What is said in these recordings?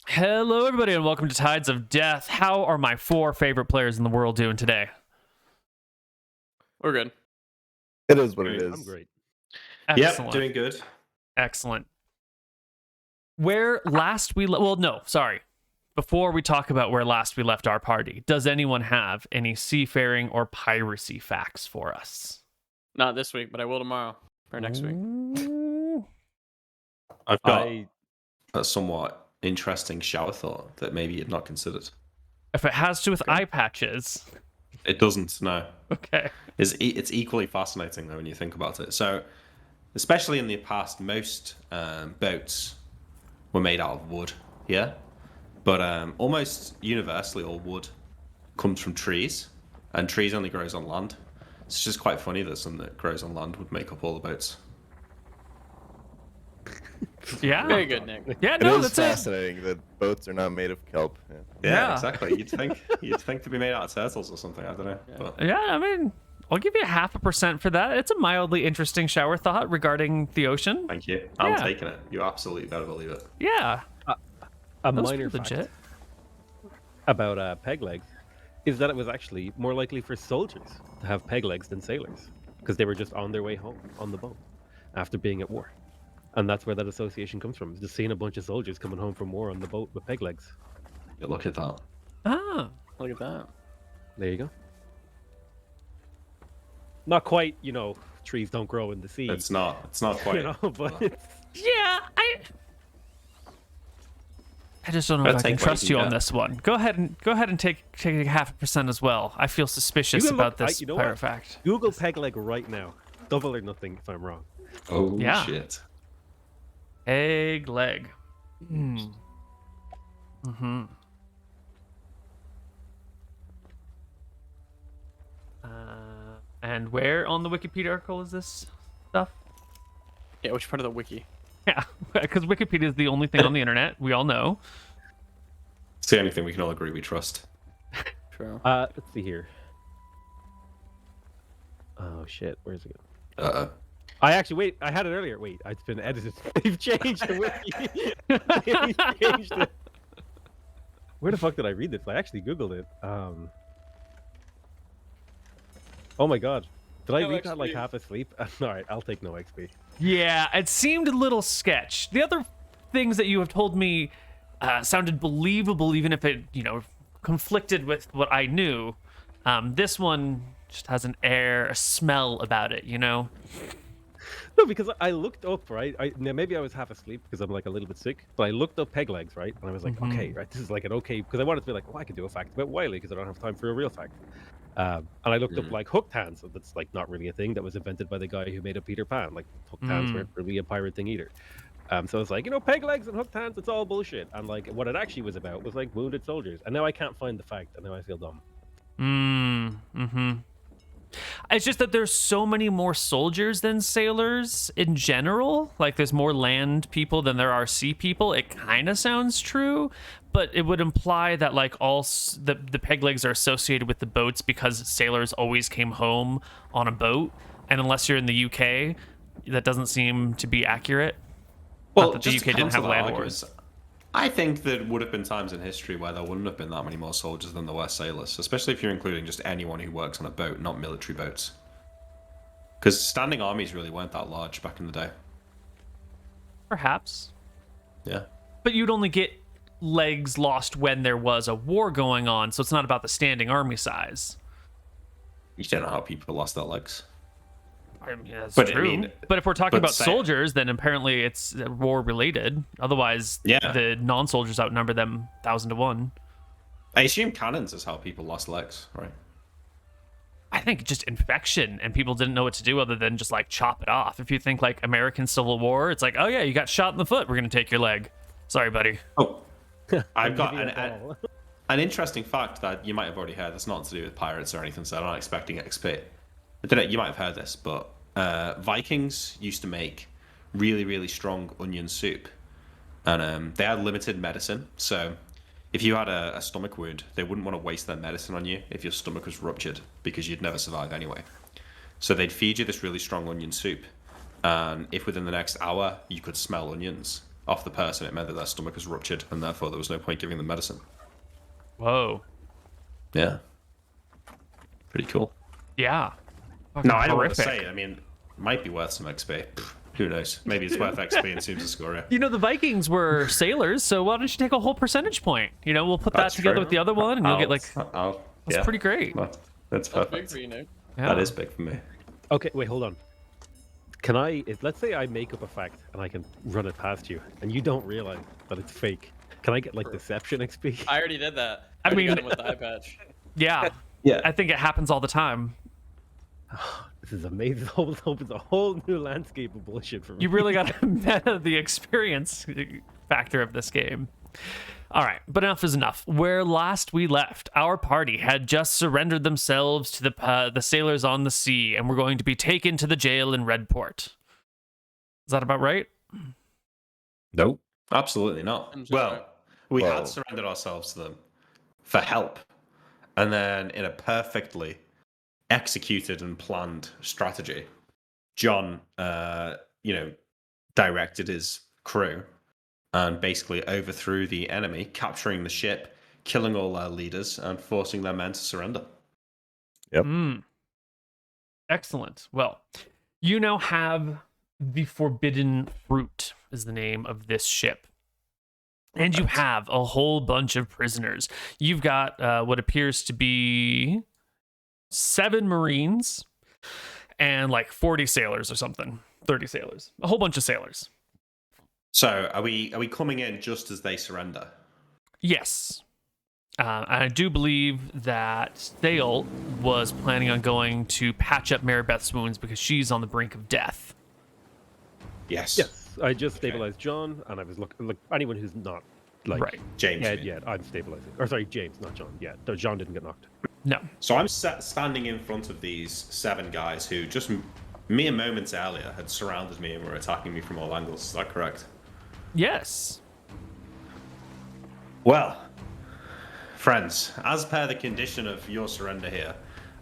Hello, everybody, and welcome to Tides of Death. How are my four favorite players in the world doing today? We're good. It is what it is. I'm great. Excellent. Yep, doing good. Excellent. Where last we before we talk about where last we left our party, does anyone have any seafaring or piracy facts for us? Not this week, but I will tomorrow or next week. I've got a somewhat interesting shower thought that maybe you'd not considered. If it has to do with eye patches. It doesn't, no. Okay. It's equally fascinating, though, when you think about it. So, especially in the past, most boats were made out of wood, yeah? But almost universally, all wood comes from trees, and trees only grows on land. It's just quite funny that something that grows on land would make up all the boats. Yeah. Very good, Nick. Yeah, It no, is that's fascinating that boats are not made of kelp. Yeah, Yeah. exactly. You'd think to be made out of turtles or something. I don't know. Yeah. But Yeah, I mean, I'll give you 0.5% for that. It's a mildly interesting shower thought regarding the ocean. thank you. I'm Yeah. taking it. You absolutely better believe it. Yeah. A That was minor pretty legit. fact about peg legs is that it was actually more likely for soldiers to have peg legs than sailors because they were just on their way home on the boat after being at war. And that's where that association comes from. Just seeing a bunch of soldiers coming home from war on the boat with peg legs. Yeah, look at that. Ah. Look at that. There you go. Not quite, trees don't grow in the sea. It's not quite. But it's, Yeah, I just don't know if Gotta I can take what you trust can you on get. this one. Go ahead and take 0.5% as well. I feel suspicious You can about look- this you know pirate what? fact. Google peg leg right now. Double or nothing if I'm wrong. Oh Yeah. shit. Egg leg. Mm-hmm. And where on the Wikipedia article is this stuff? Yeah, which part of the wiki? Yeah, because Wikipedia is the only thing on the internet. We all know. It's the only thing we can all agree we trust. True. Let's see here. Oh shit, where's it go? I had it earlier. Wait, it's been edited. They've changed the wiki. They've changed it. Where the fuck did I read this? I actually googled it. Oh my god. Did I No read that like XP. half asleep? Alright, I'll take no XP. Yeah, it seemed a little sketch. The other things that you have told me sounded believable, even if it, conflicted with what I knew. This one just has an air, a smell about it, No, because I looked up, right? Now maybe I was half asleep because I'm like a little bit sick, but I looked up peg legs, right? And I was like, okay, right, this is like an okay, because I wanted to be like, I could do a fact about Wiley because I don't have time for a real fact. And I looked up like hooked hands, so that's like not really a thing that was invented by the guy who made up Peter Pan. Like hooked hands weren't really a pirate thing either. So I was like, peg legs and hooked hands, it's all bullshit. And like what it actually was about was like wounded soldiers. And now I can't find the fact, and now I feel dumb. It's just that there's so many more soldiers than sailors in general. Like there's more land people than there are sea people. It kind of sounds true, but it would imply that like the peg legs are associated with the boats because sailors always came home on a boat. And unless you're in the UK, that doesn't seem to be accurate. Well, Not that the just UK to didn't have counter that land argument, wars. I think there would have been times in history where there wouldn't have been that many more soldiers than there were sailors, especially if you're including just anyone who works on a boat, not military boats. Because standing armies really weren't that large back in the day. Perhaps. Yeah. But you'd only get legs lost when there was a war going on, so it's not about the standing army size. You don't know how people lost their legs. I mean, that's But, I true. mean, but if we're talking but about say- soldiers, then apparently it's war related. Otherwise, Yeah. the non-soldiers outnumber them 1,000 to 1. I assume cannons is how people lost legs, right? I think just infection, and people didn't know what to do other than just like chop it off. If you think like American Civil War, it's like, oh yeah, you got shot in the foot, we're gonna take your leg. Sorry, buddy. Oh, I've got Give you a ball. an interesting fact that you might have already heard. That's not to do with pirates or anything, so I'm not expecting XP. I don't know, you might have heard this, but Vikings used to make really, really strong onion soup. And they had limited medicine, so if you had a stomach wound, they wouldn't want to waste their medicine on you if your stomach was ruptured, because you'd never survive anyway. So they'd feed you this really strong onion soup, and if within the next hour you could smell onions, off the person, it meant that their stomach was ruptured, and therefore there was no point giving them medicine. Whoa. Yeah. Pretty cool. Yeah. Fucking No, I don't want to horrific. say it. I mean, it might be worth some XP. Who knows? Maybe it's worth XP and seems to score it. You know, the Vikings were sailors, so why don't you take a whole percentage point? You know, we'll put that That's together true. with the other one, and you'll get like. That's pretty great. That's That's perfect. big for you, Nick. Yeah. That is big for me. Okay, wait, hold on. Can I? Let's say I make up a fact and I can run it past you, and you don't realize that it's fake. Can I get like deception XP? I already did that. I already got mean- him with the eye patch. Yeah. Yeah. I think it happens all the time. This is amazing. This opens a whole new landscape of bullshit for me. You really got to meta the experience factor of this game. All right, but enough is enough. Where last we left, our party had just surrendered themselves to the sailors on the sea, and were going to be taken to the jail in Redport. Is that about right? Nope. Absolutely not. I'm sorry. Well, we Well- had surrendered ourselves to them for help. And then, in a perfectly executed and planned strategy, John, directed his crew and basically overthrew the enemy, capturing the ship, killing all their leaders, and forcing their men to surrender. Yep. Excellent. Well, you now have the Forbidden Fruit is the name of this ship. And you have a whole bunch of prisoners. You've got what appears to be 7 Marines and like 40 sailors or something. 30 sailors. A whole bunch of sailors. So, are we coming in just as they surrender? Yes. I do believe that Saol was planning on going to patch up Maribeth's wounds because she's on the brink of death. Yes. Yes, I just stabilized John, and I was looking. Look, anyone who's not like Right. James. dead yet, I'm stabilizing. Or sorry, James, not John. Yeah, no, John didn't get knocked. No. So I'm standing in front of these 7 guys who just mere moments earlier had surrounded me and were attacking me from all angles. Is that correct? Yes. Well, friends, as per the condition of your surrender here,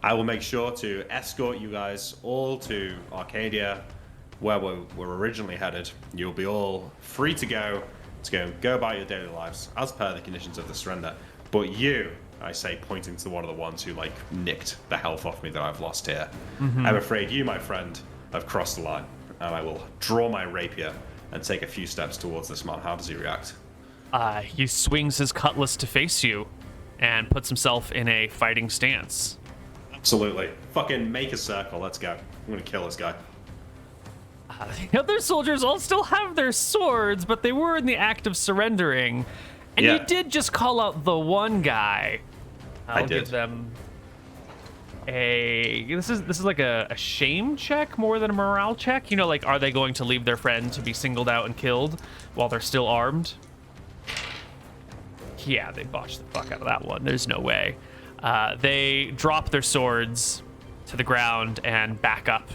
I will make sure to escort you guys all to Arcadia, where we're originally headed. You'll be all free to go go about your daily lives, as per the conditions of the surrender. But you, I say, pointing to one of the ones who, like, nicked the health off me that I've lost here, I'm afraid you, my friend, have crossed the line, and I will draw my rapier and take a few steps towards this man. How does he react? He swings his cutlass to face you and puts himself in a fighting stance. Absolutely. Fucking make a circle. Let's go. I'm gonna kill this guy. The other soldiers all still have their swords, but they were in the act of surrendering. And Yeah. you did just call out the one guy. I'll did. give them a... This is like a shame check more than a morale check. You know, like, are they going to leave their friend to be singled out and killed while they're still armed? Yeah, they botched the fuck out of that one. There's no way. They drop their swords to the ground and back up.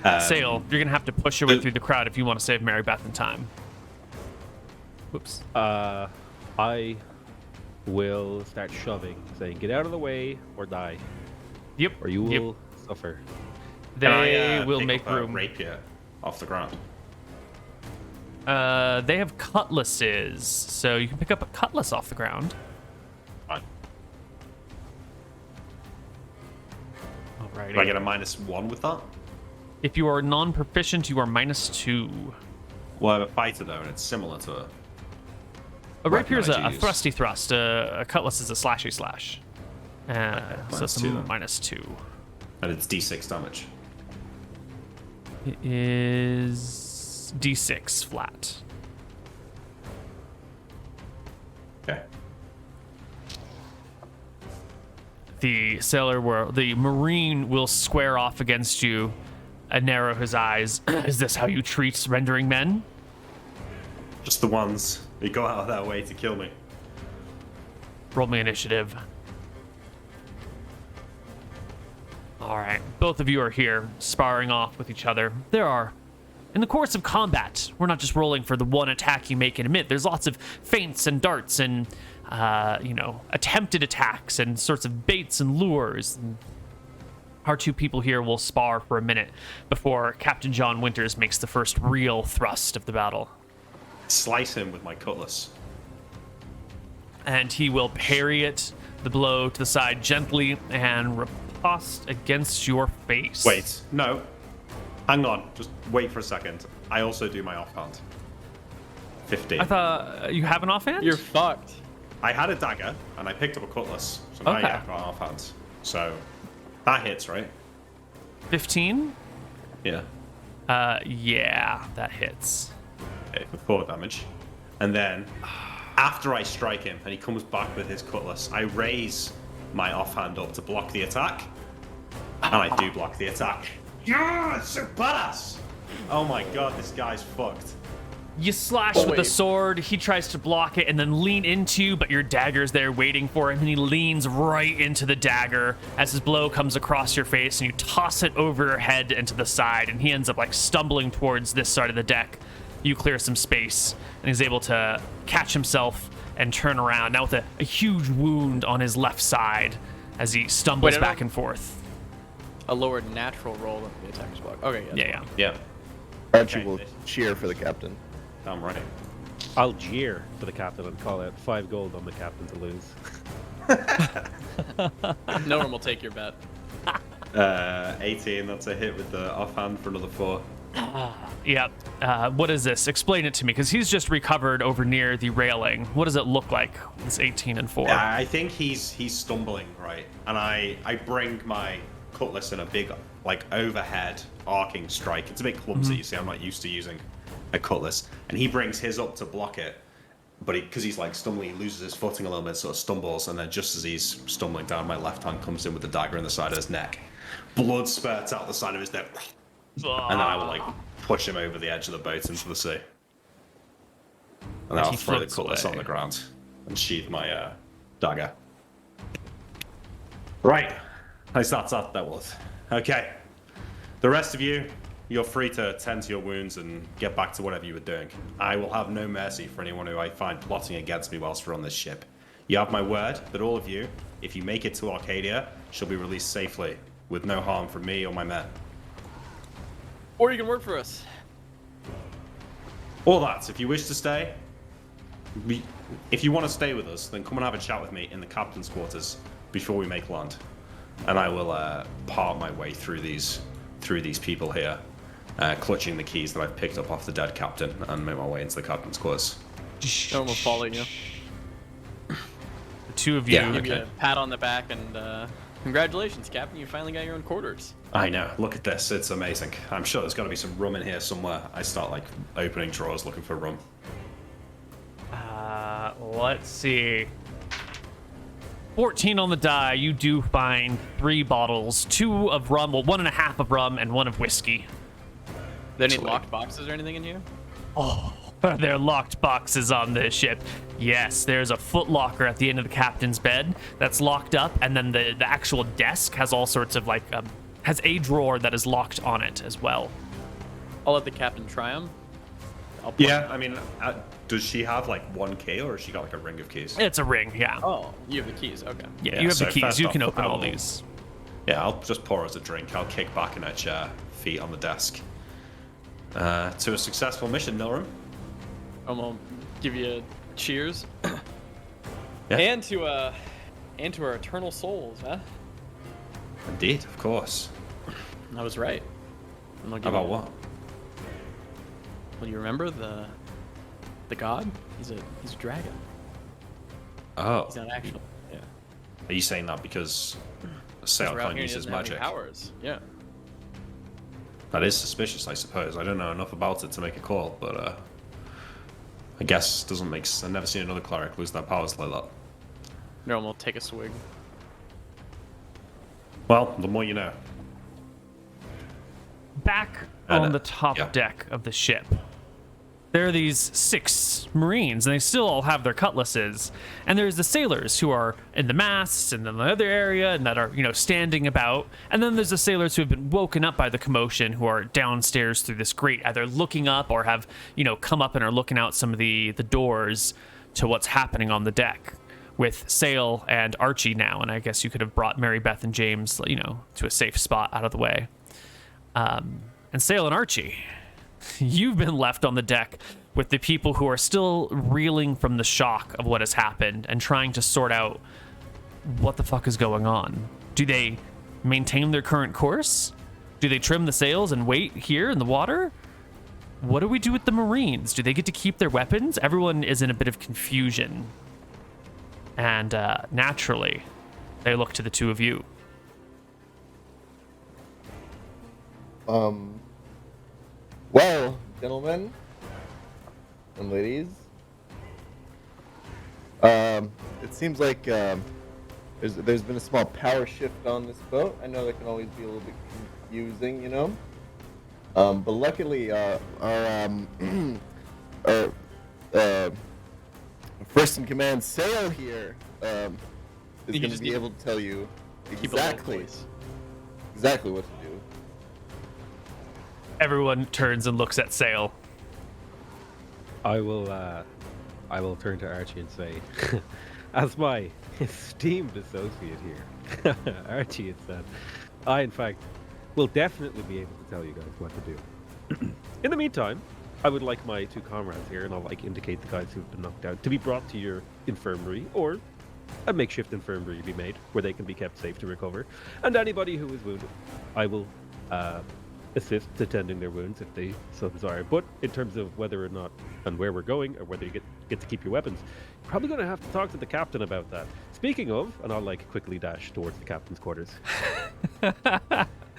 Saol, you're gonna have to push your way through the crowd if you want to save Maribeth in time. Whoops. I will start shoving, saying, "Get out of the way or die, Yep. or you Yep. will suffer." They Can I, will pick make up a room. rapier off the ground. They have cutlasses, so you can pick up a cutlass off the ground. Fine. Alrighty. Do I get a -1 with that? If you are non-proficient, you are -2. Well, I'm a fighter though, and it's similar to A rapier is a I'd use. thrusty thrust. A cutlass is a slashy slash. So it's a -2 then. -2. and it's D6 damage. It is D6 flat. Okay. The Marine will square off against you and narrow his eyes. Is this how you treat surrendering men? Just the ones who go out of their way to kill me. Roll me initiative. All right, both of you are here sparring off with each other. In the course of combat, we're not just rolling for the one attack you make and emit. There's lots of feints and darts and, attempted attacks and sorts of baits and lures. And our two people here will spar for a minute before Captain John Winters makes the first real thrust of the battle. Slice him with my cutlass. And he will parry it, the blow to the side gently, and riposte against your face. Wait, no. Hang on, just wait for a second. I also do my offhand. 15. I thought you have an offhand? You're fucked. I had a dagger, and I picked up a cutlass. So now Okay. I've got an offhand. So, that hits, right? 15? Yeah. Yeah, that hits. Okay, for 4 damage. And then, after I strike him, and he comes back with his cutlass, I raise my offhand up to block the attack. And I do block the attack. Yeah, it's so badass! Oh my god, this guy's fucked. You slash with the sword, he tries to block it and then lean into you, but your dagger's there waiting for him, and he leans right into the dagger as his blow comes across your face, and you toss it over your head and to the side, and he ends up like stumbling towards this side of the deck. You clear some space, and he's able to catch himself and turn around, now with a huge wound on his left side as he stumbles Wait, I back don't- and forth. A lower natural roll than the attacker's block. Okay, Yeah. Yeah, Archie Okay. will cheer for the captain. I'm right. I'll jeer for the captain and call out 5 gold on the captain to lose. No one will take your bet. 18, that's a hit with the offhand for another 4. Yep. What is this? Explain it to me, because he's just recovered over near the railing. What does it look like? It's 18 and 4. I think he's stumbling, right? And I bring my cutlass in a big, like, overhead arcing strike. It's a bit clumsy, you see, I'm not used to using a cutlass. And he brings his up to block it, but because he's like stumbling, he loses his footing a little bit, sort of stumbles, and then just as he's stumbling down, my left hand comes in with the dagger in the side of his neck. Blood spurts out the side of his neck, and then I will like push him over the edge of the boat into the sea. And then I'll he throw the floats cutlass away. on the ground and sheath my dagger. Right. At least that's that was. Okay. The rest of you, you're free to tend to your wounds and get back to whatever you were doing. I will have no mercy for anyone who I find plotting against me whilst we're on this ship. You have my word that all of you, if you make it to Arcadia, shall be released safely, with no harm from me or my men. Or you can work for us. All that, if you wish to stay, if you want to stay with us, then come and have a chat with me in the captain's quarters before we make land. And I will part my way through these people here, clutching the keys that I've picked up off the dead captain, and make my way into the captain's quarters. No one will follow you. The two of you. Yeah, Give you okay. a pat on the back and congratulations, Captain. You finally got your own quarters. I know. Look at this. It's amazing. I'm sure there's got to be some rum in here somewhere. I start like opening drawers looking for rum. Let's see. 14 on the die. You do find 3 bottles, 2 of rum, well, 1.5 of rum, and 1 of whiskey. There any locked boxes or anything in here? Oh, are there locked boxes on this ship? Yes, there's a foot locker at the end of the captain's bed that's locked up, and then the actual desk has all sorts of like has a drawer that is locked on it as well. I'll let the captain try them. Yeah, I mean, does she have like 1 key, or has she got like a ring of keys? It's a ring, yeah. Oh, you have the keys. Okay. Yeah, Yeah, you have the so keys. first You off, can open I all will- these. Yeah, I'll just pour us a drink. I'll kick back in her chair, feet on the desk. To a successful mission, Milram. I'll give you a cheers. Yeah. And to our eternal souls, huh? Indeed, of course. I was right. And I'll give About you- what? Well, you remember the god? He's a dragon. Oh, He's not actual. Yeah. are you saying that because Sail We're out can't here and use he his doesn't have any magic? powers. Yeah. That is suspicious, I suppose. I don't know enough about it to make a call, but I guess it doesn't make. I've never seen another cleric lose their powers like that. No one will take a swig. Well, the more you know. Back And, on the top yeah. deck of the ship, there are these 6 Marines, and they still all have their cutlasses. And there's the sailors who are in the masts and in the other area and that are, standing about. And then there's the sailors who have been woken up by the commotion who are downstairs through this grate, either looking up or have, come up and are looking out some of the doors to what's happening on the deck. with Saol and Archie now, and I guess you could have brought Mary Beth and James, to a safe spot out of the way. And Saol and Archie, you've been left on the deck with the people who are still reeling from the shock of what has happened and trying to sort out what the fuck is going on. Do they maintain their current course? Do they trim the sails and wait here in the water? What do we do with the Marines? Do they get to keep their weapons? Everyone is in a bit of confusion. And naturally, they look to the two of you. Well, gentlemen and ladies, it seems like there's been a small power shift on this boat. I know that can always be a little bit confusing, but luckily, our first in command, Saol here, is going to be able to tell you exactly what to do. Everyone turns and looks at Saol. I will turn to Archie and say, as my esteemed associate here, Archie had said, I, in fact, will definitely be able to tell you guys what to do. In the meantime, I would like my two comrades here, and I'll indicate the guys who've been knocked out, to be brought to your infirmary, or a makeshift infirmary to be made, where they can be kept safe to recover. And anybody who is wounded, I will assist attending their wounds if they so desire. But in terms of whether or not and where we're going, or whether you get to keep your weapons, you're probably going to have to talk to the captain about that. Speaking of, and I'll quickly dash towards the captain's quarters.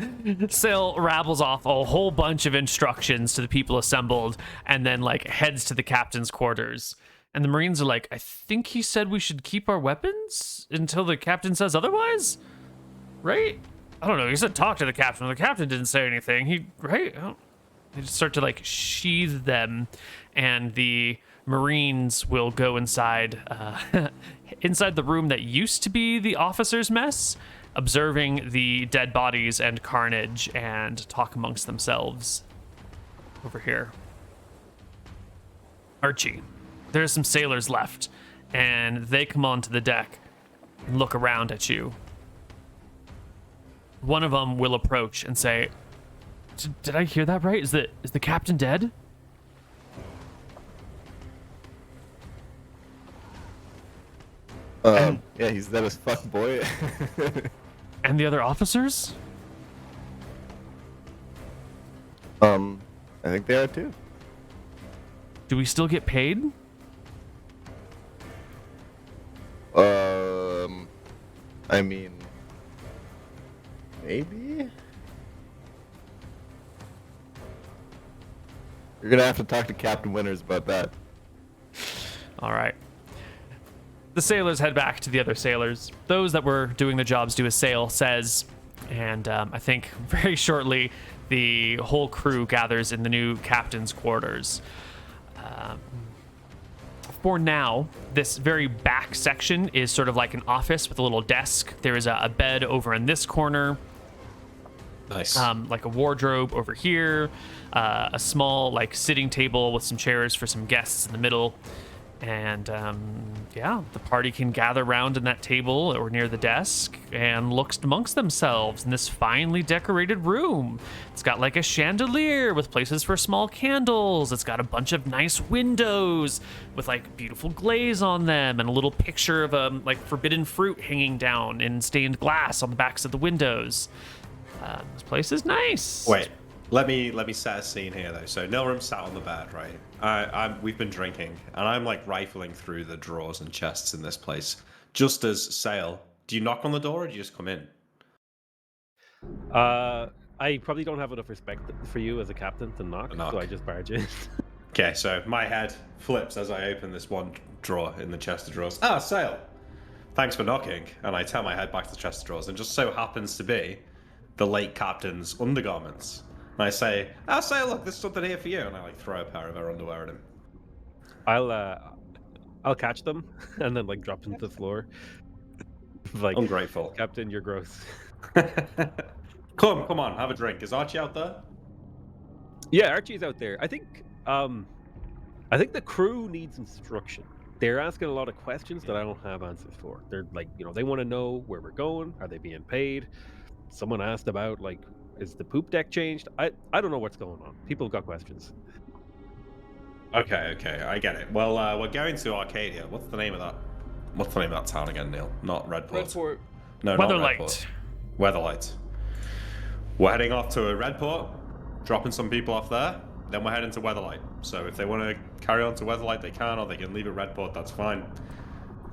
Saol rabbles off a whole bunch of instructions to the people assembled, and then heads to the captain's quarters. And the Marines are like, I think he said we should keep our weapons until the captain says otherwise, right? I don't know. He said talk to the captain. The captain didn't say anything. They just start to sheathe them, and the Marines will go inside inside the room that used to be the officers' mess, observing the dead bodies and carnage, and talk amongst themselves. Over here, Archie, there's some sailors left, and they come onto the deck and look around at you. One of them will approach and say, did I hear that right? Is the captain dead? Yeah, he's dead as fuck, boy. And the other officers? I think they are too. Do we still get paid? I mean, maybe? You're gonna have to talk to Captain Winters about that. All right. The sailors head back to the other sailors. Those that were doing the jobs do as Saol says, and I think very shortly the whole crew gathers in the new captain's quarters. For now, this very back section is sort of like an office with a little desk. There is a bed over in this corner. Nice. Like a wardrobe over here, a small sitting table with some chairs for some guests in the middle. And the party can gather around in that table or near the desk and look amongst themselves in this finely decorated room. It's got a chandelier with places for small candles. It's got a bunch of nice windows with beautiful glaze on them, and a little picture of a forbidden fruit hanging down in stained glass on the backs of the windows. This place is nice. Wait, let me set a scene here though. So Nilrim's sat on the bed, right? We've been drinking, and I'm rifling through the drawers and chests in this place. Just as Saol, do you knock on the door or do you just come in? I probably don't have enough respect for you as a captain to knock. So I just barge in. Okay, so my head flips as I open this one drawer in the chest of drawers. Ah, Saol, thanks for knocking. And I turn my head back to the chest of drawers, and just so happens to be the late captain's undergarments. And I say, Saol, look, there's something here for you. And I throw a pair of her underwear at him. I'll catch them and then drop them to the floor. Ungrateful. Captain, you're gross. Come on, have a drink. Is Archie out there? Yeah, Archie's out there. I think the crew needs instruction. they're asking a lot of questions that I don't have answers for. They're like, they want to know where we're going. Are they being paid? Someone asked about like, is the poop deck changed? I don't know what's going on. People got questions. Okay, I get it. Well, we're going to Arcadia. What's the name of that town again, Neil? Not Redport. Redport. No, not Weatherlight. Redport. Weatherlight. We're heading off to Redport, dropping some people off there. Then we're heading to Weatherlight. So if they want to carry on to Weatherlight, they can, or they can leave at Redport. That's fine.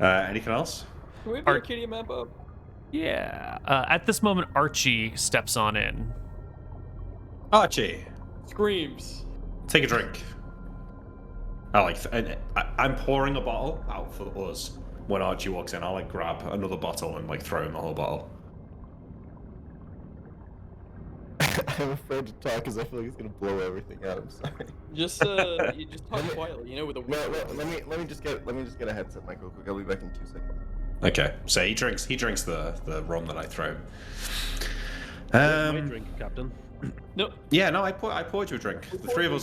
Anything else? Can we have the Arcadia map up? Yeah. At this moment, Archie steps on in. Archie, Screams. take a drink. I'm pouring a bottle out for us. When Archie walks in, I'll like grab another bottle and like throw him the whole bottle. I'm afraid to talk because I feel like it's gonna blow everything out. I'm sorry. Just you just talk quietly, with a Well, let me just get a headset mic real quick. I'll be back in 2 seconds. Okay, so he drinks the rum that I throw. My drink, Captain. No. Yeah, no, I poured you a drink. The three of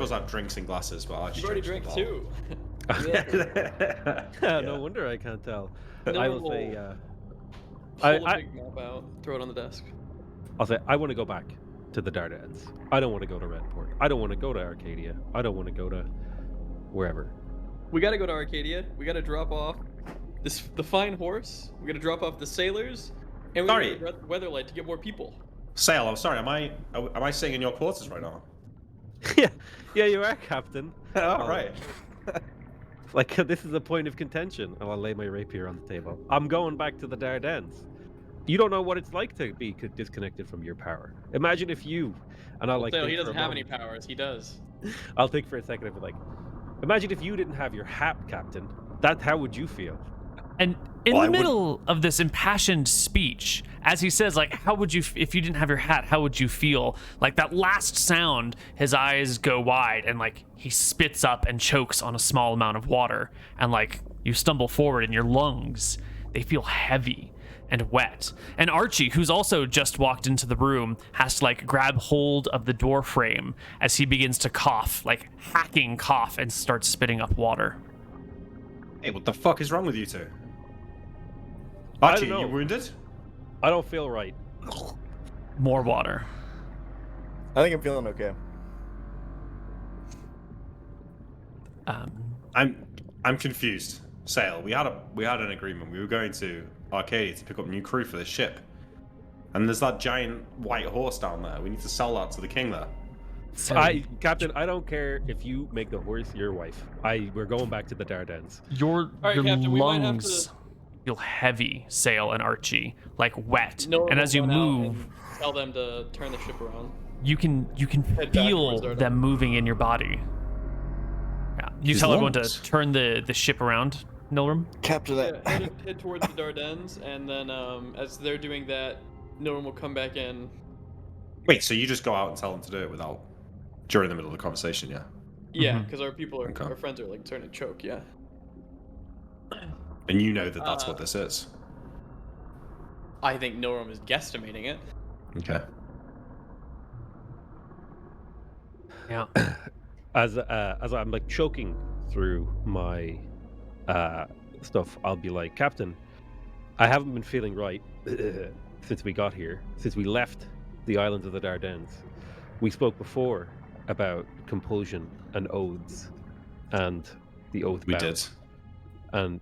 us have drinks in glasses, but Archie You've already drinks drank the two. bottle. No wonder I can't tell. No, I will say, pull a big map out, throw it on the desk. I'll say I want to go back to the Dardanelles. I don't want to go to Redport. I don't want to go to Arcadia. I don't want to go to wherever. We gotta go to Arcadia. We gotta drop off the fine horse. We gotta drop off the sailors, and we gotta go to Weatherlight to get more people. Sail, I'm sorry. Am I sitting in your quarters right now? yeah, you are, Captain. All right. Like this is a point of contention. I'll lay my rapier on the table. I'm going back to the Dardanelles. You don't know what it's like to be disconnected from your power. Imagine if you, and I'll like. He doesn't have any powers. He does. I'll think for a second of like, imagine if you didn't have your hat, Captain. How would you feel? And in the middle of this impassioned speech, as he says, like, how would you, if you didn't have your hat, how would you feel? Like that last sound, his eyes go wide and like he spits up and chokes on a small amount of water. And like you stumble forward and your lungs, they feel heavy and wet. And Archie, who's also just walked into the room, has to like grab hold of the door frame as he begins to cough, like hacking cough, and starts spitting up water. Hey, what the fuck is wrong with you two? Archie, I don't know. you wounded? I don't feel right. More water. I think I'm feeling okay. I'm confused. Sail, we had an agreement. We were going to Arcadia to pick up new crew for this ship. And there's that giant white horse down there. We need to sell that to the king there. Captain, I don't care if you make the horse your wife. We're going back to the Dardanelles. Your Captain, we might have lungs to feel heavy, Sail and Archie, like wet. No, and as you move, tell them to turn the ship around. you can Head back feel towards them moving in your body. Yeah. You His tell everyone lungs. to turn the ship around, Nilram. Capture that. Yeah, head towards the Dardanelles, and then as they're doing that, no one will come back in. Wait, so you just go out and tell them to do it during the middle of the conversation, yeah? Yeah, because our friends are like starting to choke. Yeah. And you know that that's what this is. I think Nilram is guesstimating it. Okay. Yeah. As I'm like choking through my stuff, I'll be like, Captain, I haven't been feeling right since we got here, since we left the islands of the Dardanelles. We spoke before about compulsion and oaths and the oath We bound. did. And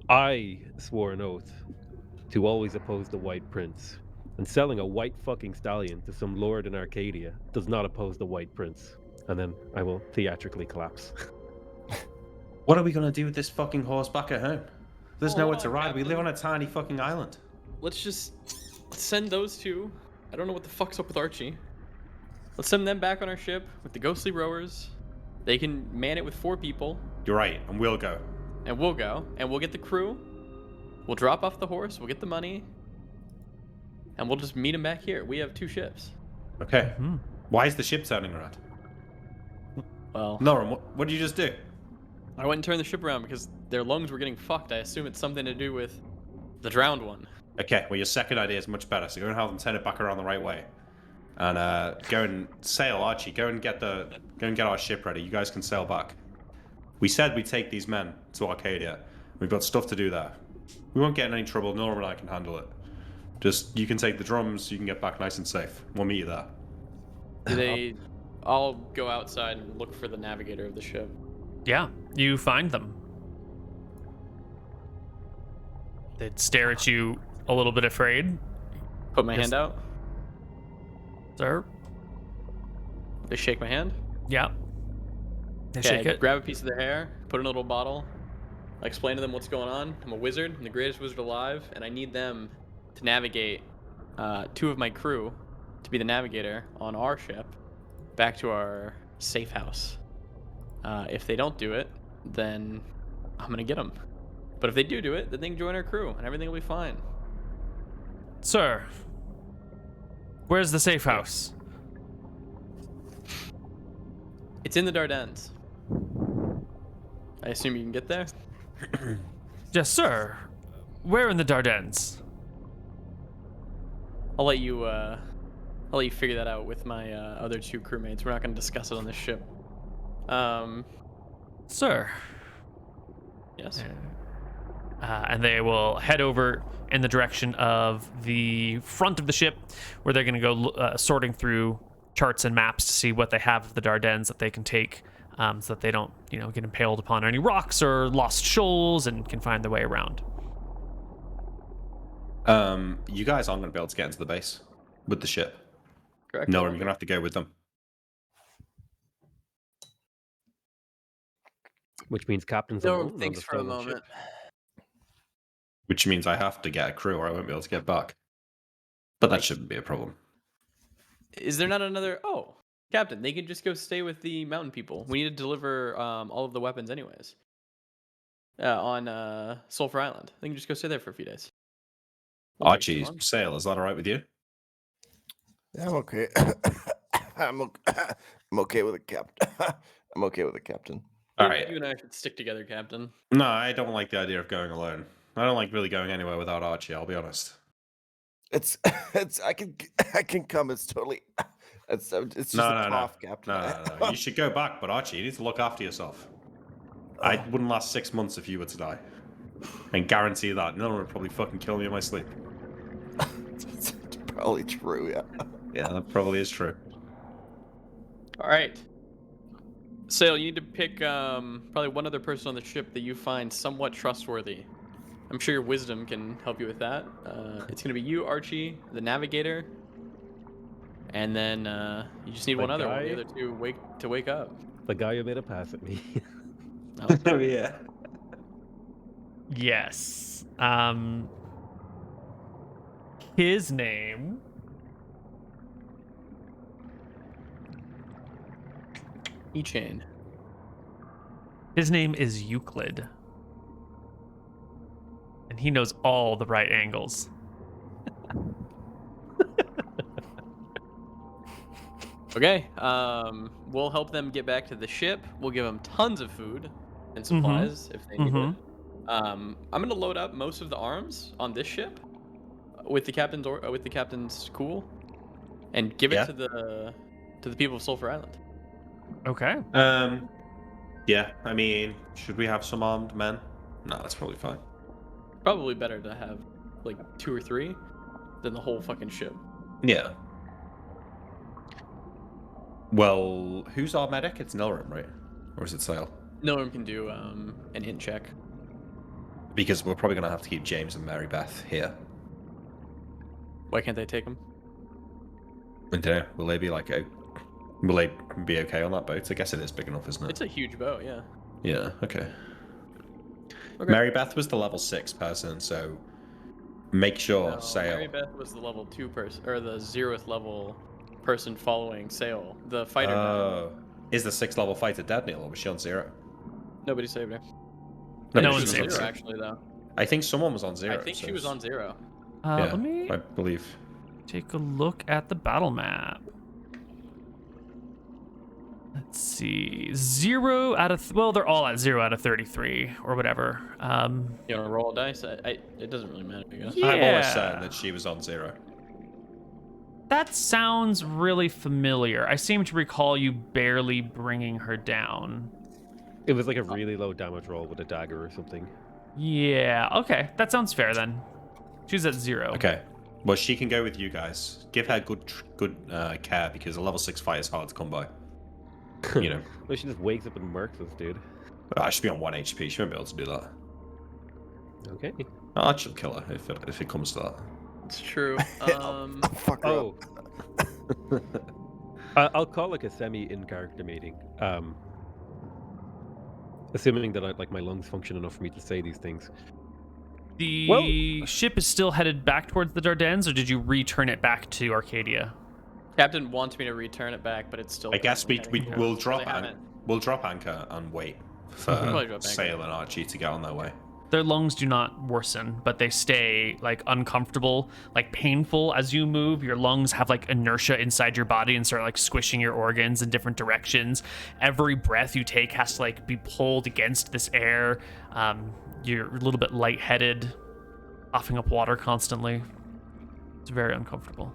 I swore an oath to always oppose the White Prince. And selling a white fucking stallion to some lord in Arcadia does not oppose the White Prince. And then I will theatrically collapse. What are we going to do with this fucking horse back at home? There's nowhere to ride. We Captain. live on a tiny fucking island. Let's just send those two. I don't know what the fuck's up with Archie. Let's send them back on our ship with the ghostly rowers. They can man it with 4 people, You're right, and we'll go. and we'll go, and we'll get the crew. We'll drop off the horse. We'll get the money, and we'll just meet them back here. We have 2 ships. Okay. Why is the ship turning red? Well, Noram, what did you just do? I went and turned the ship around because their lungs were getting fucked. I assume it's something to do with the drowned one. Okay, well, your second idea is much better, so go and have them turn it back around the right way. And go and sail, Archie. Go and get our ship ready. You guys can sail back. We said we'd take these men to Arcadia. We've got stuff to do there. We won't get in any trouble. Norm and I can handle it. Just, you can take the drums, you can get back nice and safe. We'll meet you there. I'll go outside and look for the navigator of the ship. Yeah, you find them. They'd stare at you a little bit afraid. Put my hand out. Sir? They shake my hand. Yeah. They shake it. Grab a piece of their hair, put it in a little bottle. I explain to them what's going on. I'm a wizard. I'm the greatest wizard alive, and I need them to navigate 2 of my crew to be the navigator on our ship back to our safe house. If they don't do it, then I'm going to get them. But if they do it, then they can join our crew, and everything will be fine. Sir, where's the safe house? It's in the Dardanelles. I assume you can get there? Yes, sir. Where in the Dardanelles? I'll let you figure that out with my other 2 crewmates. We're not going to discuss it on this ship. Sir. Yes. And they will head over in the direction of the front of the ship, where they're going to go sorting through charts and maps to see what they have of the Dardanelles that they can take, so that they don't, get impaled upon any rocks or lost shoals and can find their way around. You guys aren't going to be able to get into the base with the ship. Correct. No, you're going to have to go with them. Which means captain's No, alone on thanks the for a stolen moment. ship. Which means I have to get a crew or I won't be able to get back. But that shouldn't be a problem. Is there not another... Oh, Captain, they can just go stay with the mountain people. We need to deliver all of the weapons anyways. On Sulphur Island. They can just go stay there for a few days. Won't take too Archie, long. Sail, is that alright with you? Yeah, I'm okay. I'm okay with it, Captain. I'm okay with it, Captain. Alright. You and I should stick together, Captain. No, I don't like the idea of going alone. I don't like really going anywhere without Archie, I'll be honest. It's I can come. It's totally it's just No, a no, cough, no. Captain. No. You should go back, but Archie, you need to look after yourself. I wouldn't last 6 months if you were to die. And guarantee that. No one would probably fucking kill me in my sleep. It's probably true, yeah. Yeah, that probably is true. All right. Sail, you need to pick probably one other person on the ship that you find somewhat trustworthy. I'm sure your wisdom can help you with that. It's going to be you, Archie, the navigator, and then you just need The one other one. guy? The other 2 wake up. The guy who made a pass at me. Oh, yeah. Yes. His name... E-chain. His name is Euclid. And he knows all the right angles. Okay. We'll help them get back to the ship. We'll give them tons of food and supplies if they need it. I'm gonna load up most of the arms on this ship with the captain's cool, and give it to the people of Sulphur Island. Okay. Yeah, I mean, should we have some armed men? No, that's probably fine. Probably better to have like 2 or 3 than the whole fucking ship. Yeah. Well, who's our medic? It's Nilrim, right? Or is it Sail? No one can do an int check. Because we're probably going to have to keep James and Mary Beth here. Why can't they take them? I don't know. Will they be like, will they be okay on that boat? I guess it is big enough, isn't it? It's a huge boat, yeah. Yeah, okay. Okay. Mary Beth was the level 6 person, so make sure No, Sail. Mary Beth was the level 2 person, or the 0th level person following Sail. The fighter. Oh. Is the 6th level fighter dead, Neal, or was she on 0? Nobody saved her. No She one was on saved 0 her. actually, though. I think someone was on 0. I think she was on 0. Yeah, Let me I believe. take a look at the battle map. Let's see. 0 out of... well, they're all at 0 out of 33 or whatever. You want to roll a dice? It doesn't really matter, I guess. Yeah. I'm almost certain that she was on 0. That sounds really familiar. I seem to recall you barely bringing her down. It was like a really low damage roll with a dagger or something. Yeah, okay. That sounds fair then. She's at 0. Okay. Well, she can go with you guys. Give her good care because a level 6 fight is hard to come by. You know. Well, she just wakes up and murks us, dude. I should be on 1 HP. She won't be able to do that. Okay. I'll actually kill her if it comes to that. It's true. Fuck her Oh. I'll call like a semi-in-character meeting. Assuming that my lungs function enough for me to say these things. The ship is still headed back towards the Dardanelles, or did you return it back to Arcadia? Captain wants me to return it back, but it's still. I guess we'll drop haven't. we'll drop anchor and wait for Probably drop anchor. Sail and Archie to get on their way. Their lungs do not worsen, but they stay like uncomfortable, like painful as you move. Your lungs have like inertia inside your body and start like squishing your organs in different directions. Every breath you take has to like be pulled against this air. You're a little bit lightheaded, coughing up water constantly. It's very uncomfortable.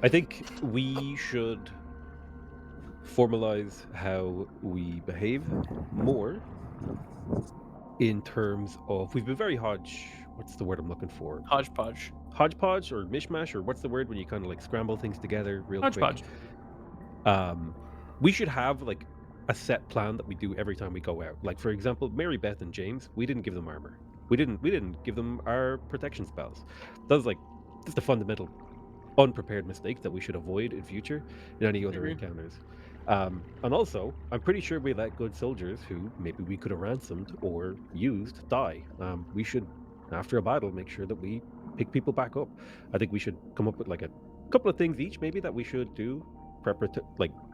I think we should formalize how we behave more in terms of we've been very what's the word I'm looking for? Hodgepodge Hodgepodge or mishmash, or what's the word when you kind of like scramble things together real Hodgepodge. quick? We should have like a set plan that we do every time we go out. Like for example, Mary Beth and James, we didn't give them armor. We didn't give them our protection spells. That's the fundamental unprepared mistake that we should avoid in future in any other encounters. And also, I'm pretty sure we let good soldiers who maybe we could have ransomed or used die. We should, after a battle, make sure that we pick people back up. I think we should come up with like a couple of things each, maybe that we should do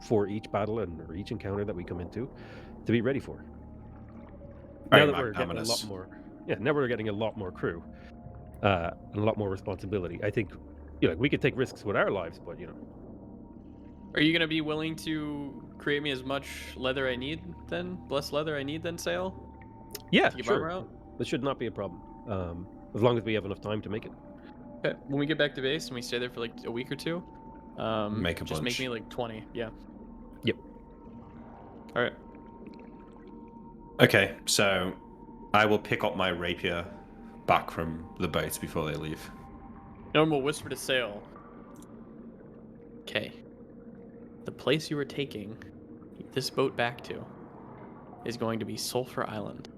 for each battle or each encounter that we come into to be ready for. Now that we're getting a lot more, now we're getting a lot more crew and a lot more responsibility. I think, we could take risks with our lives, but Are you gonna be willing to create me as much leather I need then? Less leather I need than Sail? Yeah, to keep sure. armor out? That should not be a problem. As long as we have enough time to make it. Okay. When we get back to base and we stay there for like a week or two, Make a just bunch. make me like 20. Yeah. Yep. All right. Okay, so I will pick up my rapier back from the boat before they leave. And we'll whisper to Sail. Okay. The place you are taking this boat back to is going to be Sulphur Island.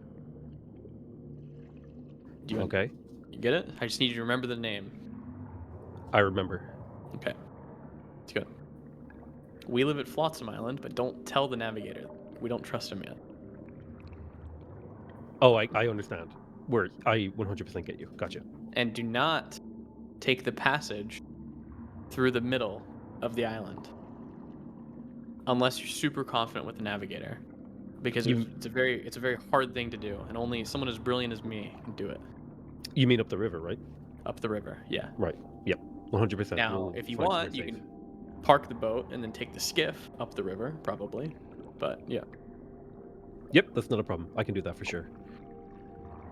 Okay. You get it? I just need you to remember the name. I remember. Okay. It's good. We live at Flotsam Island, but don't tell the navigator. We don't trust him yet. Oh, I understand. I 100% get you. Gotcha. And do not take the passage through the middle of the island. Unless you're super confident with the navigator. Because it's a very hard thing to do, and only someone as brilliant as me can do it. You mean up the river, right? Up the river, yeah. Right. Yep. 100%. Now, We'll if you find want, you somewhere safe. can park the boat and then take the skiff up the river, probably. But yeah, Yep, that's not a problem. I can do that for sure.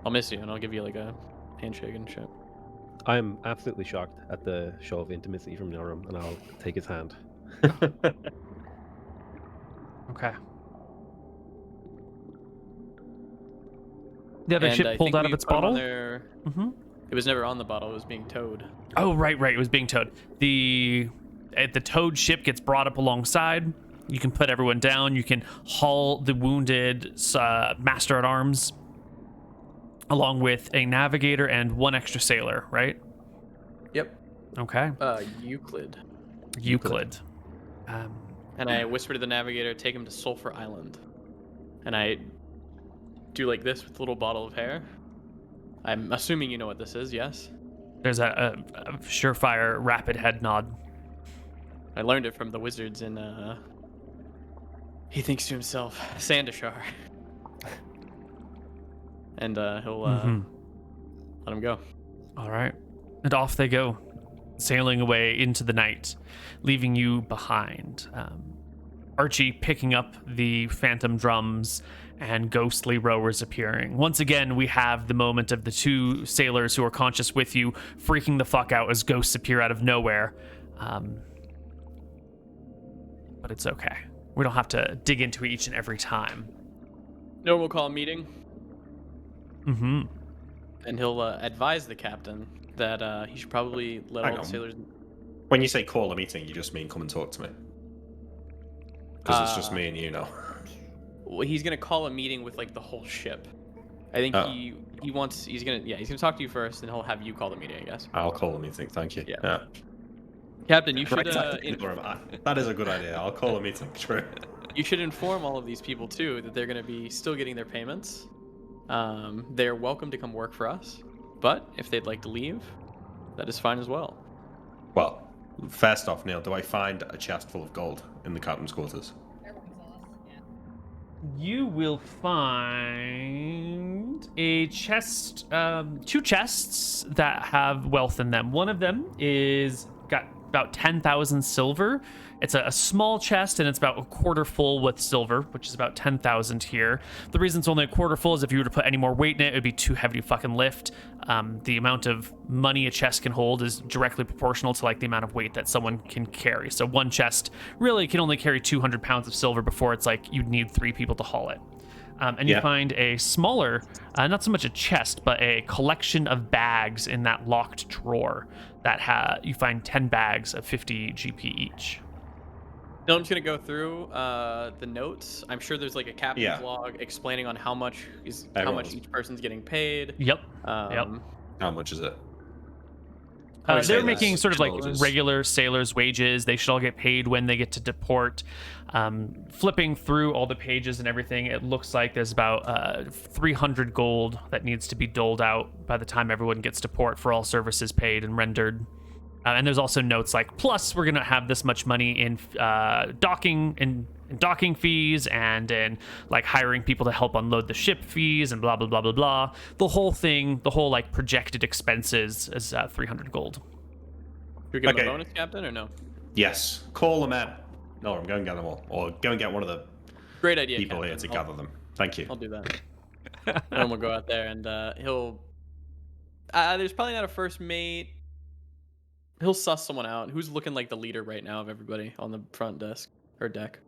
I'll miss you, and I'll give you like a handshake and shit. I am absolutely shocked at the show of intimacy from Norum, and I'll take his hand. Okay. The other And ship I pulled think out of we its put 'em on bottle? there- Mm-hmm. It was never on the bottle. It was being towed. Oh, right. It was being towed. The towed ship gets brought up alongside. You can put everyone down. You can haul the wounded master at arms, along with a navigator and one extra sailor. Right? Yep. Okay. Euclid. Euclid. And I whisper to the navigator, take him to Sulphur Island. And I do like this with a little bottle of hair. I'm assuming you know what this is, yes? There's a surefire rapid head nod. I learned it from the wizards in, he thinks to himself, Sandashar. And he'll let him go. All right. And off they go, sailing away into the night, leaving you behind. Archie picking up the phantom drums and ghostly rowers appearing. Once again, we have the moment of the two sailors who are conscious with you freaking the fuck out as ghosts appear out of nowhere. but it's okay. We don't have to dig into it each and every time. No, we'll call a meeting, Mm-hmm. and he'll advise the captain that he should probably let Hang all the on. sailors. When you say call a meeting, you just mean come and talk to me? Because it's just me and you now. Well, he's gonna call a meeting with like the whole ship. I think he wants. He's gonna talk to you first, and he'll have you call the meeting. I guess. I'll call a meeting, thank you. Yeah. Captain, you should That is a good idea. I'll call a meeting. True. you should inform all of these people too that they're gonna be still getting their payments. They're welcome to come work for us, but if they'd like to leave, that is fine as well. Well, first off, Neal, do I find a chest full of gold in the captain's quarters? You will find a chest, 2 chests that have wealth in them. One of them is got about 10,000 silver. It's a small chest, and it's about a quarter full with silver, which is about 10,000 here. The reason it's only a quarter full is if you were to put any more weight in it, it would be too heavy to fucking lift. The amount of money a chest can hold is directly proportional to like the amount of weight that someone can carry. So one chest really can only carry 200 pounds of silver before it's like you'd need 3 people to haul it. And you find a smaller, not so much a chest, but a collection of bags in that locked drawer that you find 10 bags of 50 GP each. No, I'm just gonna go through the notes. I'm sure there's like a captain's log explaining on how much each person's getting paid. Yep. How much is it? They're making sort of like $2. regular sailors' wages. They should all get paid when they get to deport. Flipping through all the pages and everything, it looks like there's about 300 gold that needs to be doled out by the time everyone gets to port for all services paid and rendered. And there's also notes like, plus we're gonna have this much money in docking fees and in like hiring people to help unload the ship fees and blah blah blah blah blah. The whole thing, the whole like projected expenses is 300 gold. Should we give him a bonus, Captain, or no? Yes. Call them in. No, I'm going to get them all, or go and get one of the Great idea, people Captain. here to gather them. Thank you. I'll do that. And we'll go out there, and he'll. There's probably not a first mate. He'll suss someone out. Who's looking like the leader right now of everybody on the front desk or deck?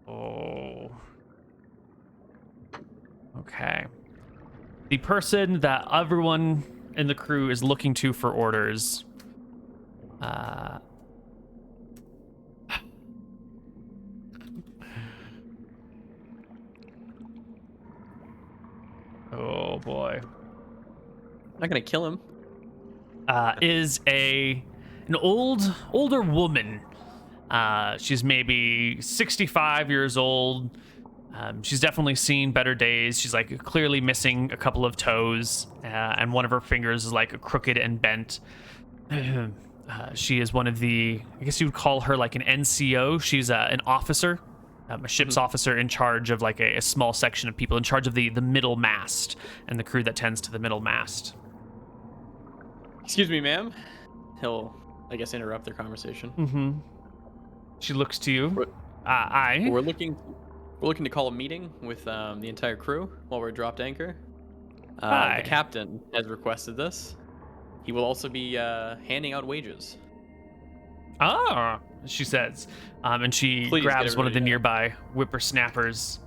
Oh. Okay. The person that everyone in the crew is looking to for orders. Oh boy. I'm not gonna kill him. Is an older woman. She's maybe 65 years old. She's definitely seen better days. She's like clearly missing a couple of toes, and one of her fingers is like crooked and bent. She is one of the, I guess you would call her like an NCO. She's an officer, a ship's officer in charge of like a small section of people, in charge of the middle mast and the crew that tends to the middle mast. Excuse me, ma'am. He'll, I guess, interrupt their conversation. Mm-hmm. She looks to you. Aye. We're looking to call a meeting with the entire crew while we're dropped anchor. The captain has requested this. He will also be handing out wages. Ah, she says, and she Please grabs one of the get everybody nearby whippersnappers.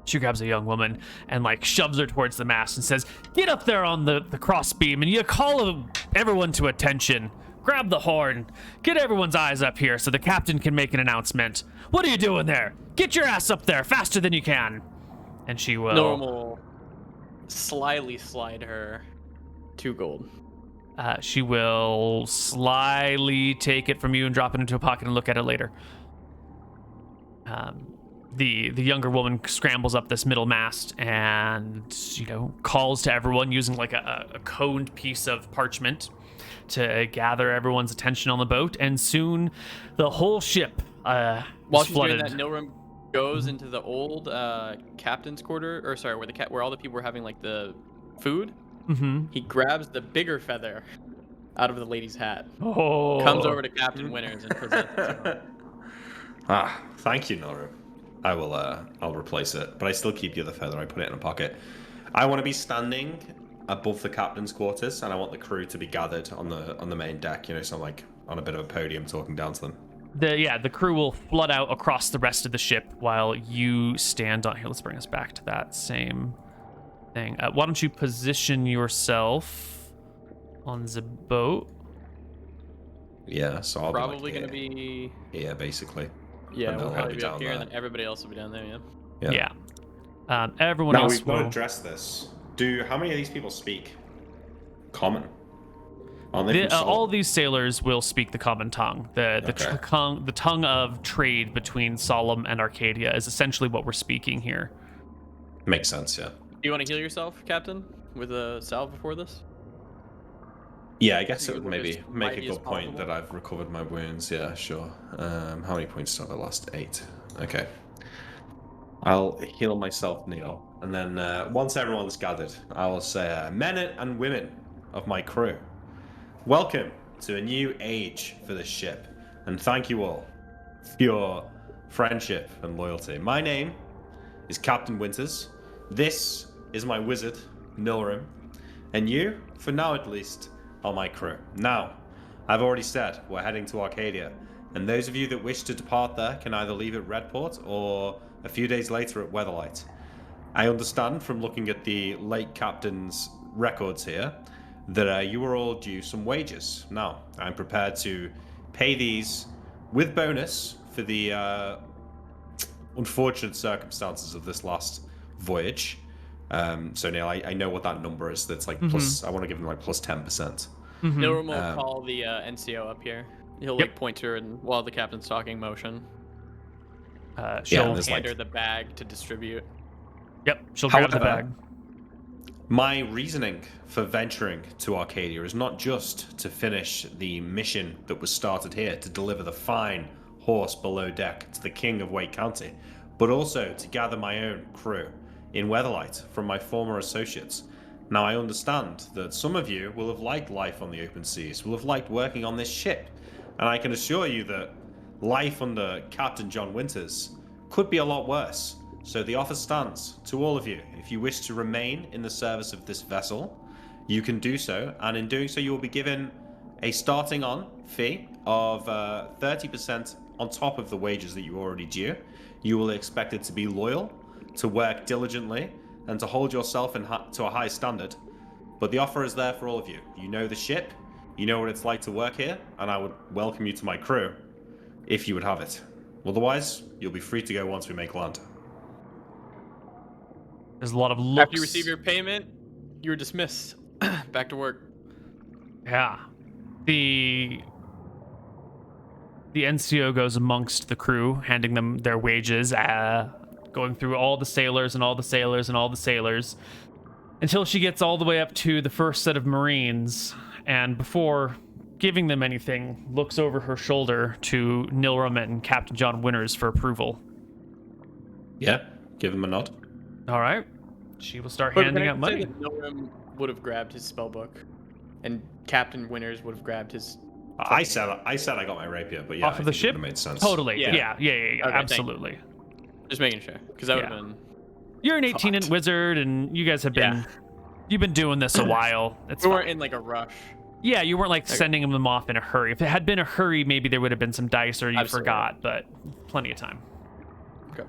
She grabs a young woman and like shoves her towards the mast and says, "Get up there on the crossbeam and you call everyone to attention. Grab the horn. Get everyone's eyes up here so the captain can make an announcement. What are you doing there? Get your ass up there faster than you can." And she will. Normal. Slyly slide her 2 gold. She will slyly take it from you and drop it into a pocket and look at it later. The younger woman scrambles up this middle mast and, calls to everyone using like a coned piece of parchment to gather everyone's attention on the boat, and soon the whole ship While is she's flooded. doing that, Nilrim goes into the old captain's quarter, or sorry, where all the people were having like the food. Mm-hmm. He grabs the bigger feather out of the lady's hat, Oh. comes over to Captain Winters and presents it to her. Thank you, Noru. I will. I'll replace it, but I still keep the other feather. I put it in a pocket. I want to be standing above the captain's quarters, and I want the crew to be gathered on the main deck. So I'm like on a bit of a podium talking down to them. the crew will flood out across the rest of the ship while you stand on here. Let's bring us back to that same thing. Why don't you position yourself on the boat? Yeah, so I'll Probably be like gonna be. here, basically. Yeah, And we'll they'll probably be be up down here, and there. then everybody else will be down there. Yeah. Yeah. Everyone Now else we've got to will. address this. How many of these people speak Common? Aren't they from Saul? All these sailors will speak the common tongue. The Okay. the tongue of trade between Solemn and Arcadia is essentially what we're speaking here. Makes sense, yeah. Do you want to heal yourself, Captain, with a salve before this? Yeah, I guess You it would were maybe as make a mighty as good point possible. that I've recovered my wounds. Yeah, sure. How many points have I lost? 8. Okay. I'll heal myself, Neal. And then once everyone's gathered, I will say, men and women of my crew, welcome to a new age for this ship. And thank you all for your friendship and loyalty. My name is Captain Winters. This is my wizard, Milram. And you, for now at least, are my crew. Now, I've already said we're heading to Arcadia, and those of you that wish to depart there can either leave at Redport or a few days later at Weatherlight. I understand from looking at the late captain's records here that you were all due some wages. Now, I'm prepared to pay these with bonus for the unfortunate circumstances of this last voyage. So Neal, I know what that number is. That's like plus. I want to give them like plus 10%. Nilram will call the NCO up here. He'll like point to her, and while the captain's talking, motion. She'll there's Hand like- her the bag to distribute. she'll grab the However, bag. My reasoning for venturing to Arcadia is not just to finish the mission that was started here to deliver the fine horse below deck to the King of Wake County, but also to gather my own crew in Weatherlight from my former associates. Now, I understand that some of you will have liked life on the open seas, will have liked working on this ship, and I can assure you that life under Captain John Winters could be a lot worse. So the offer stands to all of you. If you wish to remain in the service of this vessel, you can do so, and in doing so you will be given a starting on fee of 30% on top of the wages that you already due. You will expect it to be loyal, to work diligently, and to hold yourself to a high standard. But the offer is there for all of you. You know the ship, you know what it's like to work here, and I would welcome you to my crew if you would have it. Otherwise, you'll be free to go once we make land. There's a lot of looks. After you receive your payment, you're dismissed. Back to work. Yeah. The NCO goes amongst the crew, handing them their wages, going through all the sailors and all the sailors and all the sailors, until she gets all the way up to the first set of Marines, and before giving them anything, looks over her shoulder to Nilram and Captain John Winters for approval. Yeah, give him a nod. All right. She will start handing out money. Nilram would have grabbed his spellbook, and Captain Winters would have grabbed his. I said I got my rapier, but yeah, Off of I the think it ship? would've made sense. Totally. Yeah. Yeah. Okay, thank you. Absolutely. Just making sure, because that would Yeah. have been. You're an 18-int wizard, and you guys have been. Yeah. You've been doing this a while. It's We fine. weren't in like a rush. Yeah, you weren't like sending them off in a hurry. If it had been a hurry, maybe there would have been some dice or you Absolutely. forgot, but plenty of time. Okay.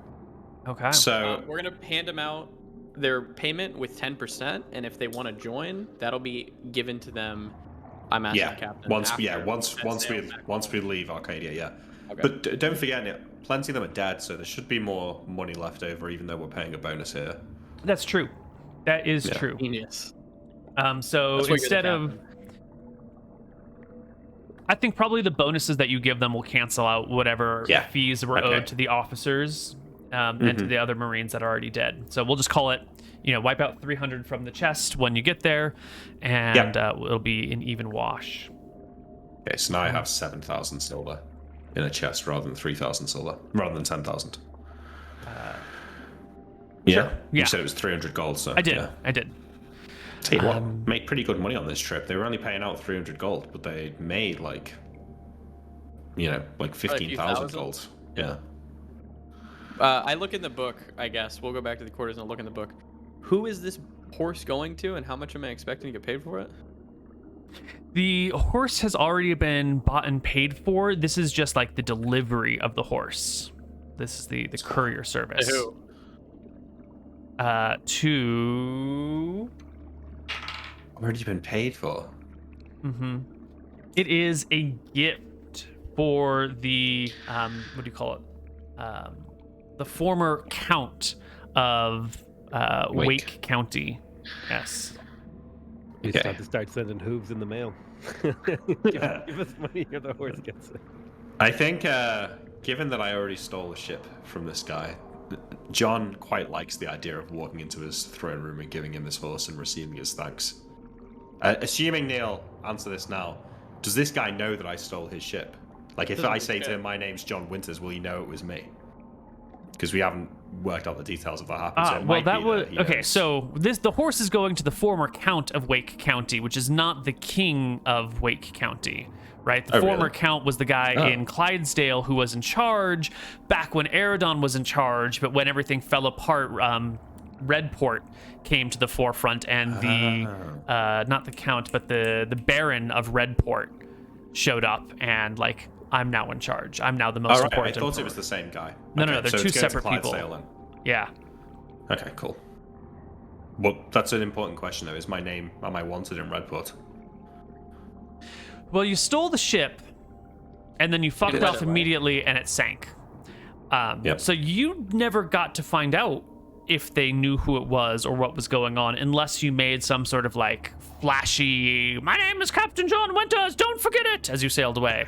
Okay. So We're gonna hand them out their payment with 10%, and if they want to join, that'll be given to them. I'm asking yeah, Captain. once after once we leave Arcadia, yeah. Okay. But don't forget, Neal, plenty of them are dead, so there should be more money left over, even though we're paying a bonus here. That's true. That is Yeah. true. Genius. So That's why you're the instead of, captain. I think probably the bonuses that you give them will cancel out whatever Yeah. fees were Okay. owed to the officers and to the other Marines that are already dead. So we'll just call it, wipe out 300 from the chest when you get there, and it'll be an even wash. Okay, so now I have 7,000 silver in a chest rather than 3,000 silver, rather than 10,000. Yeah? Sure. Yeah. You said it was 300 gold, so I did. yeah. I did. Tell you what, made pretty good money on this trip. They were only paying out 300 gold, but they made like 15,000 thousand? gold. Yeah. I look in the book, I guess. We'll go back to the quarters and I'll look in the book. Who is this horse going to, and how much am I expecting to get paid for it? The horse has already been bought and paid for. This is just like the delivery of the horse. This is the courier service. To who? To Already been paid for. it is a gift for the what do you call it? The former count of Wake County. Yes. You Okay. just have to start sending hooves in the mail. give us money or the horse gets it. I think, given that I already stole a ship from this guy, John quite likes the idea of walking into his throne room and giving him this horse and receiving his thanks. Assuming Neal, answer this now, does this guy know that I stole his ship? Like, if I say to him, my name's John Winters, will he know it was me? Because we haven't worked out the details of what happened. So it Well, might that be was he okay. knows. So the horse is going to the former count of Wake County, which is not the king of Wake County, right? The Oh, former really? count was the guy in Clydesdale who was in charge back when Eridon was in charge, but when everything fell apart, Redport came to the forefront, and the not the count, but the Baron of Redport showed up, and like, I'm now in charge. I'm now the most All right, I important. thought it emperor. was the same guy. No, Okay, they're so two it's going to separate people. Clydesdale then. Yeah. Okay, cool. Well, that's an important question, though. Is my name, am I wanted in Redport? Well, you stole the ship, and then you fucked Right off away. immediately, and it sank. Yep. So you never got to find out if they knew who it was or what was going on, unless you made some sort of like flashy, "My name is Captain John Winters, don't forget it," as you sailed away.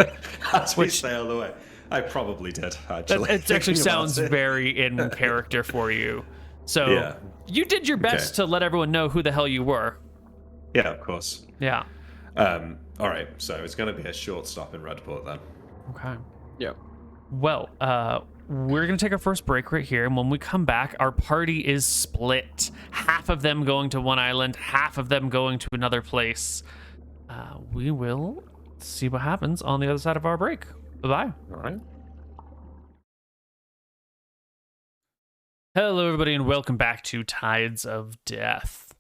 As we sailed away. I probably did, actually. It actually thinking about sounds it. very in character for you. So Yeah. you did your best Okay. to let everyone know who the hell you were. Yeah, of course. Yeah. All right, so it's going to be a short stop in Redport then. Okay. Yep. Well, we're going to take our first break right here. And when we come back, our party is split. Half of them going to one island, half of them going to another place. We will see what happens on the other side of our break. Bye-bye. All right. Hello, everybody, and welcome back to Tides of Death.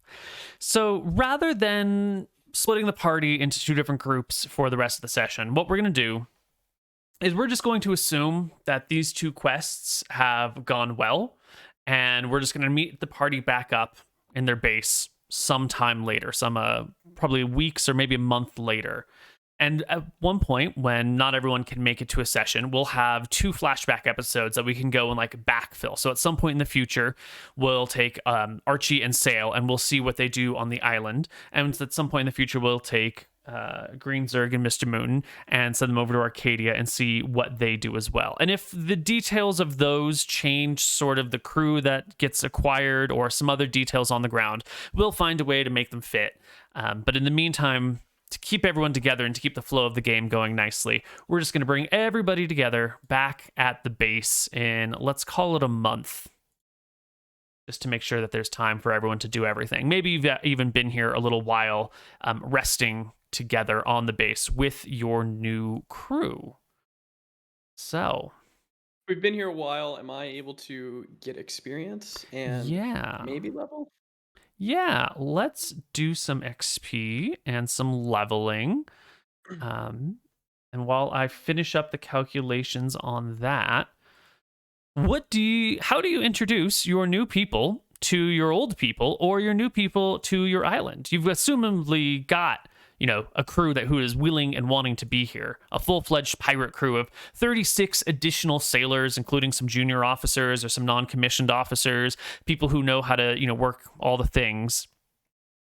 So rather than splitting the party into two different groups for the rest of the session, what we're going to do is we're just going to assume that these two quests have gone well, and we're just going to meet the party back up in their base sometime later, probably weeks or maybe a month later. And at one point, when not everyone can make it to a session, we'll have two flashback episodes that we can go and like backfill. So at some point in the future, we'll take Archie and Sail, and we'll see what they do on the island. And at some point in the future, we'll take Green Zerg and MrMouton and send them over to Arcadia and see what they do as well. And if the details of those change sort of the crew that gets acquired or some other details on the ground, we'll find a way to make them fit. But in the meantime, to keep everyone together and to keep the flow of the game going nicely, we're just going to bring everybody together back at the base in, let's call it a month, just to make sure that there's time for everyone to do everything. Maybe you've even been here a little while, resting together on the base with your new crew. So, We've been here a while. Am I able to get experience and yeah. maybe level? Yeah, let's do some XP and some leveling. And while I finish up the calculations on that, how do you introduce your new people to your old people or your new people to your island? You've assumably got, a crew who is willing and wanting to be here. A full-fledged pirate crew of 36 additional sailors, including some junior officers or some non-commissioned officers, people who know how to, work all the things.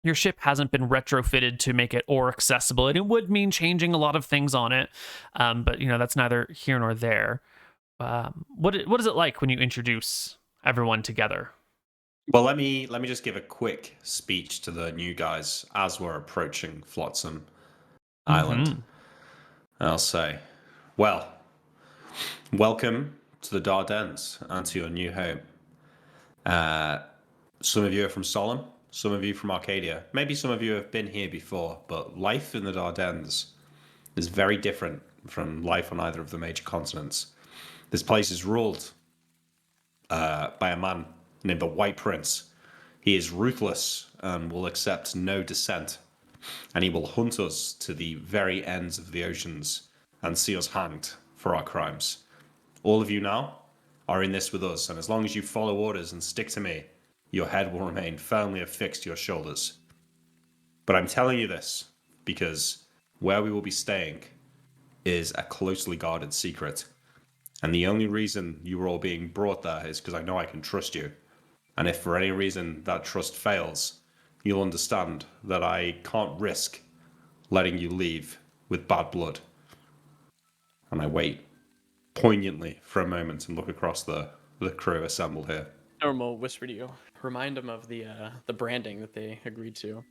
Your ship hasn't been retrofitted to make it ore accessible, and it would mean changing a lot of things on it. But, that's neither here nor there. What is it like when you introduce everyone together? Well, let me just give a quick speech to the new guys as we're approaching Flotsam Island. I'll say, well, welcome to the Dardanelles and to your new home. Some of you are from Solemn, some of you from Arcadia. Maybe some of you have been here before, but life in the Dardanelles is very different from life on either of the major continents. This place is ruled by a man named the White Prince. He is ruthless and will accept no dissent. and he will hunt us to the very ends of the oceans and see us hanged for our crimes. All of you now are in this with us, and as long as you follow orders and stick to me, your head will remain firmly affixed to your shoulders. But I'm telling you this because where we will be staying is a closely guarded secret. And the only reason you are all being brought there is because I know I can trust you. And if for any reason that trust fails, you'll understand that I can't risk letting you leave with bad blood. And I wait poignantly for a moment and look across the crew assembled here. Norm will whisper to you. Remind them of the branding that they agreed to,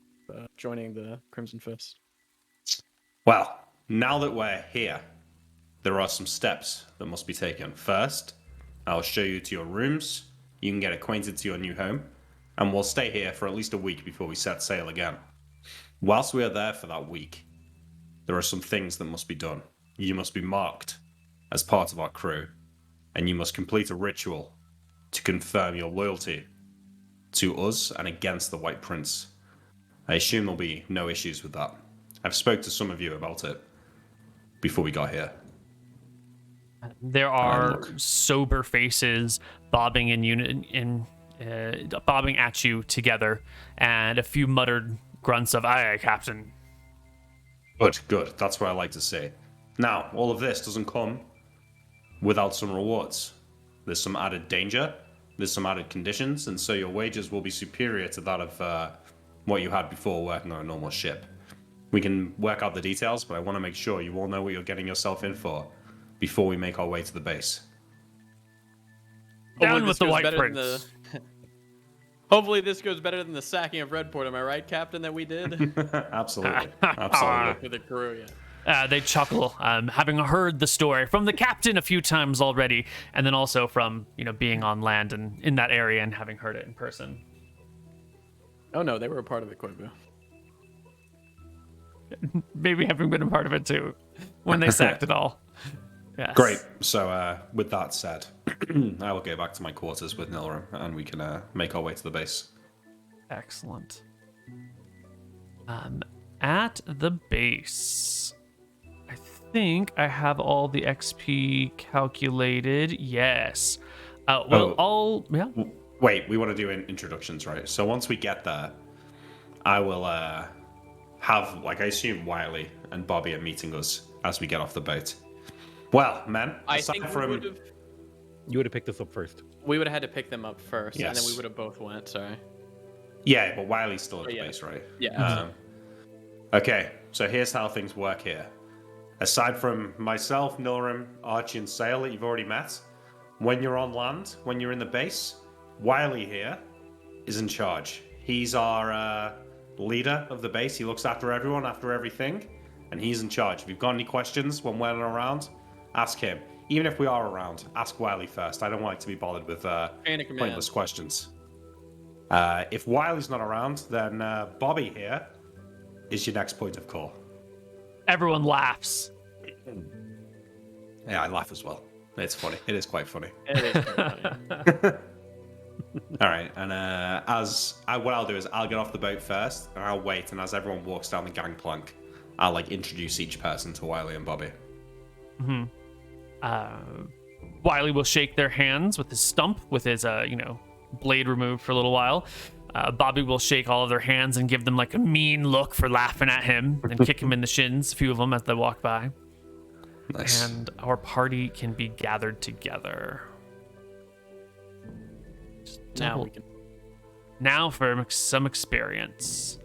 joining the Crimson Fist. Well, now that we're here, there are some steps that must be taken. First, I'll show you to your rooms. You can get acquainted to your new home, and we'll stay here for at least a week before we set sail again. Whilst we are there for that week, there are some things that must be done. You must be marked as part of our crew, and you must complete a ritual to confirm your loyalty to us and against the White Prince. I assume there'll be no issues with that. I've spoke to some of you about it before we got here. There are sober faces bobbing bobbing at you together, and a few muttered grunts of "Aye, aye, Captain." Good. That's what I like to see. Now, all of this doesn't come without some rewards. There's some added danger, there's some added conditions, and so your wages will be superior to that of what you had before working on a normal ship. We can work out the details, but I want to make sure you all know what you're getting yourself in for before we make our way to the base. Down with the White Prince. Hopefully this goes better than the sacking of Redport, am I right, Captain, that we did? Absolutely. For the crew, yeah. They chuckle, having heard the story from the captain a few times already, and then also from being on land and in that area and having heard it in person. Oh no, they were a part of the Koibu. Maybe having been a part of it too when they sacked it all. Yes. Great. So with that said, I will go back to my quarters with Nilram, and we can make our way to the base. Excellent. At the base, I think I have all the XP calculated. Yes. Wait, we want to do introductions, right? So once we get there, I will have, I assume Wiley and Bobby are meeting us as we get off the boat. Well, men, I think you would have picked us up first. We would have had to pick them up first, yes. And then we would have both went, sorry. Yeah, but Wiley's still at the base, right? Yeah. Okay, so here's how things work here. Aside from myself, Nilram, Archie, and Sail that you've already met, when you're on land, when you're in the base, Wiley here is in charge. He's our leader of the base. He looks after everyone, after everything, and he's in charge. If you've got any questions when we're not around, ask him. Even if we are around, ask Wiley first. I don't like to be bothered with pointless questions. If Wiley's not around, then Bobby here is your next point of call. Everyone laughs. Yeah, I laugh as well. It's funny. It is quite funny. It is quite funny. All right, and what I'll do is I'll get off the boat first, and I'll wait, and as everyone walks down the gangplank, I'll introduce each person to Wiley and Bobby. Mm-hmm. Wiley will shake their hands with his stump, with his blade removed for a little while. Bobby will shake all of their hands and give them a mean look for laughing at him and kick him in the shins, a few of them as they walk by. Nice. And our party can be gathered together. Now for some experience.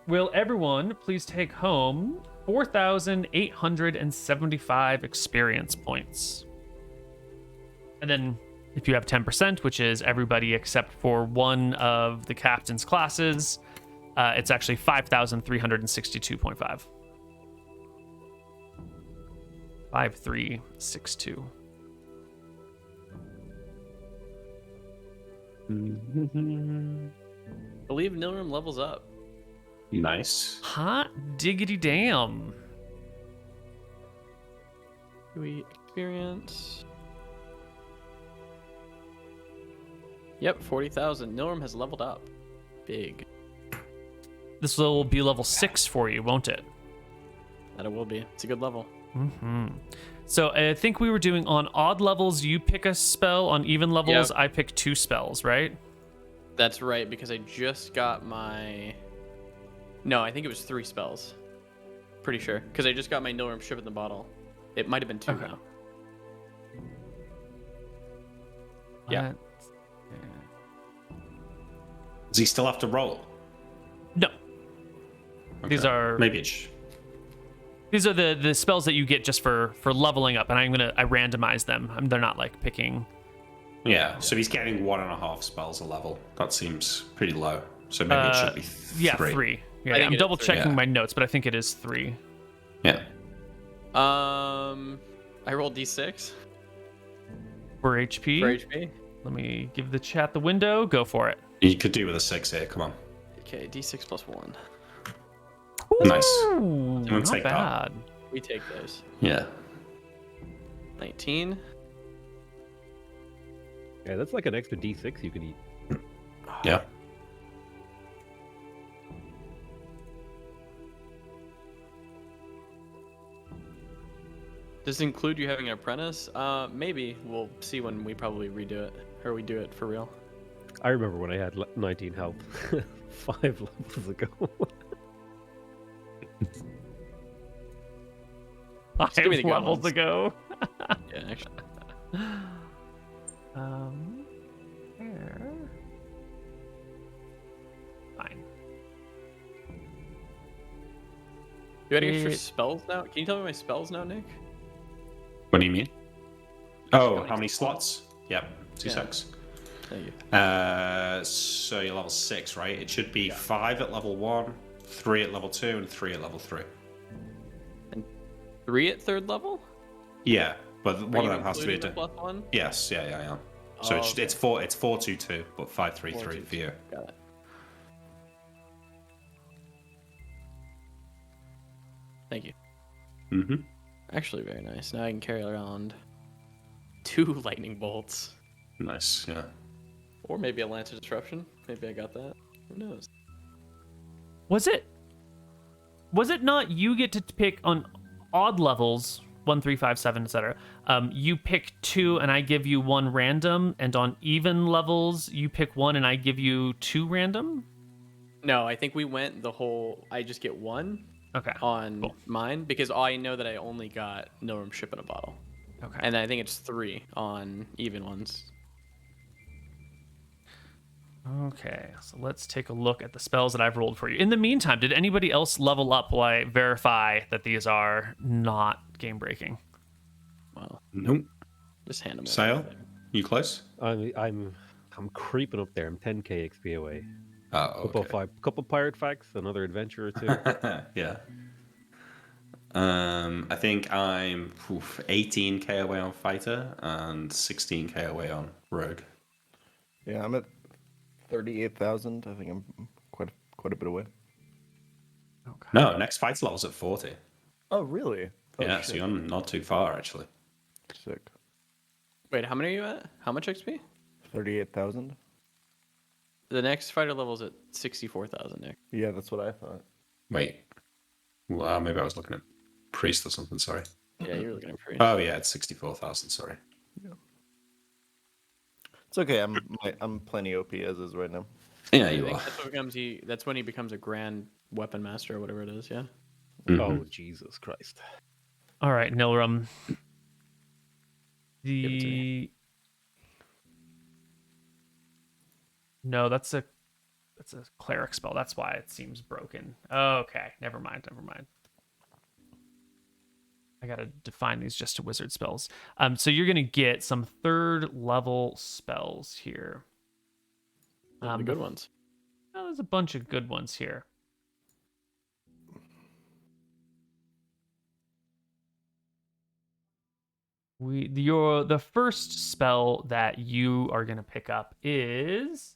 Will everyone please take home 4,875 experience points? And then if you have 10%, which is everybody except for one of the captain's classes, it's actually 5,362.5. 5362. Believe Nilram levels up. Nice. Hot diggity damn. Do we experience? Yep, 40,000. Nilram has leveled up. Big. This will be level 6 for you, won't it? That it will be. It's a good level. So I think we were doing on odd levels, you pick a spell. On even levels, Yep. I pick 2 spells, right? That's right, because I just got my... No, I think it was 3 spells. Pretty sure. Because I just got my Nilrim ship in the bottle. It might have been 2 Okay. now. Yeah. Does he still have to roll? No. These Okay. are Maybe it's... these are the spells that you get just for leveling up, and I randomize them. They're not like picking. Yeah, so he's getting 1.5 spells a level. That seems pretty low. So maybe it should be 3. Yeah, 3. Yeah, I think I'm it is double 3, checking yeah. my notes, but I think it is 3. Yeah. I rolled d6 For HP. for HP. Let me give the chat the window. Go for it. You could do with a 6 here, come on. Okay, d6 plus 1. Nice. Ooh, Someone not take that. bad. We take those. Yeah. 19. Yeah, that's like an extra D6 you can eat. Yeah. Does it include you having an apprentice? Maybe. We'll see when we probably redo it. Or we do it for real. I remember when I had 19 health 5 levels ago. 5 give me the good levels ones. ago. Yeah, actually. Here. Fine. Do I have any extra It- spells now? Can you tell me my spells now, Nick? What do you mean? Oh, many how many slots? Yep, 2 Yeah. secs. Thank you. So you're level 6, right? It should be 5 at level 1, 3 at level 2, and 3 at level 3. 3 at 3rd level? Yeah, but Are one you of them has to be a... including the plus 1? Yes, yeah. So Oh, it's, okay. it's 4-2-2, but 5-3-3 4-2-2. for you. Got it. Thank you. Mm-hmm. Actually, very nice. Now I can carry around 2 lightning bolts. Nice, yeah. Or maybe a Lance of Disruption. Maybe I got that. Who knows? Was it not you get to pick on odd levels 1, 3, 5, 7, etc. You pick 2 and I give you 1 random, and on even levels you pick 1 and I give you 2 random? No, I think we went the whole... I just get 1 Okay. on Cool. mine because I know that I only got Nilrim ship in a bottle. Okay. And then I think it's 3 on even ones. Okay, so let's take a look at the spells that I've rolled for you. In the meantime, did anybody else level up while I verify that these are not game breaking? Well, Nope. just hand them over. Sail, you close? I'm creeping up there. I'm 10k XP away. Oh, okay. Couple pirate facts, another adventure or 2. Yeah. I think I'm 18k away on fighter and 16k away on rogue. Yeah, I'm at 38,000. I think I'm quite a bit away. Okay. No, next fighter level's at 40. Oh, really? Oh, Yeah, so shit. you're not too far actually. Sick. Wait, how many are you at? How much XP? 38,000. The next fighter level's at 64,000, Nick. Yeah, that's what I thought. Wait. Well, maybe I was looking at priest or something. Sorry. Yeah, you were looking at priest. Oh yeah, it's 64,000. Sorry. It's okay. I'm plenty OP as is right now. Yeah, I you think are. that's when he becomes a grand weapon master or whatever it is, yeah? Mhm. Oh, Jesus Christ. All right, Nilrim. Give it to The No, that's a cleric spell. That's why it seems broken. Okay, never mind. I gotta define these just to wizard spells. So you're gonna get some 3rd level spells here. The good ones. Oh, there's a bunch of good ones here. The first spell that you are gonna pick up is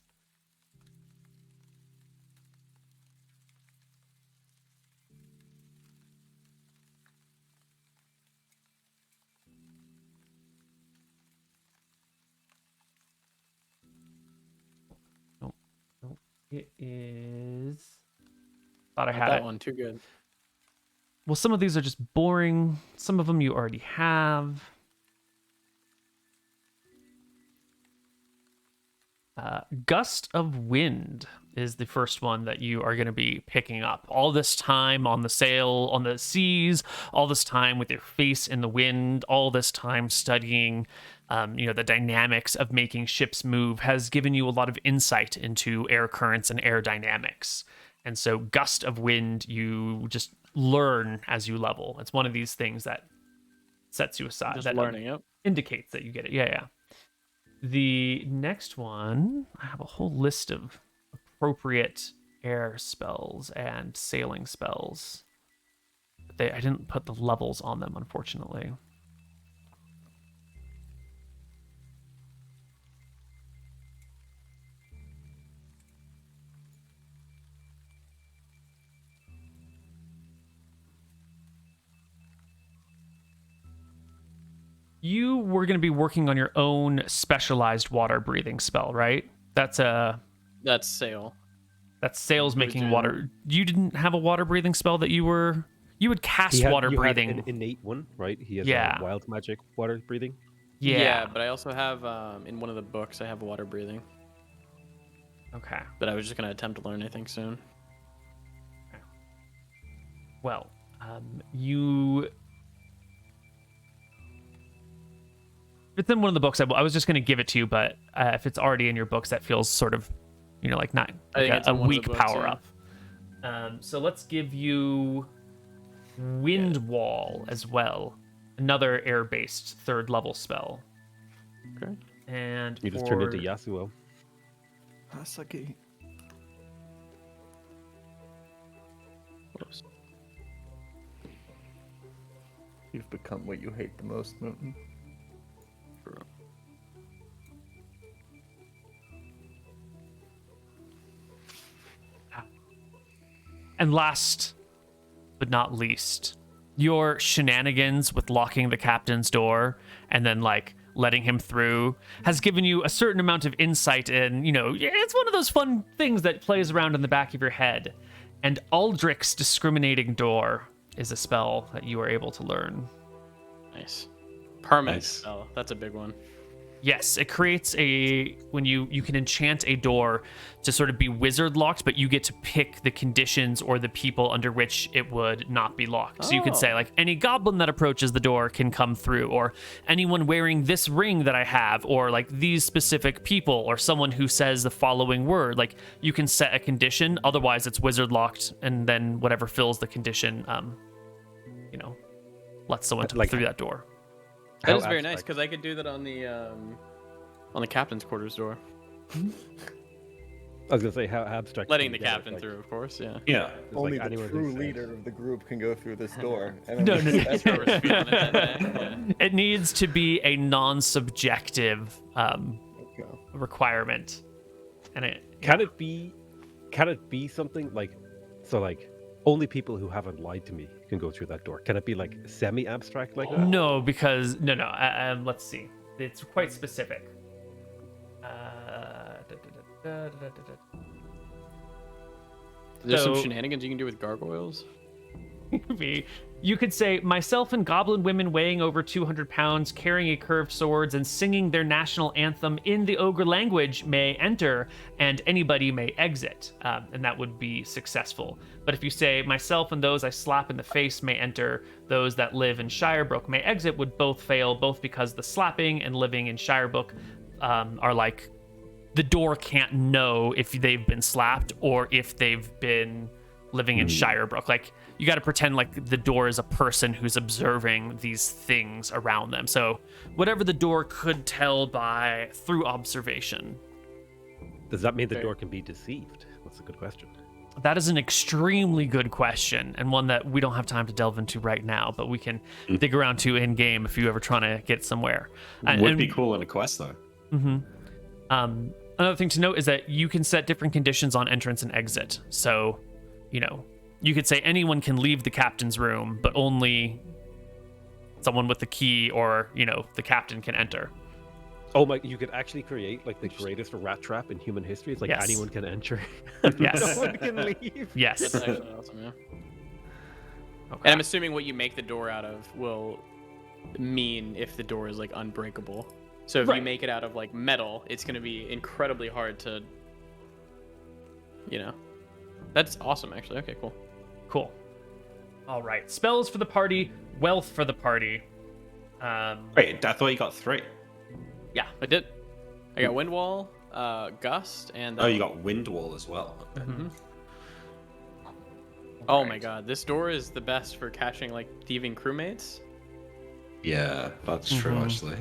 it is Thought I Not had that it. one too good. Well, some of these are just boring. Some of them you already have. Gust of Wind is the first one that you are going to be picking up. All this time on the sail, on the seas, all this time with your face in the wind, all this time studying, the dynamics of making ships move has given you a lot of insight into air currents and air dynamics. And so Gust of Wind, you just learn as you level. It's one of these things that sets you aside. Just that learning, yep. indicates that you get it. Yeah. The next one, I have a whole list of appropriate air spells and sailing spells. I didn't put the levels on them, unfortunately. You were going to be working on your own specialized water breathing spell, right? That's Sail. Sails making doing- water. You didn't have a water breathing spell that you would cast You water had breathing. an innate one, right? He has Yeah. wild magic water breathing. Yeah. But I also have in one of the books I have water breathing. Okay. But I was just gonna attempt to learn anything soon. Well, you. It's in one of the books. I was just going to give it to you, but if it's already in your books, that feels sort of, like not I think like it's a in one of the weak books, power yeah. up. So let's give you Wind Wall as well, another air-based third level spell. Okay. And You just turned into Yasuo. Hasaki. Whoops. You've become what you hate the most, Mountain. And last but not least, your shenanigans with locking the captain's door and then letting him through has given you a certain amount of insight in, it's one of those fun things that plays around in the back of your head. And Aldrich's Discriminating Door is a spell that you are able to learn. Nice. Permanent Nice. spell. That's a big one. Yes, it creates when you can enchant a door to sort of be wizard locked, but you get to pick the conditions or the people under which it would not be locked. So you could say any goblin that approaches the door can come through, or anyone wearing this ring that I have, or these specific people, or someone who says the following word. You can set a condition, otherwise it's wizard locked, and then whatever fills the condition, lets someone through that door. That How is very nice abstract. because I could do that on the captain's quarters door. I was gonna say how abstract. Letting can the you get it? captain through, of course. Yeah. Yeah. It's Only like the anyone true who says- leader of the group can go through this door. No. That's where we're feeling it then, It needs to be a non-subjective Okay. requirement, and Can it be something only people who haven't lied to me can go through that door? Can it be semi-abstract like that? no, because no. Let's see. It's quite specific. There's some So- shenanigans you can do with gargoyles. You could say, myself and goblin women weighing over 200 pounds, carrying a curved swords and singing their national anthem in the ogre language may enter, and anybody may exit, and that would be successful. But if you say, myself and those I slap in the face may enter, those that live in Shirebrook may exit, would both fail, both because the slapping and living in Shirebrook are the door can't know if they've been slapped or if they've been living in Shirebrook. You got to pretend the door is a person who's observing these things around them. So whatever the door could tell through observation. Does that mean the door can be deceived? That's a good question. That is an extremely good question, and one that we don't have time to delve into right now, but we can dig around to in game if you're ever trying to get somewhere. Would be cool in a quest though. Another thing to note is that you can set different conditions on entrance and exit. So, you could say anyone can leave the captain's room, but only someone with the key or, the captain can enter. Oh my! You could actually create like the greatest rat trap in human history. It's like Yes. anyone can enter. Yes. No one can leave. Yes. That's actually awesome, yeah. Okay. And I'm assuming what you make the door out of will mean if the door is like unbreakable. So if you Right. make it out of like metal, it's going to be incredibly hard to, That's awesome, actually. Okay, cool. Cool. All right. Spells for the party. Wealth for the party. Wait, I thought you got 3. Yeah, I did. I got wind wall, gust, and Oh, you got wind wall as well. Okay. Mhm. Oh my Right. god, this door is the best for catching like thieving crewmates. Yeah, that's true Mhm. actually.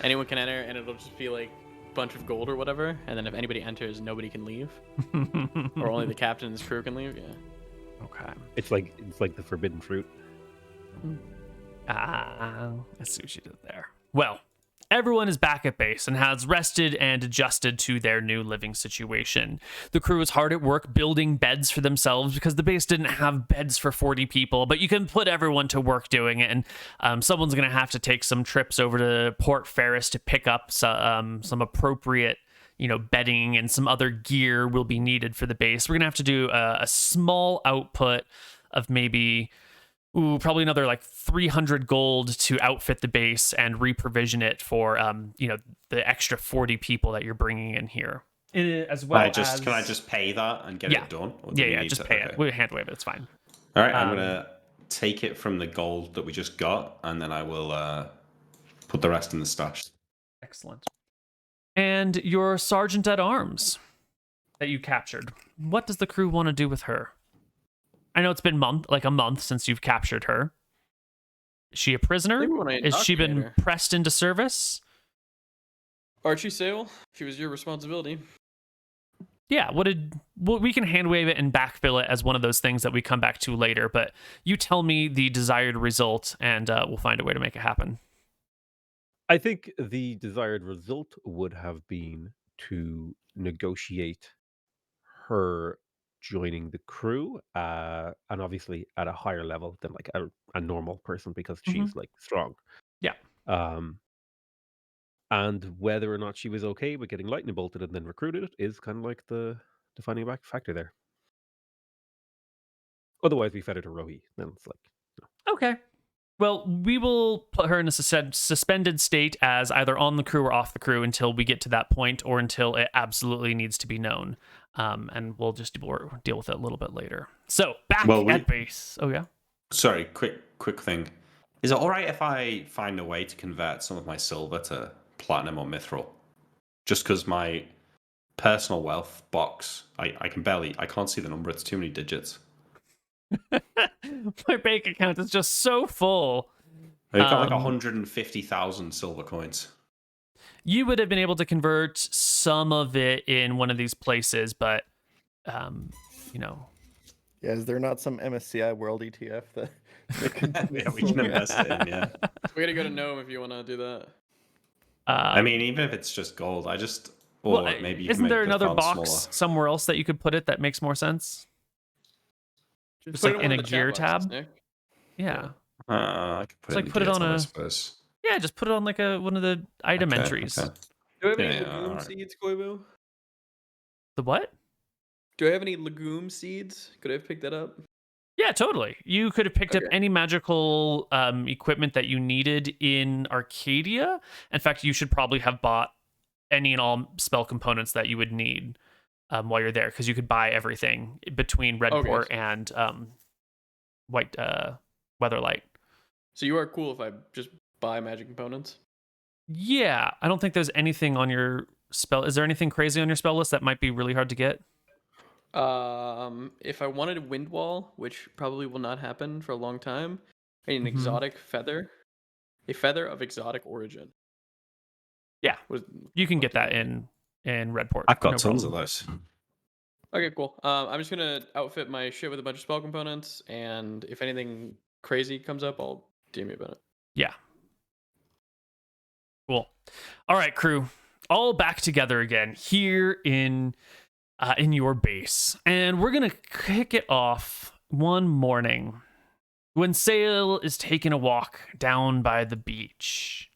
Anyone can enter, and it'll just be like a bunch of gold or whatever. And then if anybody enters, nobody can leave, or only the captain and his crew can leave. Yeah. Okay. It's like the forbidden fruit. I see what you did there. Well, everyone is back at base and has rested and adjusted to their new living situation. The crew is hard at work building beds for themselves because the base didn't have beds for 40 people, but you can put everyone to work doing it. And someone's going to have to take some trips over to Port Ferris to pick up some appropriate bedding, and some other gear will be needed for the base. We're going to have to do a small output of maybe probably another like 300 gold to outfit the base and reprovision it for the extra 40 people that you're bringing in here. As well Can I just pay that and get Yeah. it done? Or do we Yeah, need just to- pay okay. it. We hand wave it. It's fine. All right, I'm gonna take it from the gold that we just got, and then I will put the rest in the stash. Excellent. And your sergeant at arms that you captured. What does the crew want to do with her? I know it's been a month since you've captured her. Is she a prisoner? Maybe when I Has she been indoctrinate her. pressed into service? Archie Sale, she was your responsibility. Yeah, we can hand wave it and backfill it as one of those things that we come back to later, but you tell me the desired result and we'll find a way to make it happen. I think the desired result would have been to negotiate her joining the crew, and obviously at a higher level than like a normal person, because she's like strong. Yeah. And whether or not she was okay with getting lightning bolted and then recruited is kind of like the defining factor there. Otherwise, we fed her to Rohi. Then it's like, Okay. Well, we will put her in a suspended state as either on the crew or off the crew until we get to that point, or until it absolutely needs to be known. And we'll just deal with it a little bit later. So, back at base. Oh, yeah? Sorry, quick thing. Is it all right if I find a way to convert some of my silver to platinum or mithril? Just because my personal wealth box, I can't see the number. It's too many digits. My bank account is just so full. I've got like 150,000 silver coins. You would have been able to convert some of it in one of these places, but, Yeah, is there not some MSCI World ETF that Yeah, we can invest it in, yeah. We gotta go to Gnome if you want to do that. I mean, even if it's just gold, maybe you can isn't make there the another font box smaller. somewhere else that you could put it that makes more sense? Just put like it in one a of the chat gear boxes, tab? Nick. Yeah. I could put It's it like in put it the on detail, I a- suppose. Yeah, just put it on like one of the item Okay, entries. okay. Do I have any Yeah, legume alright. seeds, Koibu? The what? Do I have any legume seeds? Could I have picked that up? Yeah, totally. You could have picked up Okay. any magical equipment that you needed in Arcadia. In fact, you should probably have bought any and all spell components that you would need while you're there, because you could buy everything between Redport and White Weatherlight. So you are cool if I just buy magic components? Yeah, I don't think there's anything on your spell. Is there anything crazy on your spell list that might be really hard to get? If I wanted a wind wall, which probably will not happen for a long time, I need an Mhm. exotic feather. A feather of exotic origin. Yeah, Was- you can get what that did in Redport. I've got no tons problem. of those. Okay, cool. I'm just gonna outfit my shit with a bunch of spell components, and if anything crazy comes up, I'll DM you about it. Yeah. Cool. All right, crew. All back together again here in your base. And we're going to kick it off one morning when Sail is taking a walk down by the beach.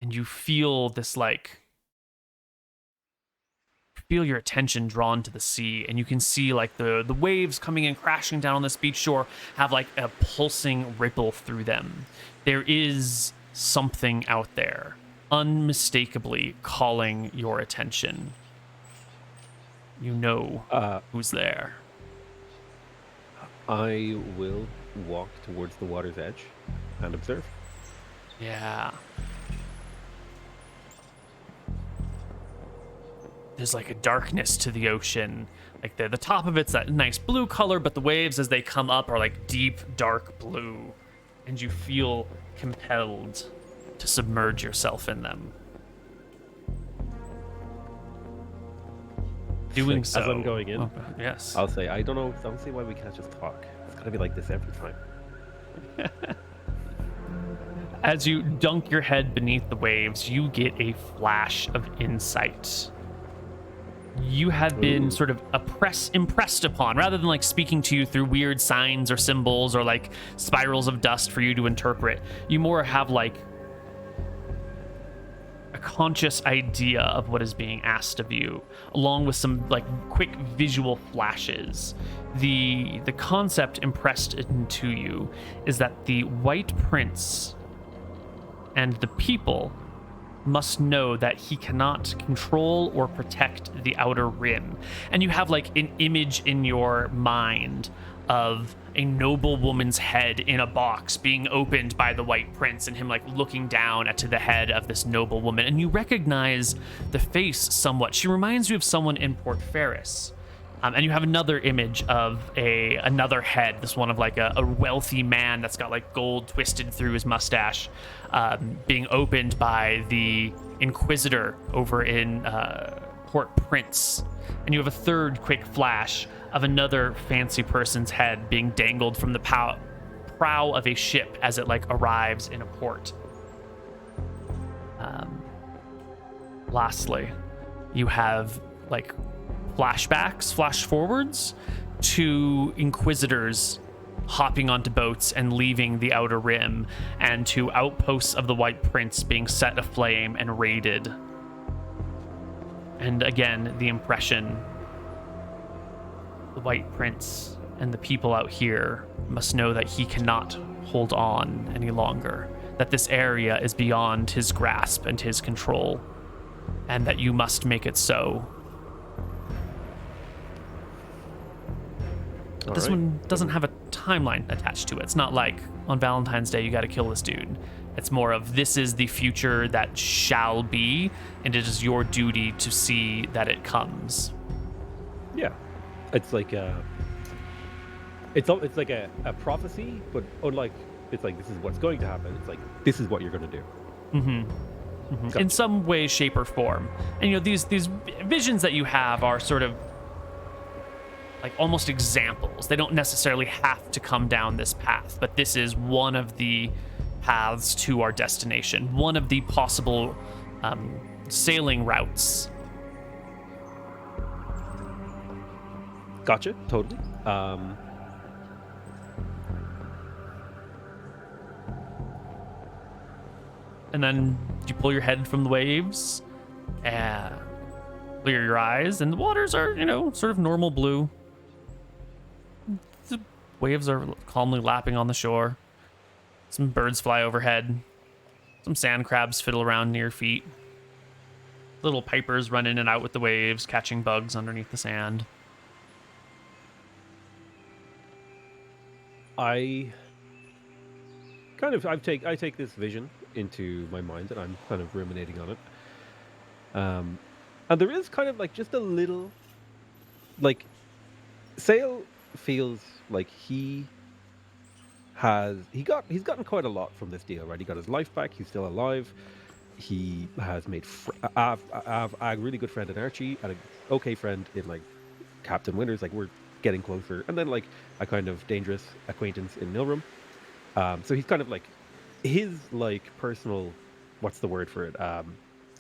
and you feel this like feel your attention drawn to the sea, and you can see like the waves coming in crashing down on this beach shore have like a pulsing ripple through them. There is something out there unmistakably calling your attention. You know who's there. I will walk towards the water's edge and observe. Yeah. There's like a darkness to the ocean. Like the top of it's that nice blue color, but the waves as they come up are like deep, dark blue. And you feel compelled to submerge yourself in them. Doing so. As I'm going in, yes. I'll say, I don't see why we can't just talk. It's gotta be like this every time. As you dunk your head beneath the waves, you get a flash of insight. You have been sort of impressed upon, rather than like speaking to you through weird signs or symbols or like spirals of dust for you to interpret. You more have like a conscious idea of what is being asked of you, along with some like quick visual flashes. The concept impressed into you is that the White Prince and the people must know that he cannot control or protect the Outer Rim. And you have like an image in your mind of a noble woman's head in a box being opened by the White Prince, and him like looking down to the head of this noble woman. And you recognize the face somewhat. She reminds you of someone in Port Ferris. And you have another image of another head, this one of like a wealthy man that's got like gold twisted through his mustache, being opened by the Inquisitor over in Port Prince. And you have a third quick flash of another fancy person's head being dangled from the prow of a ship as it like arrives in a port. Lastly, you have like flashbacks, flash forwards to Inquisitors hopping onto boats and leaving the Outer Rim, and to outposts of the White Prince being set aflame and raided. And again, the impression: the White Prince and the people out here must know that he cannot hold on any longer, that this area is beyond his grasp and his control, and that you must make it so. This one doesn't have a timeline attached to it. It's not like on Valentine's Day you got to kill this dude. It's more of, this is the future that shall be, and it is your duty to see that it comes. Yeah, it's like it's like a prophecy, but unlike, it's like, this is what's going to happen. It's like, this is what you're going to do. Gotcha. In some way, shape, or form. And you know, these visions that you have are sort of like almost examples. They don't necessarily have to come down this path, but this is one of the paths to our destination, one of the possible sailing routes. Gotcha, totally. And then you pull your head from the waves, clear your eyes, and the waters are, you know, sort of normal blue. The waves are calmly lapping on the shore. Some birds fly overhead. Some sand crabs fiddle around near your feet. Little pipers run in and out with the waves, catching bugs underneath the sand. I take this vision into my mind, and I'm kind of ruminating on it. And there is kind of like just a little, like, Saol feels like he's gotten quite a lot from this deal, right? He got his life back. He's still alive. He has made I have a really good friend in Archie, and an okay friend in like Captain Winters. Like, we're getting closer, and then like a kind of dangerous acquaintance in Nilrum. So he's kind of like, his like personal, what's the word for it?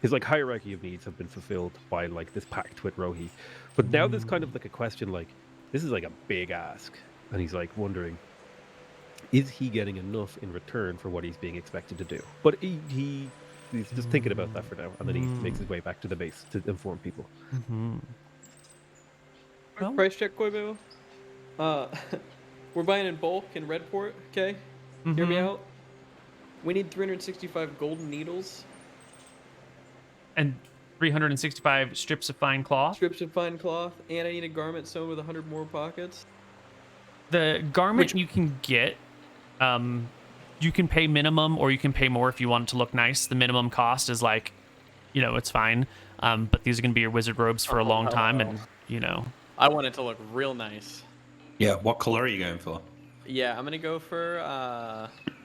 His like hierarchy of needs have been fulfilled by like this pact with Rohi. But now there's kind of like a question, like, this is like a big ask, and he's like wondering, is he getting enough in return for what he's being expected to do? But he he's just thinking about that for now, and then he makes his way back to the base to inform people. Quick price check, Koibu. We're buying in bulk in Redport. Okay, hear me out. We need 365 golden needles. And 365 strips of fine cloth. Strips of fine cloth, and I need a garment sewn with 100 more pockets. The garment you can get, you can pay minimum or you can pay more if you want it to look nice. The minimum cost is like, it's fine. But these are going to be your wizard robes for a long time, and I want it to look real nice. Yeah, what color are you going for? Yeah, I'm gonna go for.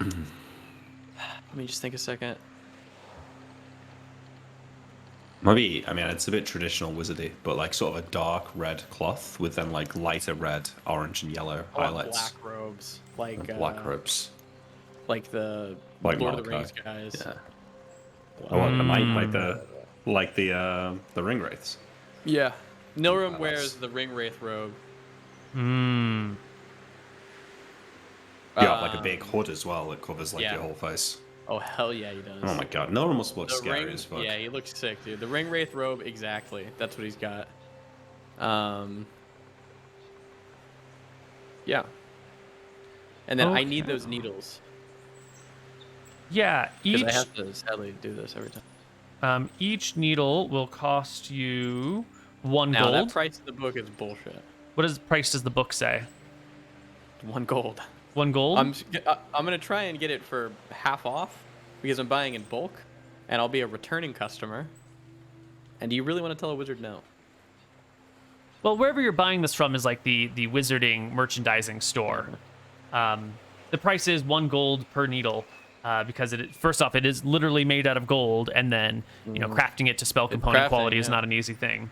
Let me just think a second. Maybe, it's a bit traditional wizardy, but like sort of a dark red cloth with then like lighter red, orange, and yellow highlights. Black robes, like black robes, like the like Lord of the Malachi. Rings guys. Yeah. I want the ring wraiths. Yeah, Nilrim wears the ring wraith robe. Yeah, like a big hood as well that covers like your whole face. Oh hell yeah, he does. Oh my god, no one must look The scary ring, as fuck. yeah, he looks sick, dude. The ring wraith robe, exactly. That's what he's got. Yeah. And then I need those needles. Yeah, Because I have to sadly do this every time. each needle will cost you 1 Now gold. that price in the book is bullshit. What is price does the book say? 1 gold. 1 gold? I'm gonna try and get it for half off because I'm buying in bulk, and I'll be a returning customer. And do you really want to tell a wizard no? Well, wherever you're buying this from is like the wizarding merchandising store. The price is 1 gold per needle because first off, it is literally made out of gold, and then crafting it to spell component quality is not an easy thing.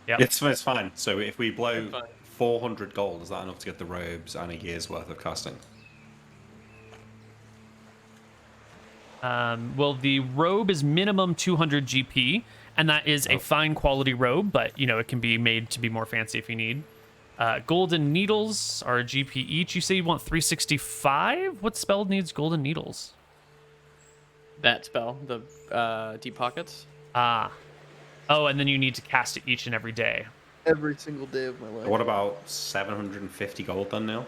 Yep. It's fine. So if we blow 400 gold, is that enough to get the robes and a year's worth of casting? Well, the robe is minimum 200 GP, and that is a fine quality robe, but it can be made to be more fancy if you need. Golden needles are a GP each. You say you want 365? What spell needs golden needles? That spell, the deep pockets. Oh, and then you need to cast it each and every day. Every single day of my life. What about 750 gold then, Neal?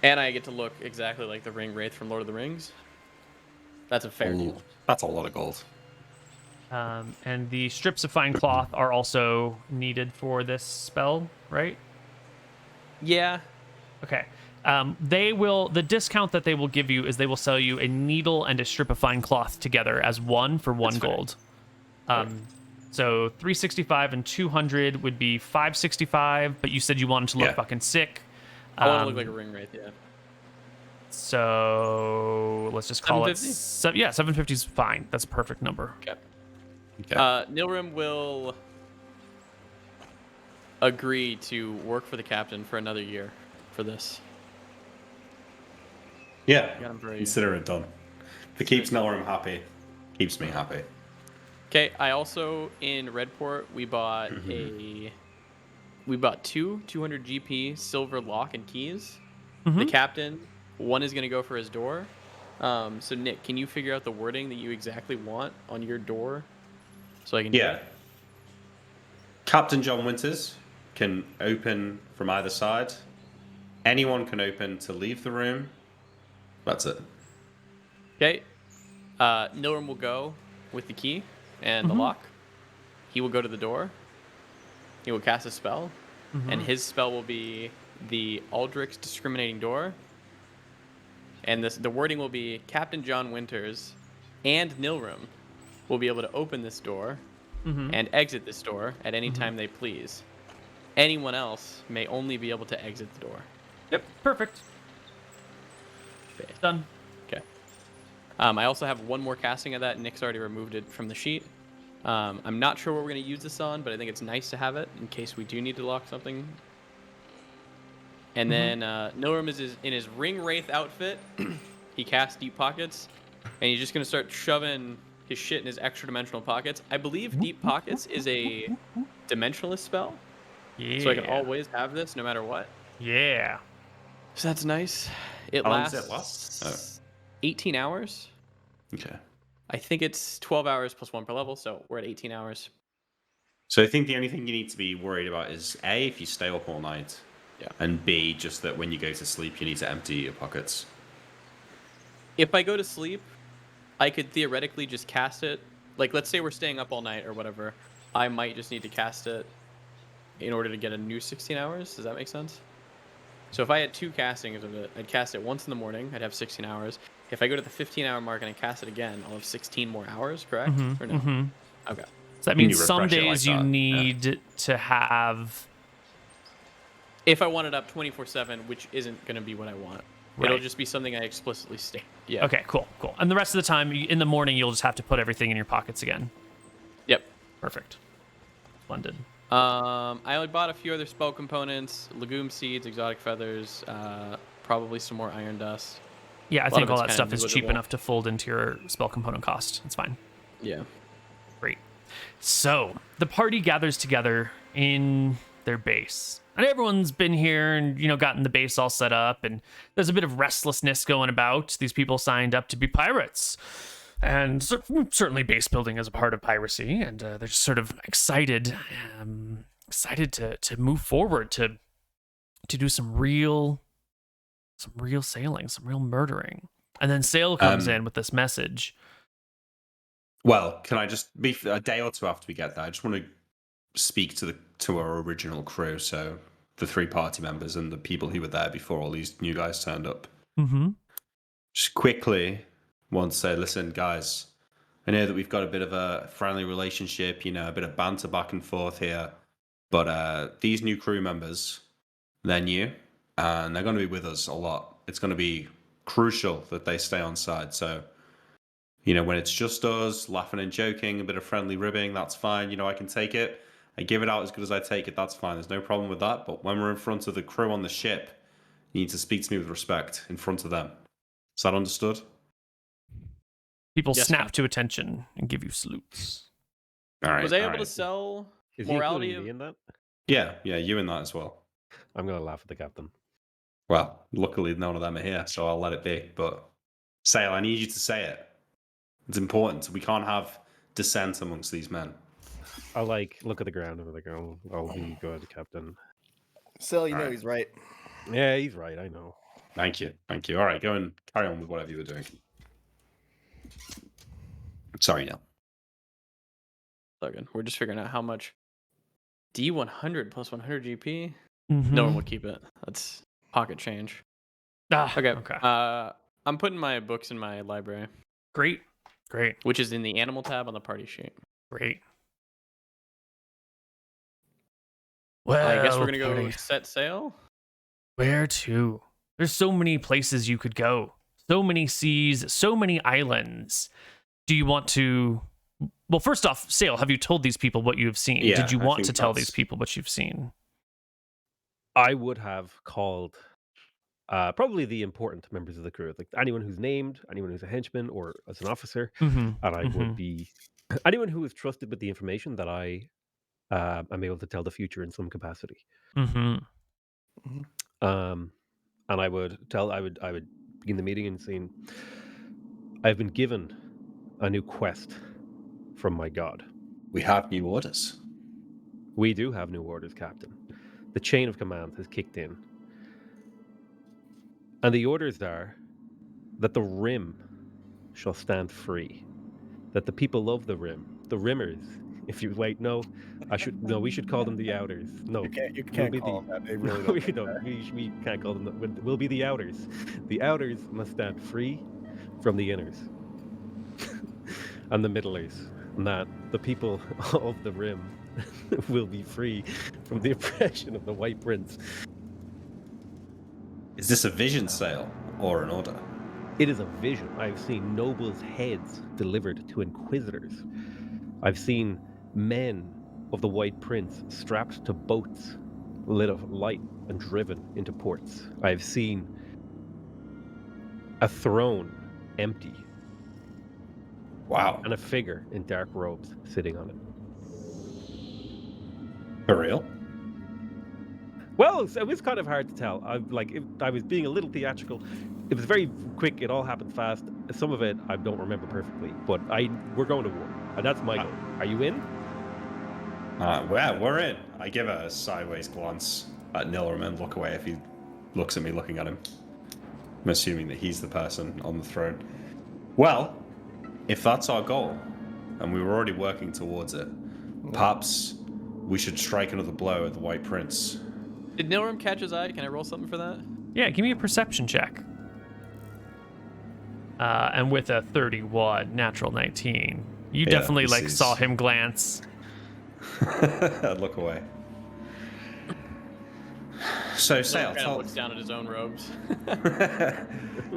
And I get to look exactly like the ring wraith from Lord of the Rings. That's a fair deal. That's a lot of gold. And the strips of fine cloth are also needed for this spell, right? Yeah. Okay. The discount that they will give you is they will sell you a needle and a strip of fine cloth together as one for 1 gold. So 365 and 200 would be 565, but you said you wanted to look fucking sick. I want to look like a ring wraith, yeah. So let's just call it 750 is fine. That's a perfect number. Okay. Nilrim will agree to work for the captain for another year for this. Yeah, Got him for a year. consider it done. If it keeps Nilrim happy, keeps me happy. Okay, I also, in Redport, we bought two 200 GP silver lock and keys. The captain, one is going to go for his door. So Nick, can you figure out the wording that you exactly want on your door? So I can do it? Captain John Winters can open from either side. Anyone can open to leave the room. That's it. Okay. Nilrim will go with the key and the lock. He will go to the door. He will cast a spell. And his spell will be the Aldrich's Discriminating Door. And the wording will be Captain John Winters and Nilrim will be able to open this door and exit this door at any time they please. Anyone else may only be able to exit the door. Yep, perfect. Okay. Done. Okay. I also have one more casting of that. Nick's already removed it from the sheet. I'm not sure what we're going to use this on, but I think it's nice to have it in case we do need to lock something. And then Nilrim is in his ring wraith outfit. He casts Deep Pockets, and he's just going to start shoving his shit in his extra dimensional pockets. I believe Deep Pockets is a dimensionalist spell, so I can always have this no matter what. Yeah. So that's nice. It How long lasts does it last? 18 hours. Okay. I think it's 12 hours plus 1 per level, so we're at 18 hours. So I think the only thing you need to be worried about is A, if you stay up all night, Yeah. and B, just that when you go to sleep, you need to empty your pockets. If I go to sleep, I could theoretically just cast it. Like, let's say we're staying up all night or whatever. I might just need to cast it in order to get a new 16 hours. Does that make sense? So if I had 2 castings of it, I'd cast it once in the morning. I'd have 16 hours. If I go to the 15-hour mark and I cast it again, I'll have 16 more hours, correct? Or no? Okay. So that You means some refresh it like days you that, yeah. need to have. If I want it up 24/7, which isn't going to be what I want. It'll Right. just be something I explicitly state. Yeah. Okay, cool. And the rest of the time, in the morning, you'll just have to put everything in your pockets again. Yep. Perfect. Splendid. I bought a few other spell components, legume seeds, exotic feathers, probably some more iron dust. Yeah, I lot think of all it's that kinda stuff is cheap negligible. enough to fold into your spell component cost. It's fine. Yeah. Great. So the party gathers together in their base. And everyone's been here and, gotten the base all set up. And there's a bit of restlessness going about. These people signed up to be pirates. And certainly base building is a part of piracy. And they're just sort of excited to move forward, to do some real sailing, some real murdering. And then Sail comes in with this message. Well, can I just be a day or two after we get there? I just want to speak to our original crew, so the 3 party members and the people who were there before all these new guys turned up. Mm-hmm. Just quickly want to say, listen, guys, I know that we've got a bit of a friendly relationship, a bit of banter back and forth here, but these new crew members, they're new, and they're going to be with us a lot. It's going to be crucial that they stay on side, so when it's just us, laughing and joking, a bit of friendly ribbing, that's fine. I can take it. I give it out as good as I take it. That's fine. There's no problem with that. But when we're in front of the crew on the ship, you need to speak to me with respect in front of them. Is that understood? People Yes, snap Captain. to attention and give you salutes. All right. Was I all able to right. sell Is he morality including me in that? Yeah, you in that as well. I'm gonna laugh at the captain. Well, luckily none of them are here, so I'll let it be. But Sail, I need you to say it. It's important. We can't have dissent amongst these men. I look at the ground and I'm like, oh, I'll be good, Captain. So you know Alright. he's right. Yeah, he's right. I know. Thank you. All right, go and carry on with whatever you were doing. Sorry, Neal. Logan, we're just figuring out how much D100 plus 100 GP. Mm-hmm. No one will keep it. That's pocket change. Okay. I'm putting my books in my library, Great. which is in the animal tab on the party sheet. Great. Well, I guess we're gonna go party. set sail. Where to? There's so many places you could go. So many seas, so many islands. Do you want to... Well, first off, Sail, have you told these people what you have seen? Yeah, Did you I want think to tell that's- these people what you've seen? I would have called probably the important members of the crew, like anyone who's named, anyone who's a henchman or as an officer, Mm-hmm. and I would be anyone who is trusted with the information that I am able to tell the future in some capacity. Mm-hmm. And I would begin the meeting and saying, I've been given a new quest from my god. We have new orders. We do have new orders, Captain. The chain of command has kicked in. And the orders are that the Rim shall stand free. That the people of the Rim, the Rimmers, if you wait, we should call them the Outers. No, You can't call them that. They really don't. we can't call them that. We'll be the Outers. The Outers must stand free from the Inners and the Middlers. And that the people of the Rim will be free from the oppression of the White Prince. Is this a vision sale or an order? It is a vision. I've seen nobles' heads delivered to inquisitors. I've seen men of the White Prince strapped to boats, lit of light and driven into ports. I've seen a throne empty Wow. and a figure in dark robes sitting on it. For real? Well, it was kind of hard to tell. I was being a little theatrical. it was very quick. It all happened fast. Some of it I don't remember perfectly, but we're going to war, and that's my goal. Are you in? We're in. I give a sideways glance at Neal and then look away if he looks at me looking at him. I'm assuming that he's the person on the throne. Well, if that's our goal, and we were already working towards it, perhaps we should strike another blow at the White Prince. Did Nilrim catch his eye? Can I roll something for that? Yeah, give me a perception check. And with a 31, natural 19, you definitely saw him glance. I'd look away. So, Sail, looks down at his own robes.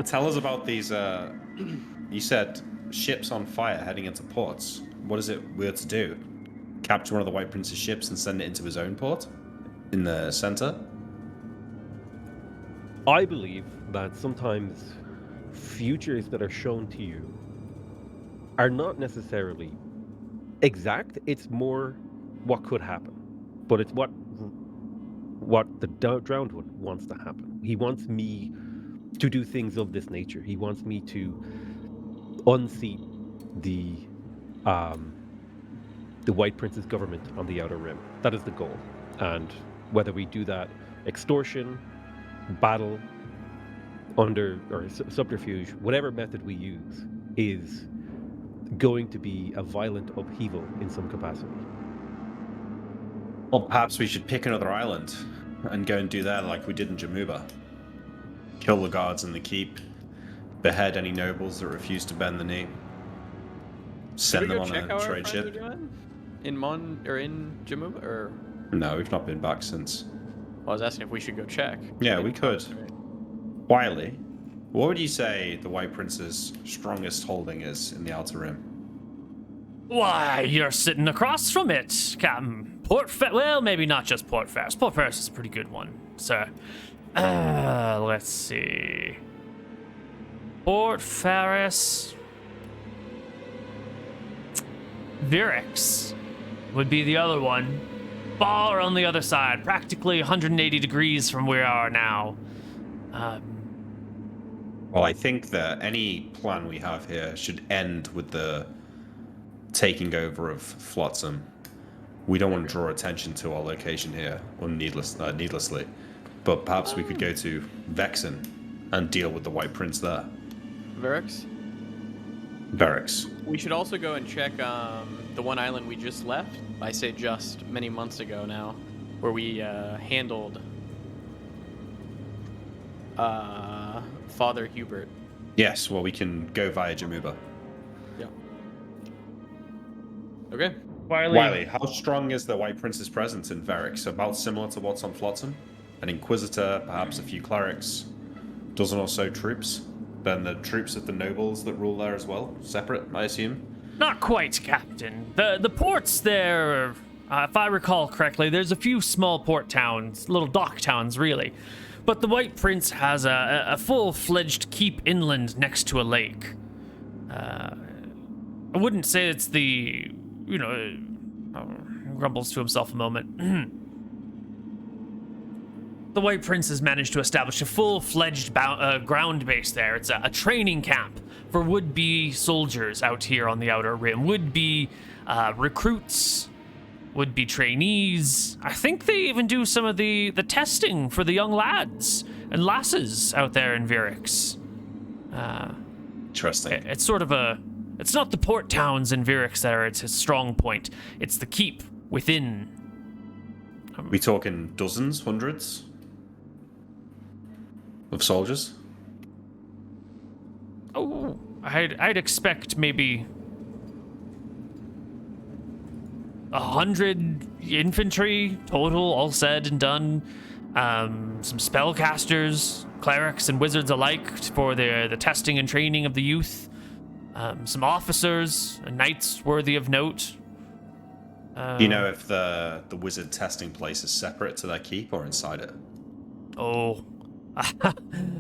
Tell us about these. You said ships on fire heading into ports. What is it we're to do? Capture one of the White Prince's ships and send it into his own port in the center? I believe that sometimes futures that are shown to you are not necessarily exact. It's more what could happen, but it's what the drowned one wants to happen. He wants me to do things of this nature. He wants me to unseat the White Prince's government on the Outer Rim. That is the goal. And whether we do that extortion, battle, under or subterfuge, whatever method we use, is going to be a violent upheaval in some capacity. Or perhaps we should pick another island and go and do that like we did in Jamuba. Kill the guards in the keep, behead any nobles that refuse to bend the knee, send them on a trade ship. In Jamuba, or? No, we've not been back since. Well, I was asking if we should go check. Yeah, we could. Wiley, what would you say the White Prince's strongest holding is in the Outer Rim? Why, you're sitting across from it, Captain. Well, maybe not just Port Ferris. Port Ferris is a pretty good one, sir. Let's see. Port Ferris. Virix would be the other one. Far on the other side, practically 180 degrees from where we are now. Well, I think that any plan we have here should end with the taking over of Flotsam. We don't want to draw attention to our location here needlessly, but perhaps we could go to Vexen and deal with the White Prince there. Virix? We should also go and check the one island we just left. I say just, many months ago now, where we handled Father Hubert. Yes, well, we can go via Jamuba. Yeah. Okay. Wiley, how strong is the White Prince's presence in Verix? About similar to what's on Flotsam? An Inquisitor, perhaps a few clerics, dozen or so troops? Then the troops of the nobles that rule there as well? Separate, I assume? Not quite, Captain. The ports there, if I recall correctly, there's a few small port towns, little dock towns, really. But the White Prince has a full-fledged keep inland next to a lake. I wouldn't say it's the, grumbles to himself a moment. The White Prince has managed to establish a full-fledged ground base there. It's a training camp for would-be soldiers out here on the Outer Rim. Would-be recruits, would-be trainees. I think they even do some of the testing for the young lads and lasses out there in Virix. Interesting. It's sort of it's not the port towns in Virix that are its strong point. It's the keep within. We talking dozens, hundreds of soldiers? Oh, I'd expect maybe 100 infantry total, all said and done. Some spellcasters, clerics, and wizards alike for the testing and training of the youth. Some officers and knights worthy of note. Do you know if the wizard testing place is separate to their keep or inside it? Oh,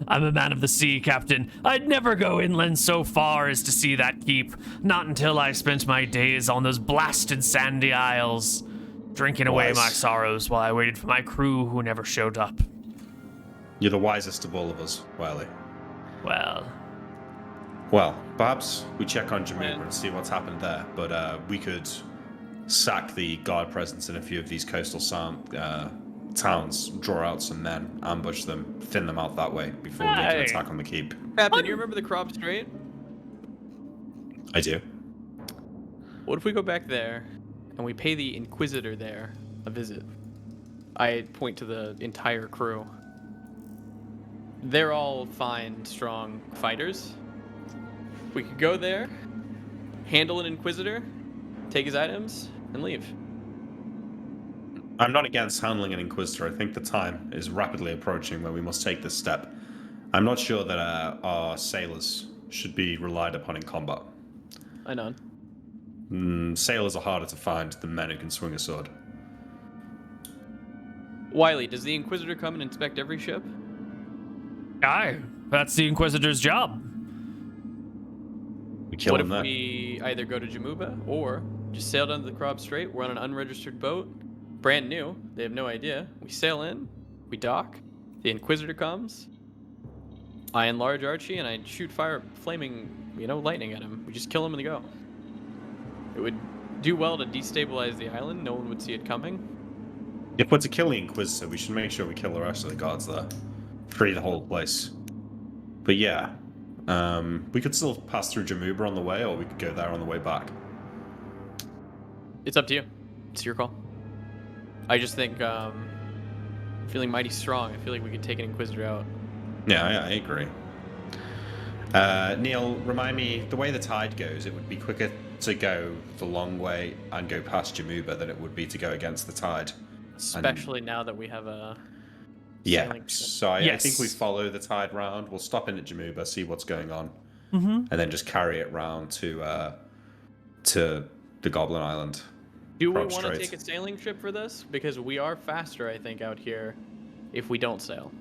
I'm a man of the sea, Captain. I'd never go inland so far as to see that keep. Not until I spent my days on those blasted sandy isles, drinking away my sorrows while I waited for my crew who never showed up. You're the wisest of all of us, Wiley. Well, perhaps we check on Jamaica and see what's happened there, but we could sack the guard presence in a few of these coastal towns, draw out some men, ambush them, thin them out that way before we make an attack on the keep. Captain, you remember the Krob Strait? I do. What if we go back there and we pay the Inquisitor there a visit? I point to the entire crew. They're all fine, strong fighters. We could go there, handle an Inquisitor, take his items, and leave. I'm not against handling an Inquisitor. I think the time is rapidly approaching where we must take this step. I'm not sure that our sailors should be relied upon in combat. I know. Sailors are harder to find than men who can swing a sword. Wiley, does the Inquisitor come and inspect every ship? Aye, that's the Inquisitor's job. We kill What him if there. we either go to Jamuba or just sail down to the Krob Strait? We're on an unregistered boat, brand new. They have no idea. We sail in, we dock. The Inquisitor comes. I enlarge Archie and I shoot flaming, lightning at him. We just kill him and go. It would do well to destabilize the island. No one would see it coming. If we're to kill the Inquisitor, we should make sure we kill the rest of the guards there. Free the whole place. But yeah, we could still pass through Jamuba on the way, or we could go there on the way back. It's up to you. It's your call. I just think, feeling mighty strong. I feel like we could take an Inquisitor out. Yeah, I agree. Neal, remind me, the way the tide goes, it would be quicker to go the long way and go past Jamuba than it would be to go against the tide. Especially now that we have a Yeah, sailing ship. so I think we Yes. follow the tide round. We'll stop in at Jamuba, see what's going on, Mm-hmm. and then just carry it round to the Goblin Island. Do we Krob want to Strait. take a sailing trip for this? Because we are faster, I think, out here if we don't sail.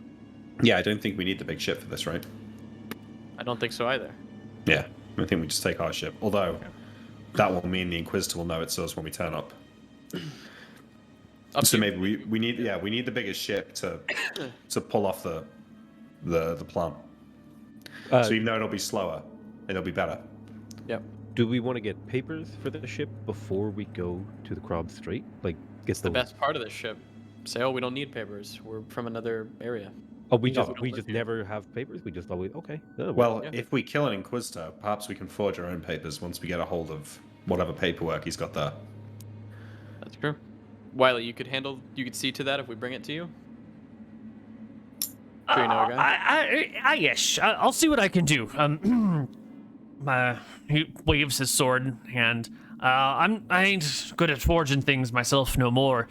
Yeah, I don't think we need the big ship for this, right? I don't think so either. Yeah, I think we just take our ship. Although, that will mean the Inquisitor will know it's us when we turn up. So maybe we need the biggest ship to pull off the plan. So even though it'll be slower, it'll be better. Yep. Do we want to get papers for the ship before we go to the Krob Strait? Like, get The best part of this ship. Sail, we don't need papers. We're from another area. Oh, we No, just we we don't just live never have papers. We just always okay. No, Well, Yeah. if we kill an Inquisitor, perhaps we can forge our own papers once we get a hold of whatever paperwork he's got there. That's true. Wiley, you could see to that if we bring it to you? Sure you know a guy? Yes, I'll see what I can do. He waves his sword, and I ain't good at forging things myself no more.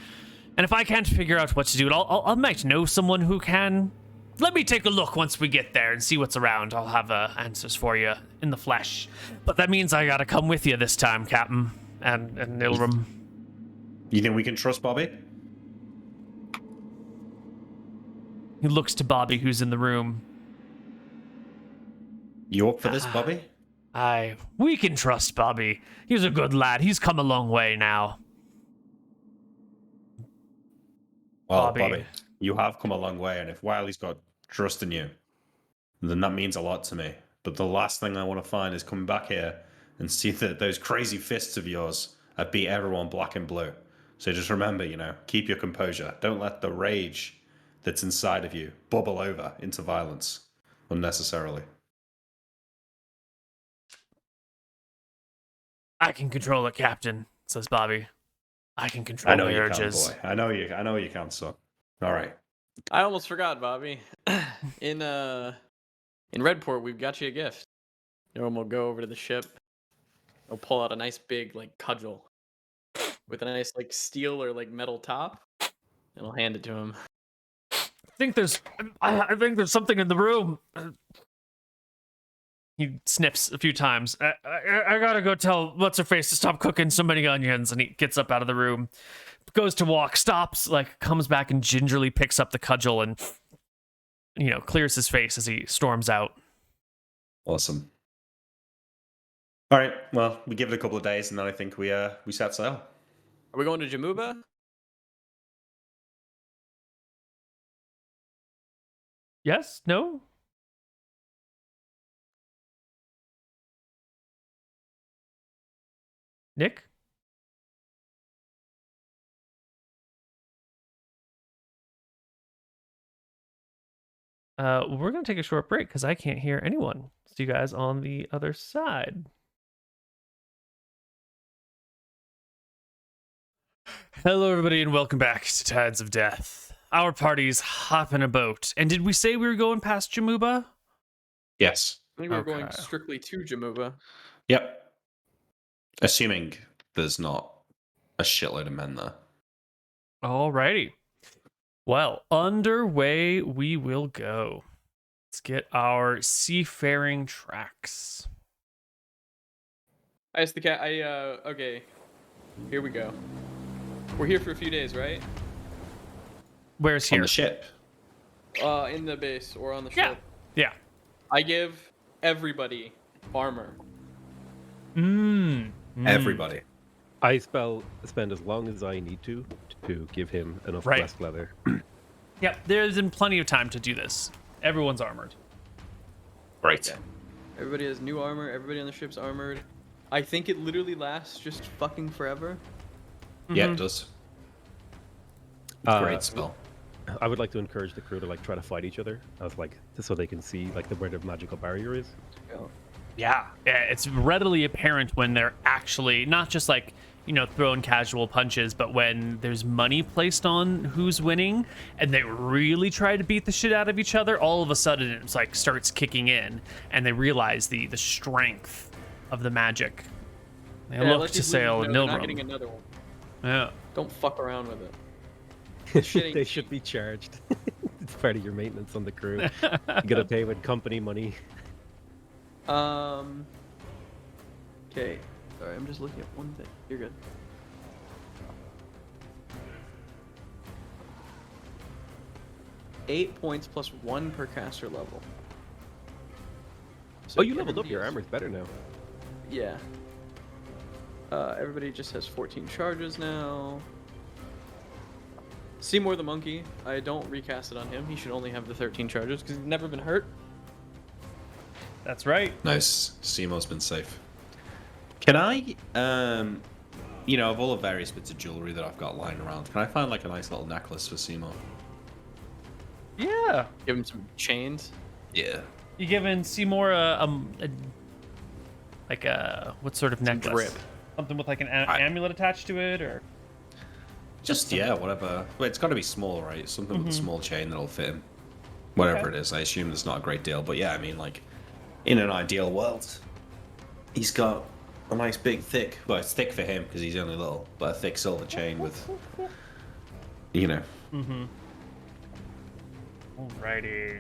And if I can't figure out what to do, I might know someone who can. Let me take a look once we get there and see what's around. I'll have answers for you in the flesh. But that means I gotta come with you this time, Captain, and Nilram. You think we can trust Bobby? He looks to Bobby, who's in the room. You up for this, Bobby? Aye, we can trust Bobby. He's a good lad. He's come a long way now. Well, Bobby. Bobby, you have come a long way, and if Wiley's got trust in you, then that means a lot to me. But the last thing I want to find is coming back here and see that those crazy fists of yours have beat everyone black and blue. So just remember, keep your composure. Don't let the rage that's inside of you bubble over into violence unnecessarily. I can control it, Captain, says Bobby. I can control I know my you urges. can, boy. I know you can, son. All right. I almost forgot, Bobby. In Redport, we've got you a gift. Norm will go over to the ship. He'll pull out a nice big cudgel with a nice steel or metal top, and I'll hand it to him. I think there's something in the room. He sniffs a few times. I gotta go tell what's her face to stop cooking so many onions, and he gets up out of the room, goes to walk, stops, comes back and gingerly picks up the cudgel and clears his face as he storms out. Awesome. All right. Well, we give it a couple of days, and then I think we set sail. Are we going to Jamuba? Yes? No? Nick? We're going to take a short break because I can't hear anyone. See you guys on the other side. Hello, everybody, and welcome back to Tides of Death. Our party's hopping a boat. And did we say we were going past Jamuba? Yes. I think we're Okay. going strictly to Jamuba. Yep. Assuming there's not a shitload of men there. Alrighty. Well, underway we will go. Let's get our seafaring tracks. I asked the cat. Okay. Here we go. We're here for a few days, right? Where's On here? the ship. In the base or on the Yeah. ship. Yeah. I give everybody armor. Everybody. I spend as long as I need to give him enough Right. breast leather. Yep, there's been plenty of time to do this. Everyone's armored. Great. Okay. Everybody has new armor. Everybody on the ship's armored. I think it literally lasts just fucking forever. Yeah, it does. It's a Uh, great spell. I would like to encourage the crew to like try to fight each other, as like so they can see like where the magical barrier is. Yeah, it's readily apparent when they're actually not just like, throwing casual punches, but when there's money placed on who's winning and they really try to beat the shit out of each other, all of a sudden it's like starts kicking in and they realize the strength of the magic. They look let to these Sail losers and know they're not getting Nilrum. another one. Yeah. Don't fuck around with it. Shit ain't They cheap. should be charged. It's part of your maintenance on the crew. You gotta pay with company money. Okay. Sorry, I'm just looking at one thing. You're good. Eight points plus 1 per caster level. So Oh, you leveled up. everybody Your is- armor's better now. Yeah. Everybody just has 14 charges now. Seymour the monkey. I don't recast it on him. He should only have the 13 charges because he's never been hurt. That's right. Nice. Seymour's been safe. Can I, of all the various bits of jewelry that I've got lying around, can I find like a nice little necklace for Seymour? Yeah. Give him some chains. Yeah. You giving Seymour what sort of necklace? drip. Something with like an amulet attached to it, or? Just, whatever. Well, it's got to be small, right? Something with a small chain that'll fit him. Whatever Okay. it is. I assume there's not a great deal. But yeah, I mean, like, in an ideal world, he's got a nice big thick, well, it's thick for him because he's only little, but a thick silver chain with, Alrighty.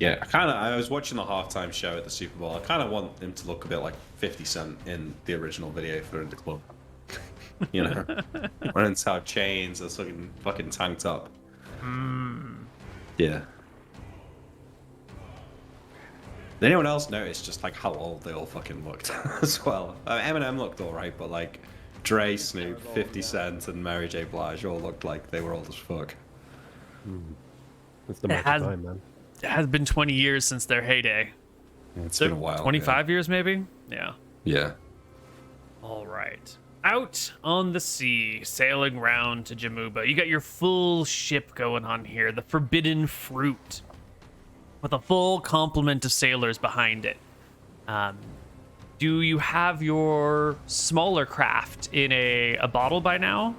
Yeah, I was watching the halftime show at the Super Bowl. I kind of want him to look a bit like 50 Cent in the original video for the club. Running to have chains that's looking fucking tanked up. Yeah. Did anyone else notice just like how old they all fucking looked as well? Eminem looked alright, but like Dre, Snoop, 50 Cent, and Mary J. Blige all looked like they were old as fuck. It's the mark has- of time, man. It has been 20 years since their heyday. It's been a while. 25 years, maybe? Yeah. Yeah. All right. Out on the sea, sailing round to Jamuba. You got your full ship going on here, the Forbidden Fruit, with a full complement of sailors behind it. Do you have your smaller craft in a bottle by now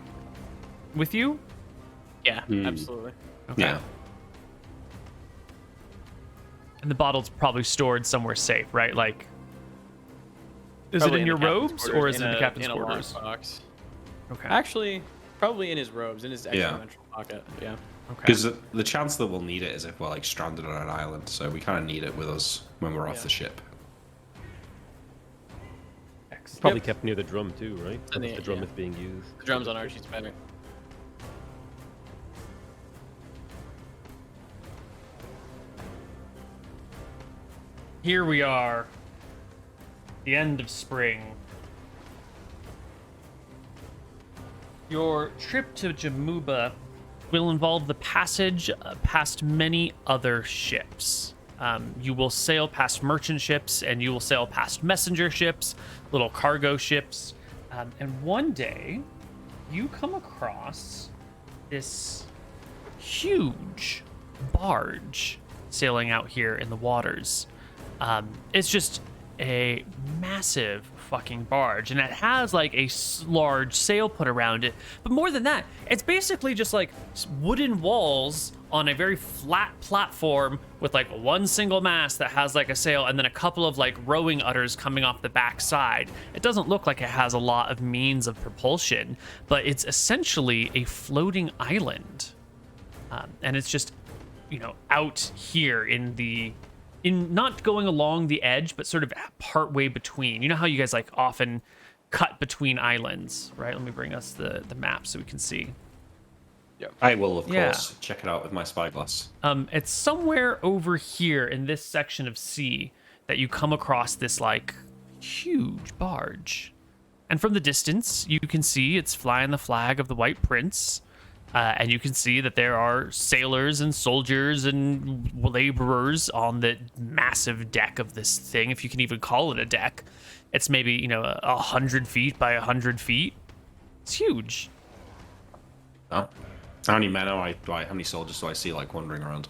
with you? Yeah, absolutely. Okay. Yeah. And the bottle's probably stored somewhere safe, right? Like, is Probably it in the your captain's robes quarters, or is it in the captain's in a quarters? lockbox. Okay. Actually, probably in his robes, in his extra Yeah. ventral pocket. Yeah. Okay. Because the chance that we'll need it is if we're like stranded on an island, so we kind of need it with us when we're off Yeah. the ship. Excellent. Probably kept near the drum too, right? And Once the- the drum yeah. is being used. The drums on Archie's better. Here we are, the end of spring. Your trip to Jamuba will involve the passage past many other ships. You will sail past merchant ships, and you will sail past messenger ships, little cargo ships. And one day, you come across this huge barge sailing out here in the waters. It's just a massive fucking barge, and it has like a large sail put around it. But more than that, it's basically just like wooden walls on a very flat platform with like one single mast that has like a sail, and then a couple of like rowing udders coming off the back side. It doesn't look like it has a lot of means of propulsion, but it's essentially a floating island. And it's just, out here in not going along the edge, but sort of part way between. You know how you guys like often cut between islands, right? Let me bring us the map so we can see. Yep. I will, of course, check it out with my spyglass. It's somewhere over here in this section of sea that you come across this like huge barge. And from the distance, you can see it's flying the flag of the White Prince. And you can see that there are sailors and soldiers and laborers on the massive deck of this thing, if you can even call it a deck. It's maybe, 100 feet by 100 feet. It's huge. Oh. How many men how many soldiers do I see like wandering around?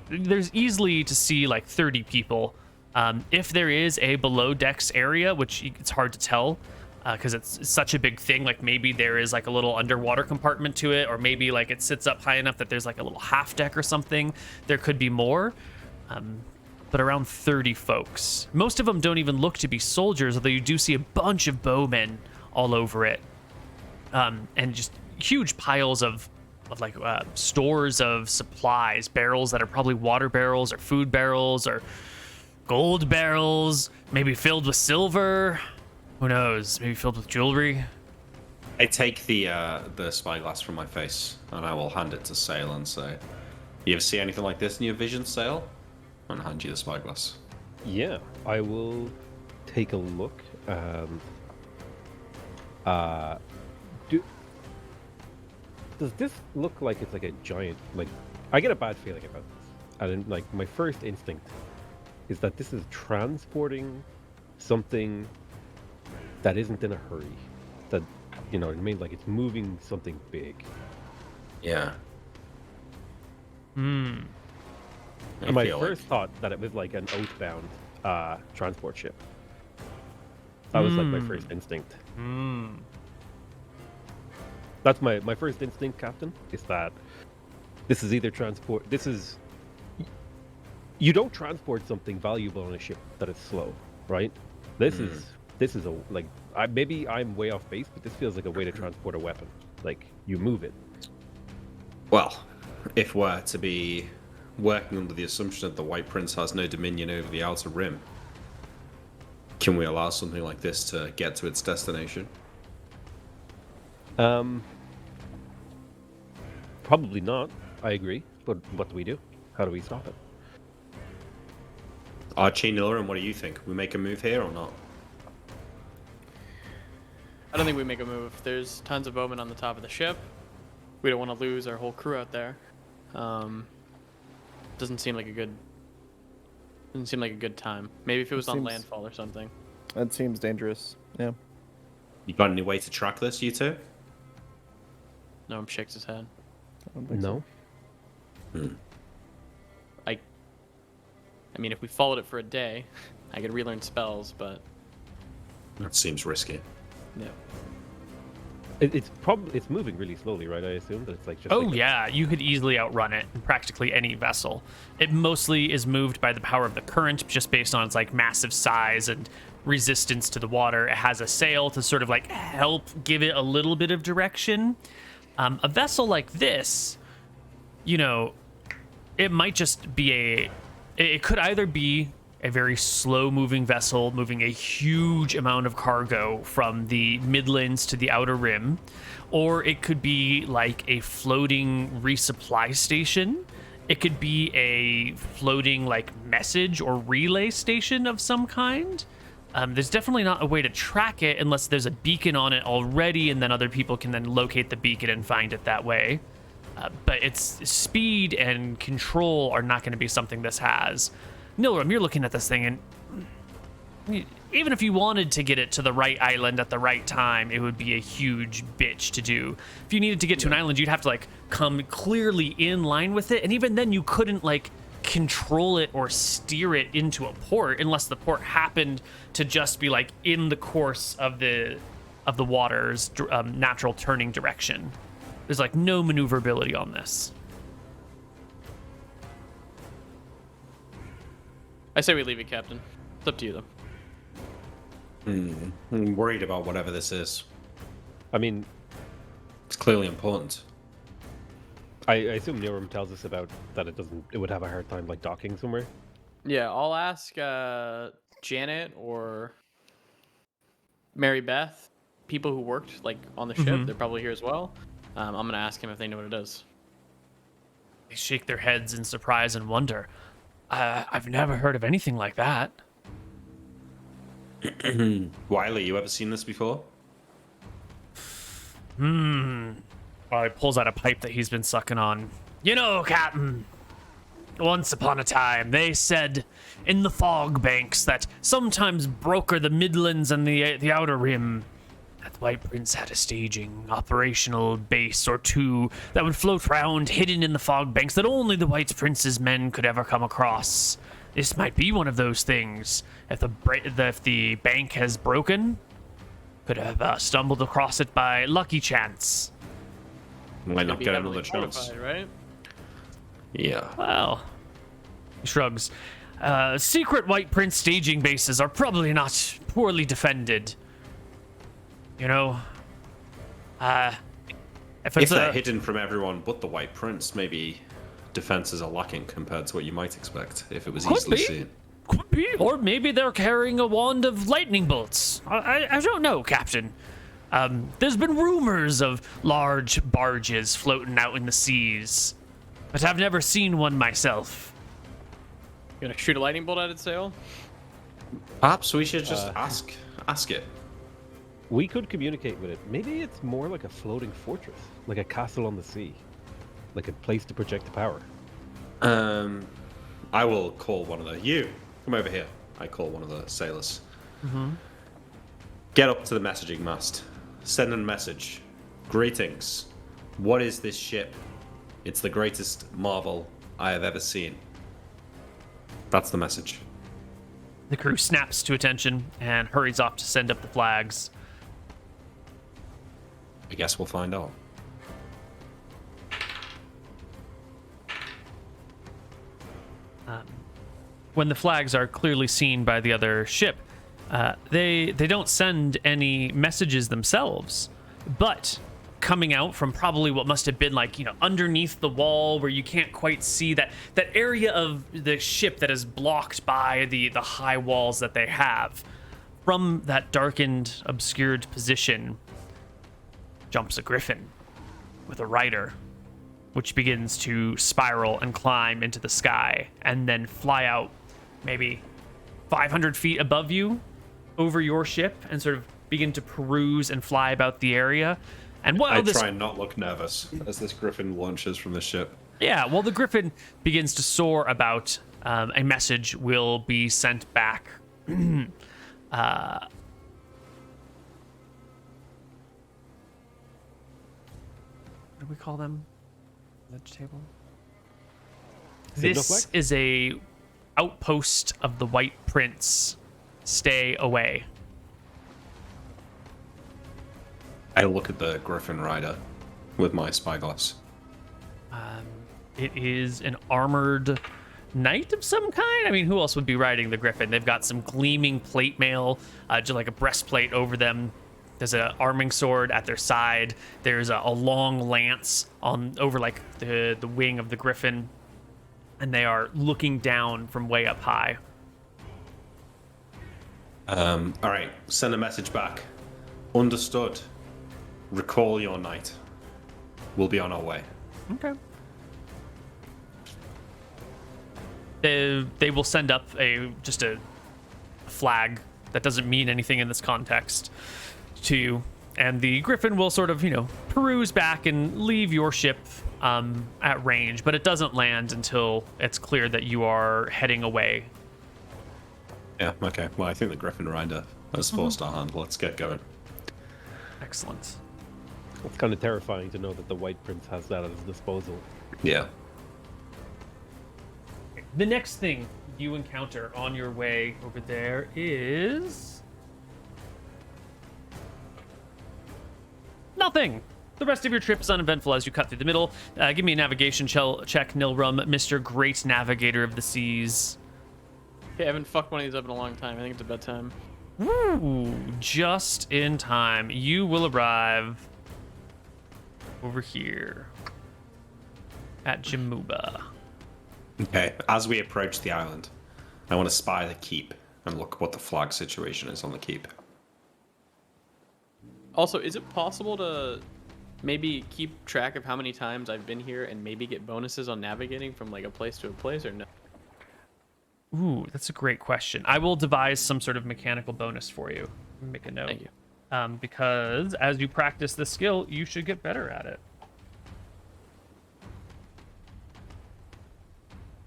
There's easily to see like 30 people. If there is a below decks area, which it's hard to tell, because it's such a big thing, like maybe there is like a little underwater compartment to it, or maybe like it sits up high enough that there's like a little half deck or something. There could be more, but around 30 folks. Most of them don't even look to be soldiers, although you do see a bunch of bowmen all over it, and just huge piles of like stores of supplies, barrels that are probably water barrels or food barrels or gold barrels, maybe filled with silver. Who knows? Maybe filled with jewelry. I take the spyglass from my face and I will hand it to Sail and say, "You ever see anything like this in your vision, Sail?" And hand you the spyglass. Yeah, I will take a look. Does this look like it's like a giant? Like, I get a bad feeling about this, and like my first instinct is that this is transporting something that isn't in a hurry. That, you know what I mean? Like it's moving something big. Yeah. And my first thought that it was like an outbound transport ship. That was like my first instinct. That's my first instinct, Captain, is that this is either transport. You don't transport something valuable on a ship that is slow, right? This is a like maybe I'm way off base, but this feels like a way to transport a weapon. Like you move it. Well, if we're to be working under the assumption that the White Prince has no dominion over the Outer Rim, can we allow something like this to get to its destination? Probably not. I agree. But what do we do? How do we stop it? Archie, and what do you think? We make a move here or not? I don't think we make a move. There's tons of bowmen on the top of the ship. We don't want to lose our whole crew out there. Doesn't seem like a good time. Maybe if it was on landfall or something. That seems dangerous. Yeah. You got any way to track this, you two? Noam shakes his head. No. I mean, if we followed it for a day, I could relearn spells, but That seems risky. yeah. It's moving really slowly, right? I assume that it's like just. Oh like yeah, you could easily outrun it in practically any vessel. It mostly is moved by the power of the current, just based on its like massive size and resistance to the water. It has a sail to sort of like help give it a little bit of direction. A vessel like this, it might just be it could either be a very slow-moving vessel moving a huge amount of cargo from the Midlands to the Outer Rim, or it could be like a floating resupply station. It could be a floating like message or relay station of some kind. There's definitely not a way to track it unless there's a beacon on it already, and then other people can then locate the beacon and find it that way. but its speed and control are not going to be something this has. Nilram, you're looking at this thing, and even if you wanted to get it to the right island at the right time, it would be a huge bitch to do. If you needed to get to an island, you'd have to like come clearly in line with it, and even then you couldn't like control it or steer it into a port unless the port happened to just be like in the course of the water's natural turning direction. There's like no maneuverability on this. I say we leave it, Captain. It's up to you, though. I'm worried about whatever this is. I mean, It's clearly important. I assume Nealram tells us about that it would have a hard time like docking somewhere. Yeah, I'll ask Janet or Mary Beth, people who worked like on the ship. They're probably here as well. I'm gonna ask him if they know what it is. They shake their heads in surprise and wonder. I've never heard of anything like that. Wiley, you ever seen this before? Well, he pulls out a pipe that he's been sucking on. You know, Captain, once upon a time, they said in the fog banks that sometimes broker the Midlands and the Outer Rim, that the White Prince had a staging, operational base or two that would float around hidden in the fog banks that only the White Prince's men could ever come across. This might be one of those things. If the bank has broken, could have stumbled across it by lucky chance. Might not Be get heavily another chance. fortified, right? Yeah. Well, he shrugs. Secret White Prince staging bases are probably not poorly defended. You know, if They're hidden from everyone but the White Prince, maybe defenses are lacking compared to what you might expect if it was easily seen. Could be, or maybe they're carrying a wand of lightning bolts. I don't know, Captain. There's been rumors of large barges floating out in the seas, but I've never seen one myself. You gonna shoot a lightning bolt at its sail? Perhaps we should just ask it. We could communicate with it. Maybe it's more like a floating fortress, like a castle on the sea, like a place to project the power. I will call one of you. Come over here. I call one of the sailors. Get up to the messaging mast. Send a message. Greetings. What is this ship? It's the greatest marvel I have ever seen. That's the message. The crew snaps to attention and hurries off to send up the flags. I guess we'll find out. When the flags are clearly seen by the other ship, they don't send any messages themselves, but coming out from probably what must have been like, underneath the wall where you can't quite see that area of the ship that is blocked by the high walls that they have. From that darkened, obscured position jumps a griffin with a rider, which begins to spiral and climb into the sky and then fly out maybe 500 feet above you over your ship and sort of begin to peruse and fly about the area. And while I try and not look nervous as this griffin launches from the ship. Yeah, well, the griffin begins to soar about. A message will be sent back. What do we call them? Vegetable? This is a outpost of the White Prince. Stay away. I look at the griffin rider with my spyglass. It is an armored knight of some kind. I mean, who else would be riding the griffin? They've got some gleaming plate mail, just like a breastplate over them. There's an arming sword at their side. There's a long lance over like the wing of the griffin, and they are looking down from way up high. All right, send a message back. Understood. Recall your knight. We'll be on our way. Okay. They will send up just a flag that doesn't mean anything in this context to you, and the griffin will sort of peruse back and leave your ship at range, but it doesn't land until it's clear that you are heading away. Yeah, okay. Well, I think the Griffin Rider has forced our hand. Let's get going. Excellent. It's kind of terrifying to know that the White Prince has that at his disposal. Yeah. The next thing you encounter on your way over there is nothing. The rest of your trip is uneventful as you cut through the middle. Give me a navigation check, Nilrum, Mr. Great Navigator of the Seas. Okay, I haven't fucked one of these up in a long time. I think it's about time. Woo! Just in time. You will arrive over here at Jamuba. Okay. As we approach the island, I want to spy the keep and look what the flag situation is on the keep. Also, is it possible to maybe keep track of how many times I've been here and maybe get bonuses on navigating from like a place to a place, or no? Ooh, that's a great question. I will devise some sort of mechanical bonus for you. Make a note. Thank you. Because as you practice the skill, you should get better at it.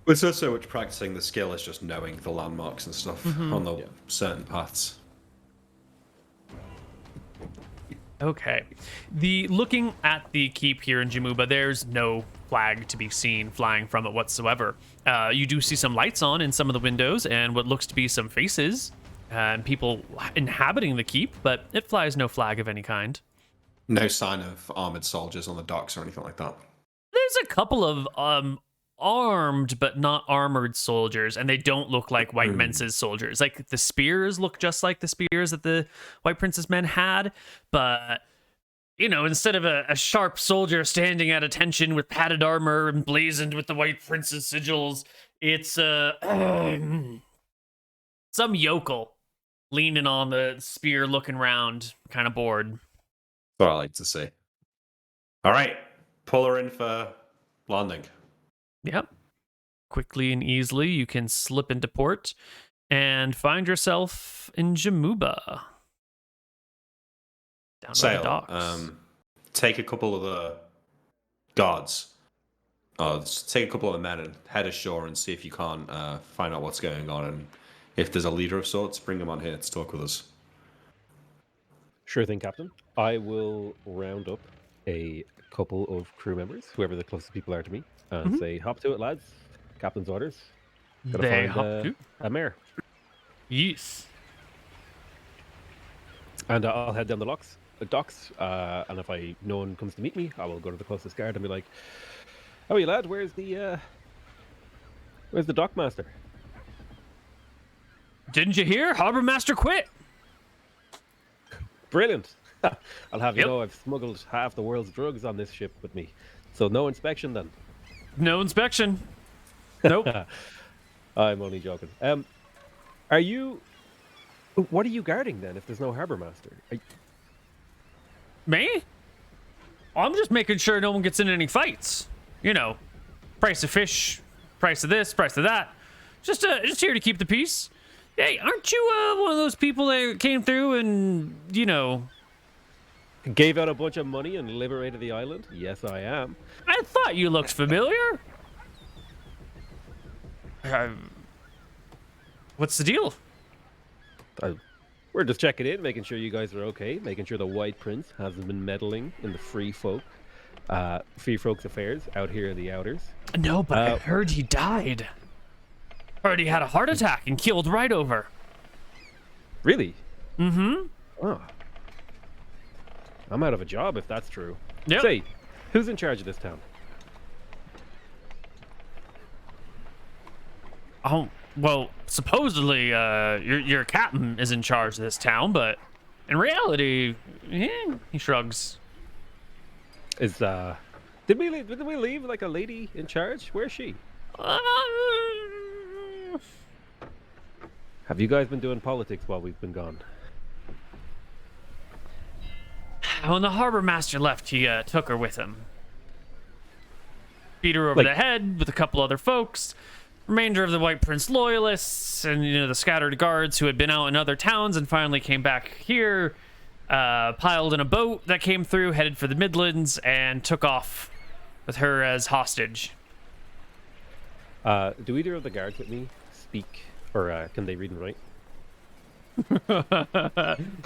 It's not so much practicing the skill as just knowing the landmarks and stuff on the certain paths. Okay. Looking at the keep here in Jamuba, there's no flag to be seen flying from it whatsoever. You do see some lights on in some of the windows and what looks to be some faces and people inhabiting the keep, but it flies no flag of any kind. No sign of armored soldiers on the docks or anything like that. There's a couple of armed but not armored soldiers, and they don't look like White Prince's soldiers. Like the spears look just like the spears that the White Prince's men had, but you know, instead of a sharp soldier standing at attention with padded armor emblazoned with the White Prince's sigils, it's some yokel leaning on the spear, looking around, kind of bored. That's what I like to see. All right, pull her in for landing. Yep. Quickly and easily, you can slip into port and find yourself in Jamuba. Down by the Sail. docks. Take a couple of the guards. Take a couple of the men and head ashore and see if you can't find out what's going on. And if there's a leader of sorts, bring him on here to talk with us. Sure thing, Captain. I will round up a couple of crew members, whoever the closest people are to me, and say, hop to it, lads. Captain's orders. Gotta They find hop to. a mare. Yes. And I'll head down the docks, and if no one comes to meet me, I will go to the closest guard and be like, "How are you, lad? Where's the dockmaster?" Didn't you hear? Harbor Master quit. Brilliant. I'll have you Yep. know I've smuggled half the world's drugs on this ship with me, so no inspection then. No inspection. Nope. I'm only joking. Are you? What are you guarding then? If there's no harbor master, Me? I'm just making sure no one gets in any fights. You know, price of fish, price of this, price of that. Just here to keep the peace. Hey, aren't you one of those people that came through and, you know... gave out a bunch of money and liberated the island? Yes, I am. I thought you looked familiar. What's the deal? We're just checking in, making sure you guys are okay, making sure the White Prince hasn't been meddling in the free folks' affairs out here in the outers. No, but I heard he died. Heard he had a heart attack and killed right over. Really? Mm-hmm. Oh. I'm out of a job if that's true. Yep. Say, who's in charge of this town? Oh, well, supposedly, your captain is in charge of this town, but in reality, he shrugs. Did we leave like a lady in charge? Where's she? Have you guys been doing politics while we've been gone? When the harbor master left, he took her with him. Beat her over the head with a couple other folks. Remainder of the White Prince loyalists and the scattered guards who had been out in other towns and finally came back here, piled in a boat that came through, headed for the Midlands, and took off with her as hostage. Do either of the guards with me speak, or can they read and write?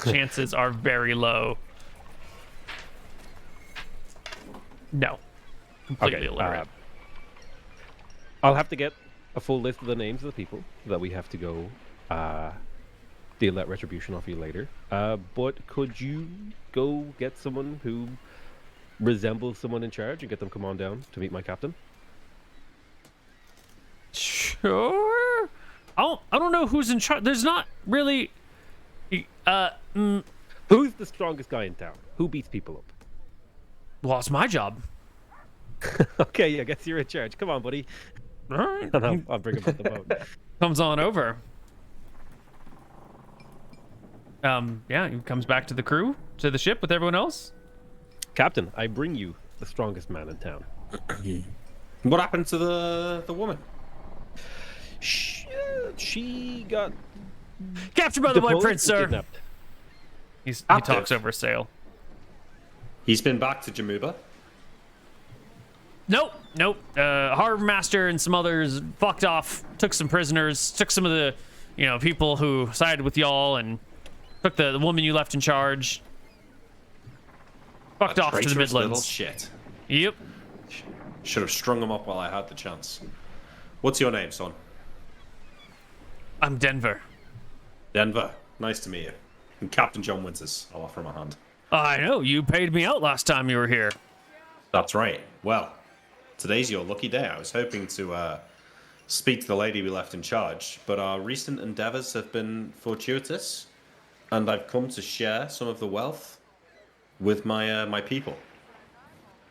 Chances are very low. No. Completely illiterate. I'll have to get a full list of the names of the people that we have to go deal that retribution off you later. But could you go get someone who resembles someone in charge and get them come on down to meet my captain? Sure. I don't know who's in charge. There's not really. Who's the strongest guy in town? Who beats people up? Well, it's my job. Okay, yeah, I guess you're in charge. Come on, buddy. All right. And I'll bring him up the boat. Comes on over. Yeah, he comes back to the crew, to the ship with everyone else. Captain, I bring you the strongest man in town. What happened to the woman? She got Captured by the White deposed Prince, and sir. kidnapped. He Captive. talks over sail. He's been back to Jamuba. Nope. Harbor Master and some others fucked off, took some prisoners, took some of the, people who sided with y'all, and took the woman you left in charge. Fucked off to the Traitorous little Midlands. shit. Yep. Should have strung him up while I had the chance. What's your name, son? I'm Denver. Denver. Nice to meet you. I'm Captain John Winters. I'll offer him a hand. I know, you paid me out last time you were here. That's right. Well, today's your lucky day. I was hoping to speak to the lady we left in charge, but our recent endeavors have been fortuitous, and I've come to share some of the wealth with my people.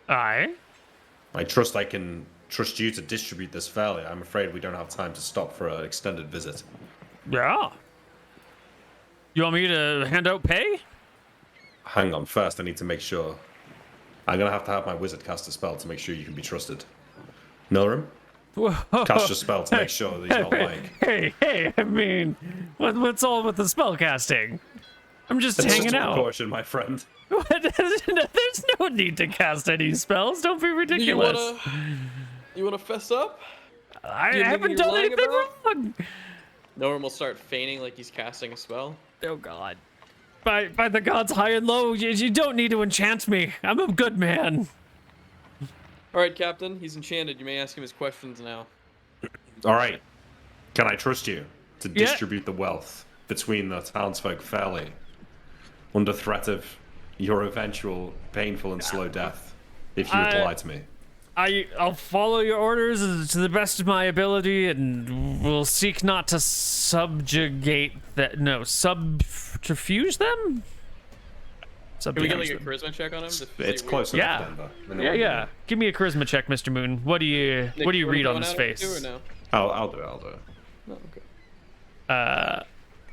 Aye. I trust I can trust you to distribute this fairly. I'm afraid we don't have time to stop for an extended visit. Yeah. You want me to hand out pay? Hang on, first I need to make sure. I'm going to have my wizard cast a spell to make sure you can be trusted. Nilrim, cast your spell to make sure that he's not lying. Hey, I mean, what's all with the spell casting? I'm just It's hanging just a out. precaution, my friend. There's no need to cast any spells. Don't be ridiculous. You wanna fess up? I Do you think haven't you're done lying anything about? wrong. Norm will start feigning like he's casting a spell. Oh God. By the gods high and low, you don't need to enchant me. I'm a good man. All right, Captain. He's enchanted. You may ask him his questions now. All right. Can I trust you to Yeah. distribute the wealth between the townsfolk fairly, under threat of your eventual painful and slow death, if you were to lie to me? I'll follow your orders to the best of my ability, and will seek not to subjugate that. No, subterfuge them. Can we get like a Subterfuge them. charisma check on him? It's close Yeah. enough, Denver. Yeah. Give me a charisma check, Mr. Moon. What do you read on his face? No? I'll do it. No, okay. I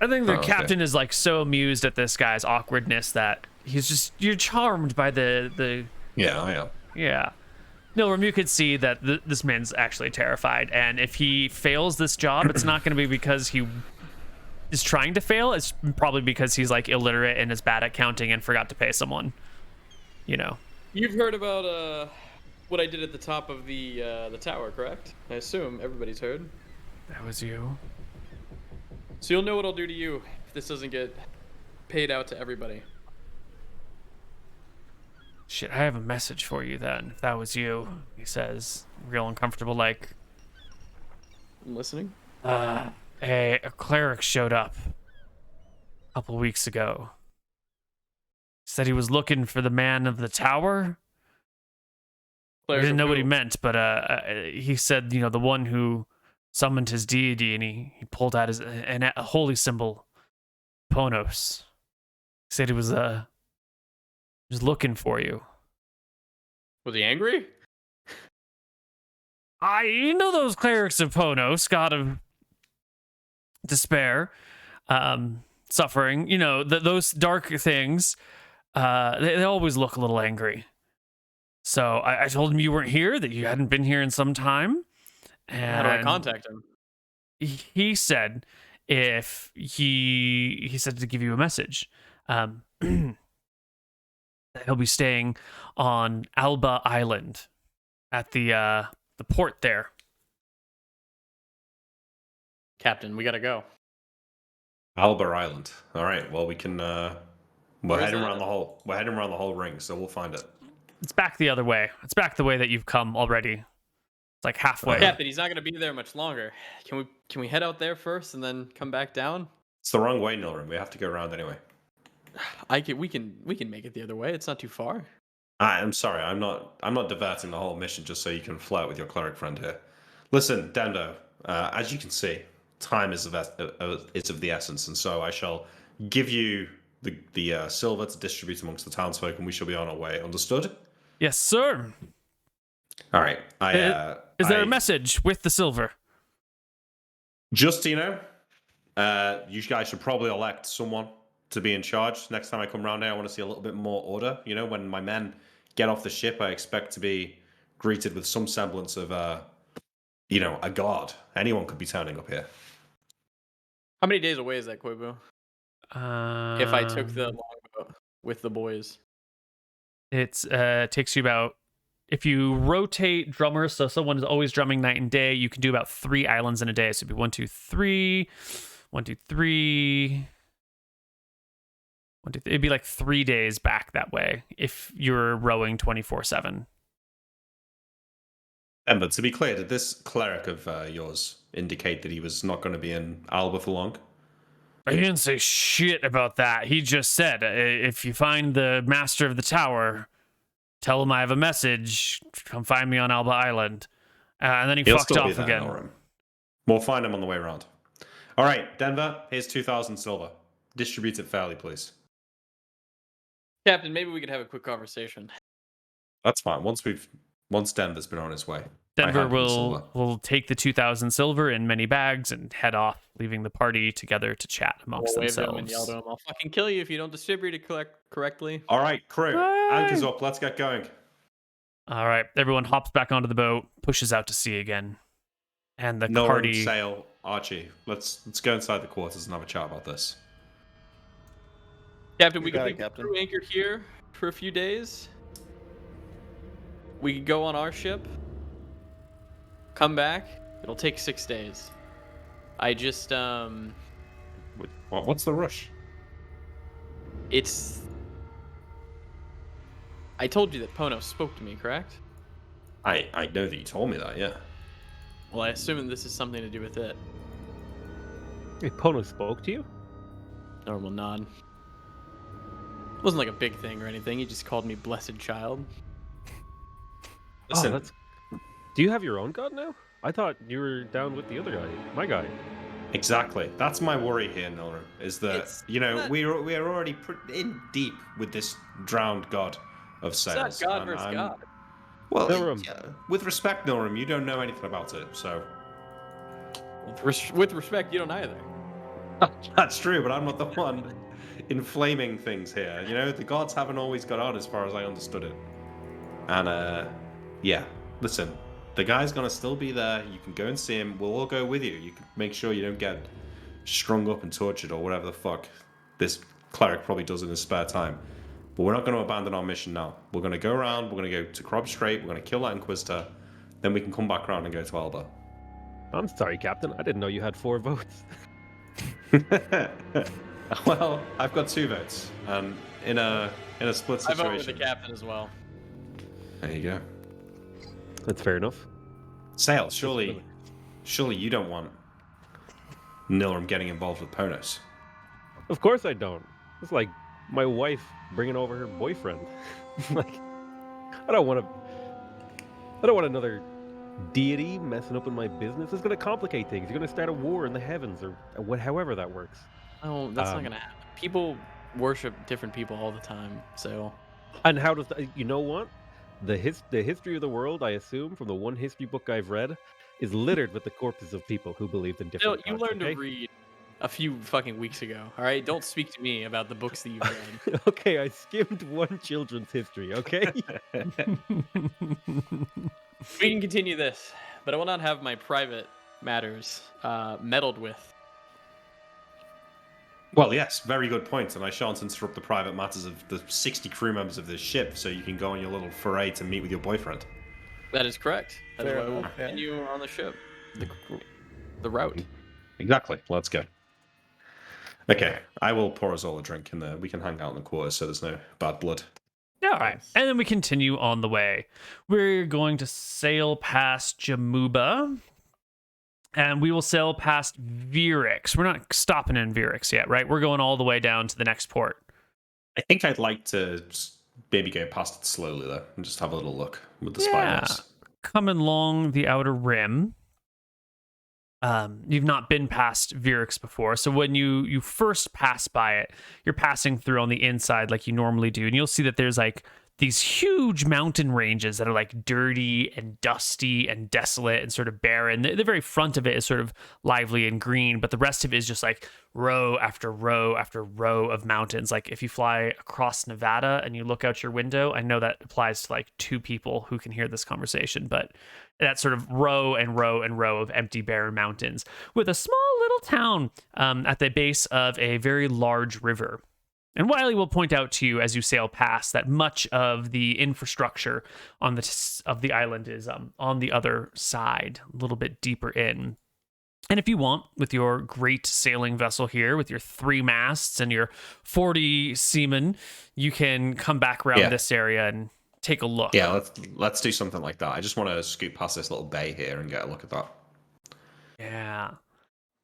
think the Oh, okay. captain is like so amused at this guy's awkwardness that you're charmed by the Yeah, I am. yeah. Nilrim, you could see that this man's actually terrified, and if he fails this job, it's not going to be because he is trying to fail. It's probably because he's like illiterate and is bad at counting and forgot to pay someone. You've heard about what I did at the top of the tower, correct? I assume everybody's heard. That was you. So you'll know what I'll do to you if this doesn't get paid out to everybody. Shit, I have a message for you then. If that was you, he says, real uncomfortable, like, I'm listening. a cleric showed up a couple weeks ago. Said he was looking for the man of the tower. I didn't know what he meant, but he said, the one who summoned his deity, and he pulled out a holy symbol, Ponos. He said he was looking for you. Was he angry? Those clerics of Ponos, god of despair, suffering, those dark things, they always look a little angry. So I told him you weren't here, that you hadn't been here in some time. And How do I contact him? he said he said to give you a message. He'll be staying on Alba Island. at the port there. Captain, we gotta go. Alba Island. All right. Well, we can. We're Where is heading it? around the whole. We're heading around the whole ring, so we'll find it. It's back the other way. It's back the way that you've come already. It's like halfway. Captain, he's not gonna be there much longer. Can we head out there first and then come back down? It's the wrong way, Nilrim. We have to go around anyway. We can make it the other way. It's not too far. I'm sorry. I'm not diverting the whole mission just so you can flirt with your cleric friend here. Listen, Dando. As you can see, time is of the essence, and so I shall give you the silver to distribute amongst the townsfolk, and we shall be on our way. Understood? Yes, sir. All right. Is there a message with the silver? Just so you know, you guys should probably elect someone to be in charge. Next time I come around here, I want to see a little bit more order. You know, when my men get off the ship, I expect to be greeted with some semblance of, a guard. Anyone could be turning up here. How many days away is that, Koibu? If I took the longboat with the boys. It takes you about, if you rotate drummers, so someone is always drumming night and day, you can do about 3 islands in a day. So it'd be 1, 2, 3, 1, 2, 3. It'd be like 3 days back that way if you're rowing 24/7. But to be clear, did this cleric of yours indicate that he was not going to be in Alba for long? He didn't say shit about that. He just said, if you find the master of the tower, tell him I have a message. Come find me on Alba Island. And then he'll fucked off again. We'll find him on the way around. All right, Denver, here's 2,000 silver. Distribute it fairly, please. Captain, maybe we could have a quick conversation. That's fine. Once Denver's been on his way. Denver will take the 2,000 silver in many bags and head off, leaving the party together to chat amongst themselves. And yell to him, I'll fucking kill you if you don't distribute it correctly. All right, crew. Anchor's up. Let's get going. All right. Everyone hops back onto the boat, pushes out to sea again. And the party... Sail, Archie, let's go inside the quarters and have a chat about this. Captain, we can leave the crew anchored here for a few days. We could go on our ship, come back. It'll take 6 days. I just, What's the rush? I told you that Pono spoke to me, correct? I know that you told me that, yeah. Well, I assume this is something to do with it. Hey, Pono spoke to you? Normal nod. It wasn't like a big thing or anything. He just called me blessed child. Listen, do you have your own god now? I thought you were down with the other guy, my guy. Exactly. That's my worry here, Nilrim, is that, we're already in deep with this drowned god of Saols. It's not god versus god. Well, Nilrim. With respect, Nilrim, you don't know anything about it, so... With respect, you don't either. That's true, but I'm not the one inflaming things here. You know, the gods haven't always got on as far as I understood it. And, yeah, listen, the guy's gonna still be there. You can go and see him. We'll all go with you. You can make sure you don't get strung up and tortured or whatever the fuck this cleric probably does in his spare time. But we're not going to abandon our mission now. We're going to go around. We're going to go to Krob Strait. We're going to kill that Inquisitor. Then we can come back around and go to Alba. I'm sorry, Captain. I didn't know you had 4 votes. Well, I've got 2 votes, and in a split situation. I vote with the captain as well. There you go. That's fair enough. Saols, surely you don't want Nilrim getting involved with Ponos. Of course I don't. It's like my wife bringing over her boyfriend. Like, I don't want another deity messing up in my business. It's going to complicate things. You're going to start a war in the heavens, or however that works. Oh, that's not going to happen. People worship different people all the time, so... And how does that... You know what? The history of the world, I assume, from the one history book I've read, is littered with the corpses of people who believed in different You gods, learned okay? to read a few fucking weeks ago, all right? Don't speak to me about the books that you've read. Okay, I skimmed one children's history, okay? We can continue this, but I will not have my private matters meddled with. Well, yes, very good point, and I shan't interrupt the private matters of the 60 crew members of this ship, so you can go on your little foray to meet with your boyfriend. That is correct. That is Fair why we'll enough, yeah. continue on the ship. The route. Exactly. Let's go. Okay, I will pour us all a drink in there. We can hang out in the quarters so there's no bad blood. Yeah, all right. And then we continue on the way. We're going to sail past Jamuba. And we will sail past Virix. We're not stopping in Virix yet, right? We're going all the way down to the next port. I think I'd like to maybe go past it slowly, though, and just have a little look with the spyglass. Coming along the outer rim. You've not been past Virix before, so when you first pass by it, you're passing through on the inside like you normally do, and you'll see that there's like these huge mountain ranges that are like dirty and dusty and desolate and sort of barren. The very front of it is sort of lively and green, but the rest of it is just like row after row after row of mountains. Like if you fly across Nevada and you look out your window, I know that applies to like 2 people who can hear this conversation, but that sort of row and row and row of empty barren mountains with a small little town at the base of a very large river. And Wiley will point out to you as you sail past that much of the infrastructure on the island is on the other side, a little bit deeper in. And if you want, with your great sailing vessel here, with your 3 masts and your 40 seamen, you can come back around this area and take a look. Yeah, let's do something like that. I just want to scoot past this little bay here and get a look at that. Yeah.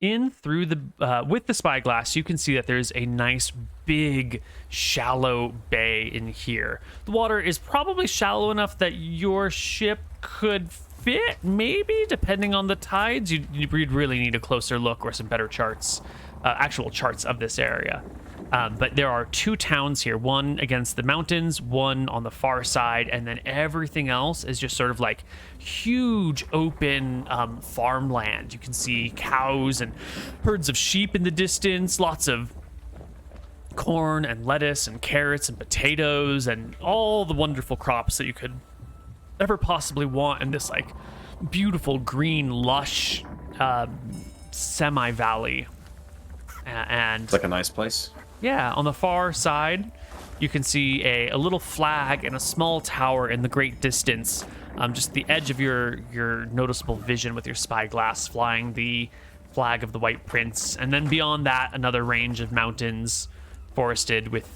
In through the with the spyglass, you can see that there's a nice big shallow bay in here. The water is probably shallow enough that your ship could fit, maybe, depending on the tides. You'd really need a closer look or some better charts, actual charts of this area. But there are 2 towns here, one against the mountains, one on the far side, and then everything else is just sort of like huge open farmland. You can see cows and herds of sheep in the distance, lots of corn and lettuce and carrots and potatoes and all the wonderful crops that you could ever possibly want in this like beautiful green lush semi-valley. And It's like a nice place. yeah, on the far side, you can see a little flag and a small tower in the great distance. Just the edge of your noticeable vision with your spyglass, flying the flag of the White Prince. And then beyond that, another range of mountains forested with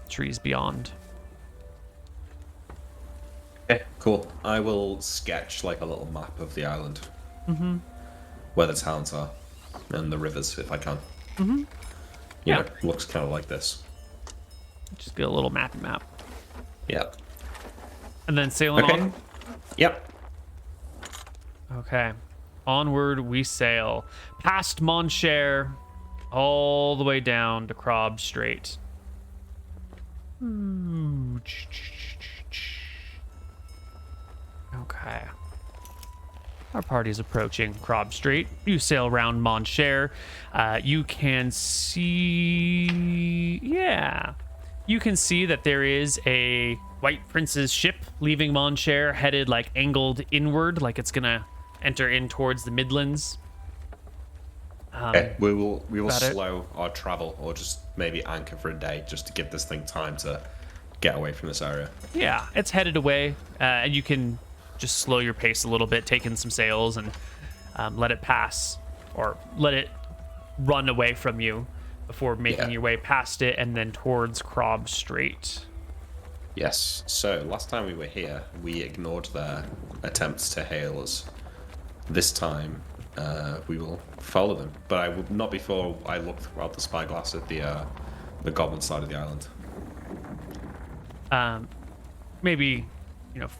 trees beyond. Okay, cool. I will sketch like a little map of the island. Mm-hmm. Where the towns are and the rivers, if I can. Mm-hmm. Yeah, looks kind of like this. Just get a little map. Yeah. And then sailing on? Yep. Okay. Onward we sail. Past Monshare, all the way down to Krob Strait. Okay. Our party's approaching Krob Strait. You sail around Monshare. You can see... Yeah. You can see that there is a White Prince's ship leaving Monshare, headed like angled inward, like it's gonna enter in towards the Midlands. Okay, we will Got it. slow our travel, or just maybe anchor for a day, just to give this thing time to get away from this area. Yeah, it's headed away, and you can just slow your pace a little bit, take in some sails, and let it pass, or let it run away from you before making your way past it and then towards Krob Strait. Yes. So last time we were here, we ignored their attempts to hail us. This time, we will follow them, but I will not before I look throughout the spyglass at the goblin side of the island. Maybe,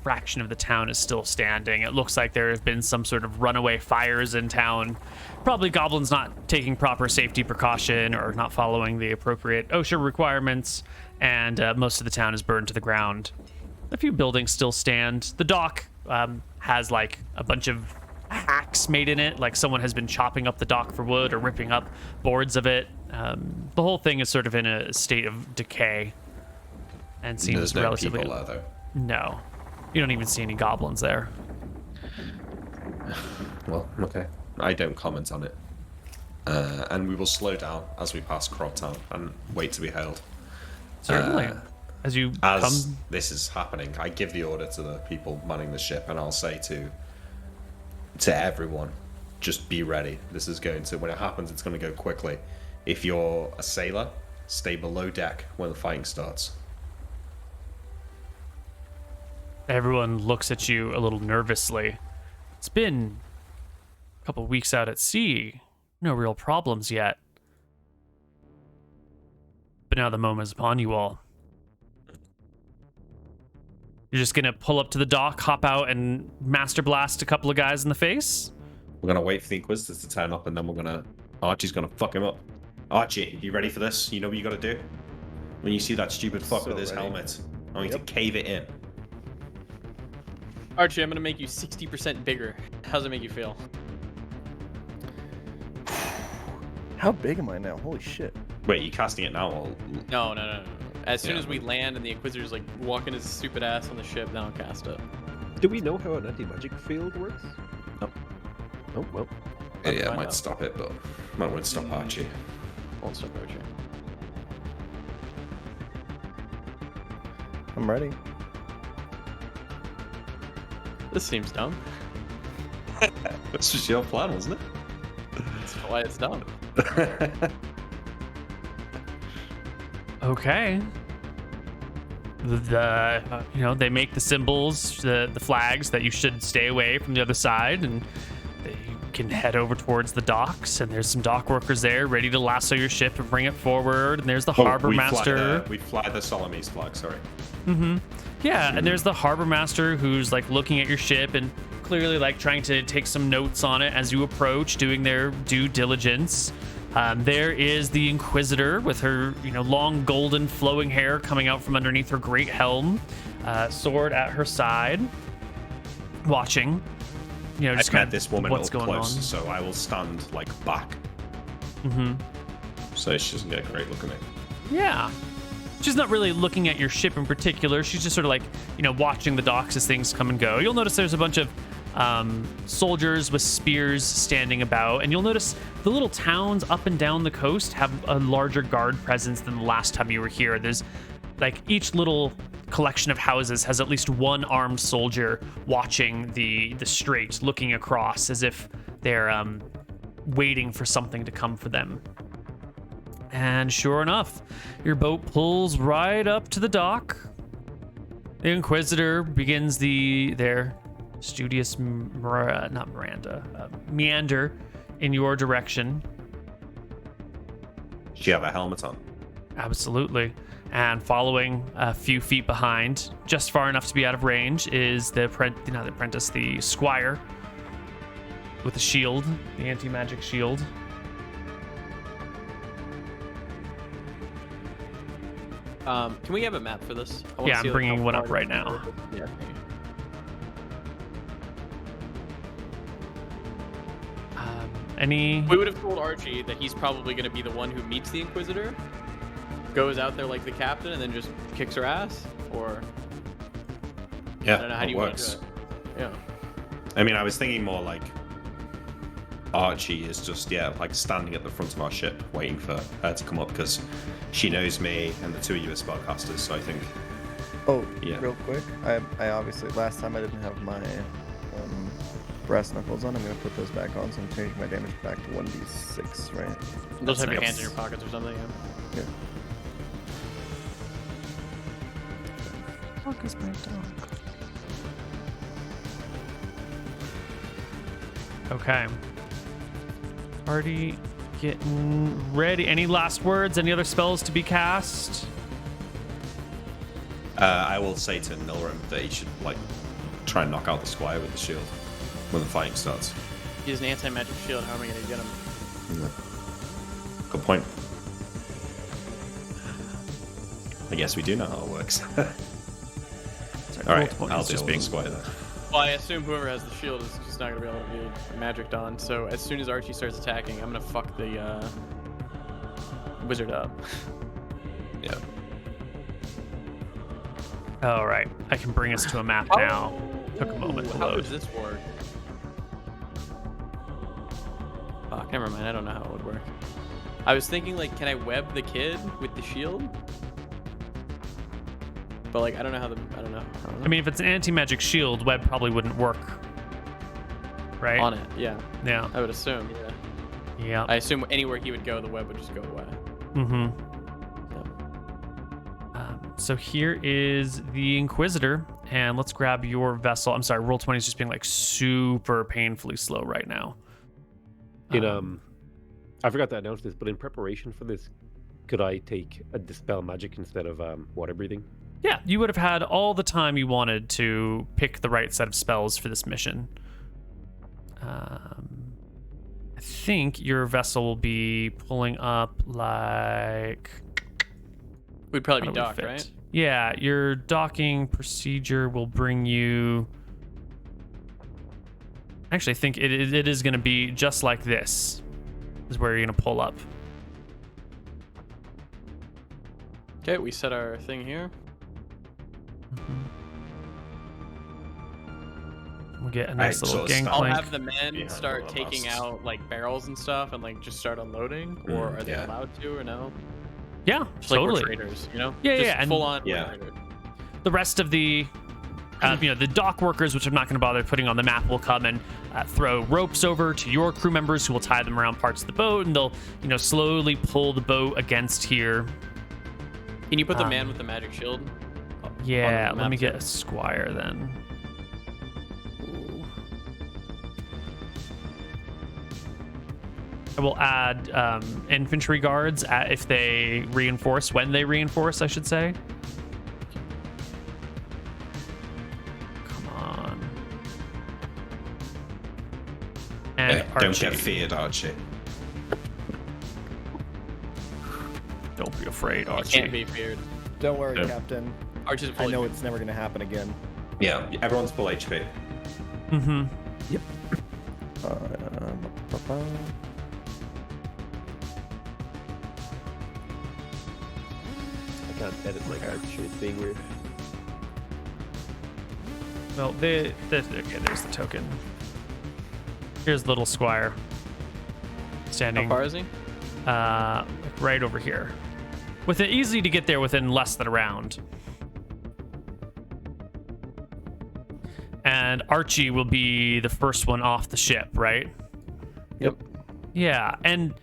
fraction of the town is still standing. It looks like there have been some sort of runaway fires in town. Probably goblins not taking proper safety precaution or not following the appropriate OSHA requirements, and most of the town is burned to the ground. A few buildings still stand. The dock has like a bunch of hacks made in it, like someone has been chopping up the dock for wood or ripping up boards of it. The whole thing is sort of in a state of decay and seems There's no relatively... people there, though. No. You don't even see any goblins there. Well, okay. I don't comment on it. And we will slow down as we pass Krob Town and wait to be hailed. Certainly. as you As come. this is happening, I give the order to the people manning the ship, and I'll say to everyone, just be ready. This is going to, when it happens, it's going to go quickly. If you're a sailor, stay below deck when the fighting starts. Everyone looks at you a little nervously. It's been a couple weeks out at sea. No real problems yet. But now the moment is upon you all. You're just gonna pull up to the dock, hop out, and master blast a couple of guys in the face? We're going to wait for the Inquisitors to turn up, and then we're going to... Archie's going to fuck him up. Archie, you ready for this? You know what you got to do? When you see that stupid fuck So with his ready. helmet, I want you to cave it in. Archie, I'm gonna make you 60% bigger. How's it make you feel? How big am I now? Holy shit. Wait, you casting it now? Or... No. As soon Yeah. as we land and the Inquisitor's like walking his stupid ass on the ship, then I'll cast it. Do we know how an anti-magic field works? Nope. Oh, well. Yeah, it find might out. stop it, but might won't stop Archie. Won't stop Archie. I'm ready. This seems dumb. This was your plan, wasn't it? That's why it's dumb. Okay. They make the symbols, the flags that you should stay away from the other side, and you can head over towards the docks, and there's some dock workers there ready to lasso your ship and bring it forward, and there's the harbor master. We fly the Solomese flag, sorry. Yeah, and there's the harbor master who's like looking at your ship and clearly like trying to take some notes on it as you approach, doing their due diligence. There is the Inquisitor with her, long golden flowing hair coming out from underneath her great helm, sword at her side, watching. Just I've kind met of this woman what's up going close, on. so I will stand like back. So she doesn't get a great look at me. Yeah. She's not really looking at your ship in particular. She's just sort of like, watching the docks as things come and go. You'll notice there's a bunch of soldiers with spears standing about, and you'll notice the little towns up and down the coast have a larger guard presence than the last time you were here. There's like each little collection of houses has at least one armed soldier watching the strait, looking across as if they're waiting for something to come for them. And sure enough, your boat pulls right up to the dock. The Inquisitor begins their studious meander in your direction. Does she have a helmet on? Absolutely. And following a few feet behind, just far enough to be out of range, is the apprentice, the squire, with the shield, the anti-magic shield. Can we have a map for this? I wanna Yeah, see, I'm like, bringing how one far up right now. Yeah. Any? We would have told Archie that he's probably going to be the one who meets the Inquisitor, goes out there like the captain, and then just kicks her ass? Or, Yeah, I don't know, how it do you want works. to do it? Yeah. I mean, I was thinking more like Archie is just, like standing at the front of our ship waiting for her to come up because she knows me and the two of you are spellcasters, so I think... Oh, Yeah. real quick. I obviously, last time I didn't have my brass knuckles on. I'm going to put those back on, so I'm changing my damage back to 1d6, right? Those have your nice. hands in your pockets or something, yeah? Yeah. Fuck is my dog? Okay. Party getting ready. Any last words? Any other spells to be cast? I will say to Nilrim that he should, try and knock out the squire with the shield when the fighting starts. He has an anti-magic shield. How am I going to get him? Good point. I guess we do know how it works. Alright, I'll just being squire then. Well, I assume whoever has the shield is just not going to be able to be magicked on. So as soon as Archie starts attacking, I'm going to fuck the wizard up. Yeah. All right. I can bring us to a map now. Took a moment to How load. does this work? Fuck, never mind. I don't know how it would work. I was thinking, can I web the kid with the shield? But like, I don't know. I mean, if it's an anti-magic shield, web probably wouldn't work. Right? On it, yeah. Yeah. I would assume, yeah. Yeah. I assume anywhere he would go, the web would just go away. Mm-hmm. So. So here is the Inquisitor, and let's grab your vessel. I'm sorry, roll 20 is just being like super painfully slow right now. I forgot to announce this, but in preparation for this, could I take a dispel magic instead of water breathing? Yeah, you would have had all the time you wanted to pick the right set of spells for this mission. I think your vessel will be pulling up like... We'd probably how be do we docked, fit? right? Yeah, your docking procedure will bring you... Actually, I think it is going to be just like this. Is where you're going to pull up. Okay, we set our thing here. We'll get a nice little sort of I'll gangplank. have the men behind start all of taking us. out like barrels and stuff and like just start unloading, or are they yeah. allowed to or no? Yeah, Just like totally. we're traders, you know? Yeah, just yeah, and- full on. Yeah. Traders. The rest of the the dock workers, which I'm not going to bother putting on the map, will come and throw ropes over to your crew members, who will tie them around parts of the boat, and they'll slowly pull the boat against here. Can you put the man with the magic shield? Yeah, on the let me map get too? a squire then. I will add infantry guards if they reinforce, when they reinforce, I should say. Come on. And Don't Archie. get feared, Archie. Don't be afraid, I Archie. can't be feared. Don't worry, Yeah. Captain. Archie's I fully know it's never gonna happen again. Yeah, everyone's full HP. Mm-hmm. I can't edit my card. It's being weird. Well, okay, there's the token. Here's little squire. Standing How far is he? right over here. With it easy to get there within less than a round. And Archie will be the first one off the ship, right? Yep. Yeah, and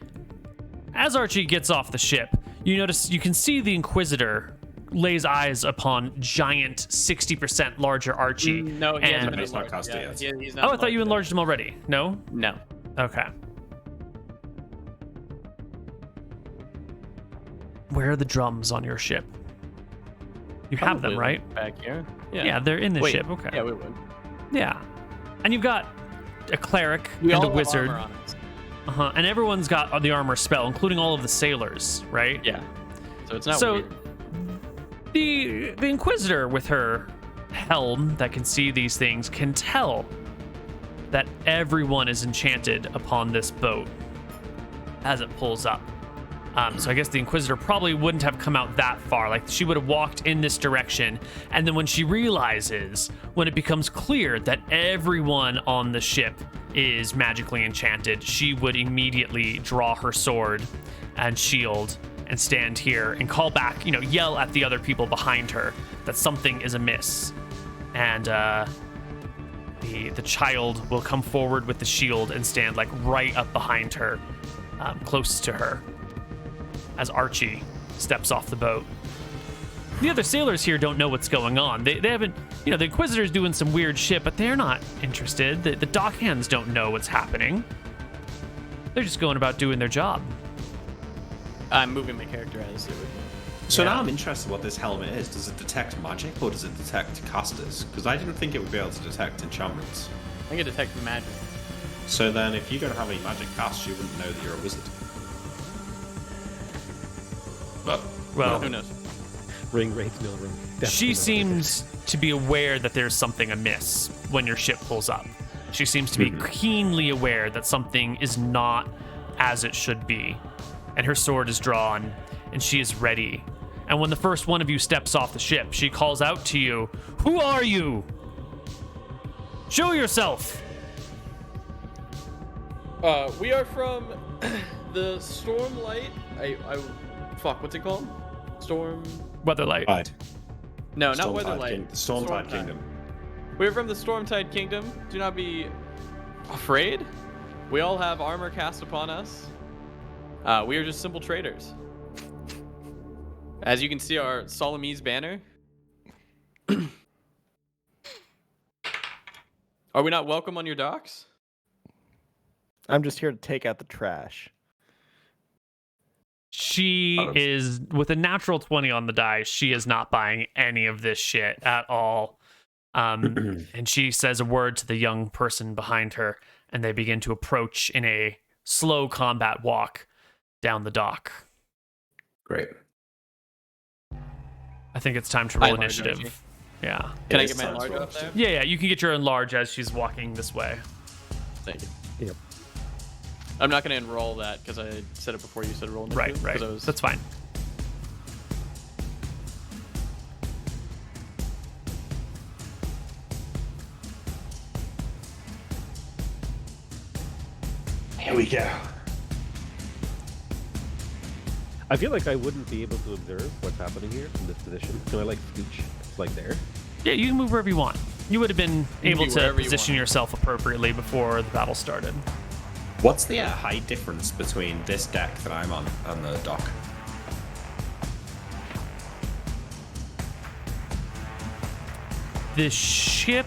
as Archie gets off the ship, you can see the Inquisitor lays eyes upon giant 60% larger Archie. No, he hasn't and been He's not enlarged cast it yet. yet. He's not oh, I thought you yet. enlarged him already. No? No. Okay. Where are the drums on your ship? You have them, Probably right? Back here. Yeah. Yeah, they're in the Wait, ship. Okay. Yeah, we would. Yeah. And you've got a cleric We and all a have wizard. armor on us. Uh-huh. And everyone's got the armor spell, including all of the sailors, right? Yeah. So it's not So weird. the Inquisitor with her helm that can see these things can tell that everyone is enchanted upon this boat as it pulls up. So I guess the Inquisitor probably wouldn't have come out that far. Like, she would have walked in this direction, and then when she realizes, when it becomes clear that everyone on the ship is magically enchanted, she would immediately draw her sword and shield and stand here and call back, yell at the other people behind her that something is amiss. And the child will come forward with the shield and stand like right up behind her, close to her, as Archie steps off the boat. The other sailors here don't know what's going on. They haven't, the Inquisitor's doing some weird shit, but they're not interested. The dock hands don't know what's happening. They're just going about doing their job. I'm moving my character as it would. So Yeah. now I'm interested what this helmet is. Does it detect magic or does it detect casters? Because I didn't think it would be able to detect enchantments. I can detect magic. So then if you don't have any magic casts, you wouldn't know that you're a wizard. But, Well, Who knows? Ring, rates, mill ring. she seems to be aware that there's something amiss when your ship pulls up. She seems to be keenly aware that something is not as it should be. And her sword is drawn, and she is ready. And when the first one of you steps off the ship, she calls out to you, "Who are you? Show yourself!" We are from the Stormlight. Fuck, what's it called? Storm. Weatherlight. right. No, not Stormtide Weatherlight. Stormtide Kingdom. We're from the Stormtide Kingdom. Do not be afraid. We all have armor cast upon us. We are just simple traders. As you can see, our Solemnese banner. Are we not welcome on your docks? I'm just here to take out the trash. She is, with a natural 20 on the die, she is not buying any of this shit at all. And she says a word to the young person behind her, and they begin to approach in a slow combat walk down the dock. Great. I think it's time to roll Enlarge, initiative. Archie. Yeah. Can I It get is my time to enlarge roll up there? Yeah, you can get your enlarge as she's walking this way. Thank you. Yep. I'm not going to enroll that because I said it before you said roll initiative. Right. 'cause I was... That's fine. Here we go. I feel like I wouldn't be able to observe what's happening here from this position. Can I like scooch like there? Yeah, you can move wherever you want. You would have been can able be to wherever you position want. yourself appropriately before the battle started. What's the height difference between this deck that I'm on and the dock? The ship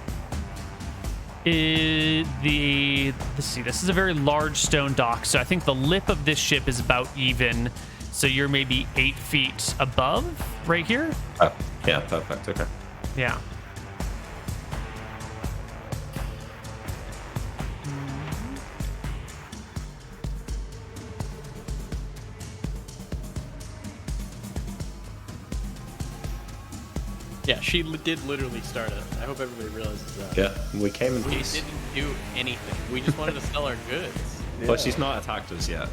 is let's see, this is a very large stone dock, so I think the lip of this ship is about even, so you're maybe 8 feet above right here. Oh, yeah, perfect. Okay. Yeah. Yeah, she did literally start it. I hope everybody realizes that. Yeah, we came in We peace. didn't do anything. We just wanted to sell our goods. But she's not attacked us yet.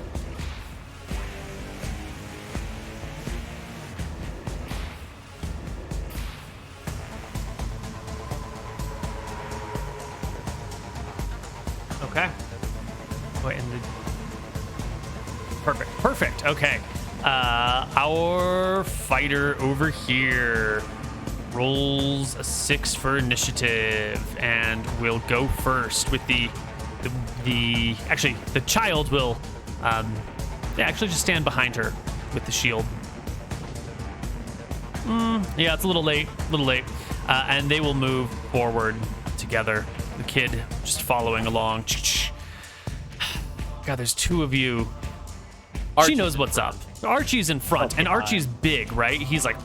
Okay. Wait, and Perfect. Okay. Our fighter over here rolls a 6 for initiative, and will go first with the actually the child will actually just stand behind her with the shield. Yeah, it's a little late, and they will move forward together. The kid just following along. God, there's 2 of you. She knows what's up. Archie's in front, and Archie's big, right? He's like...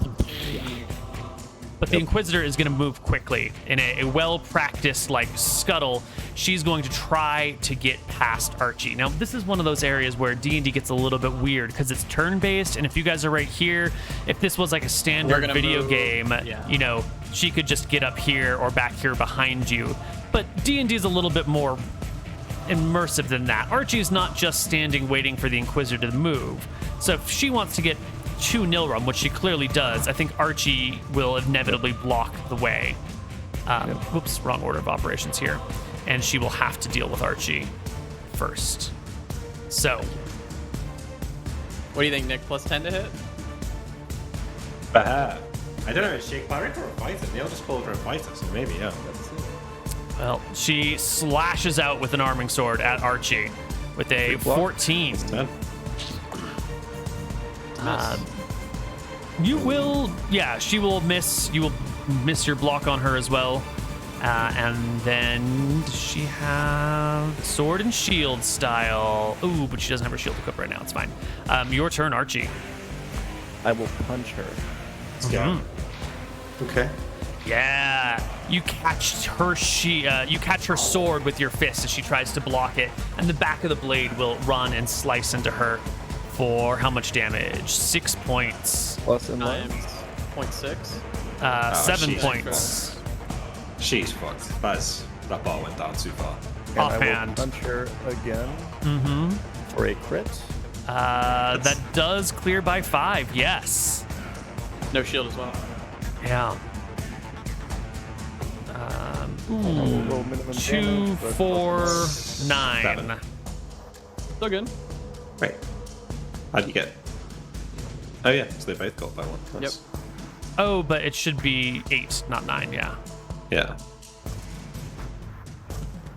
But the Inquisitor is going to move quickly. In a well-practiced, like, scuttle, she's going to try to get past Archie. Now, this is one of those areas where D&D gets a little bit weird, because it's turn-based, and if you guys are right here, if this was like a standard video game, you know, she could just get up here or back here behind you. But D&D is a little bit more immersive than that. Archie's not just standing waiting for the Inquisitor to move. So if she wants to get to Nilrum, which she clearly does, I think Archie will inevitably block the way. Whoops, wrong order of operations here. And she will have to deal with Archie first. So. What do you think, Nick? Plus 10 to hit? I don't know, is she a cleric or a fighter? Neal just called her a fighter, so maybe, yeah. Well, she slashes out with an arming sword at Archie with a 14. You will, she will miss. You will miss your block on her as well. And then does she have sword and shield style? Ooh, but she doesn't have her shield equipped right now. It's fine. Your turn, Archie. I will punch her. Okay. Yeah, you catch her you catch her sword with your fist as she tries to block it, and the back of the blade will run and slice into her for how much damage? 6 points. Plus and Times minus. 0.6. 7 she's points. She's fucked. That ball went down too far. And I will Offhand. punch her again for a crit. That does clear by 5. Yes. No shield as well. Yeah. We'll roll minimum 2, damage, but 4, plus 9. 7. Still good. Wait. How'd you get? Oh yeah, so they both got that one. Nice. Oh, but it should be 8, not 9. Yeah. Yeah.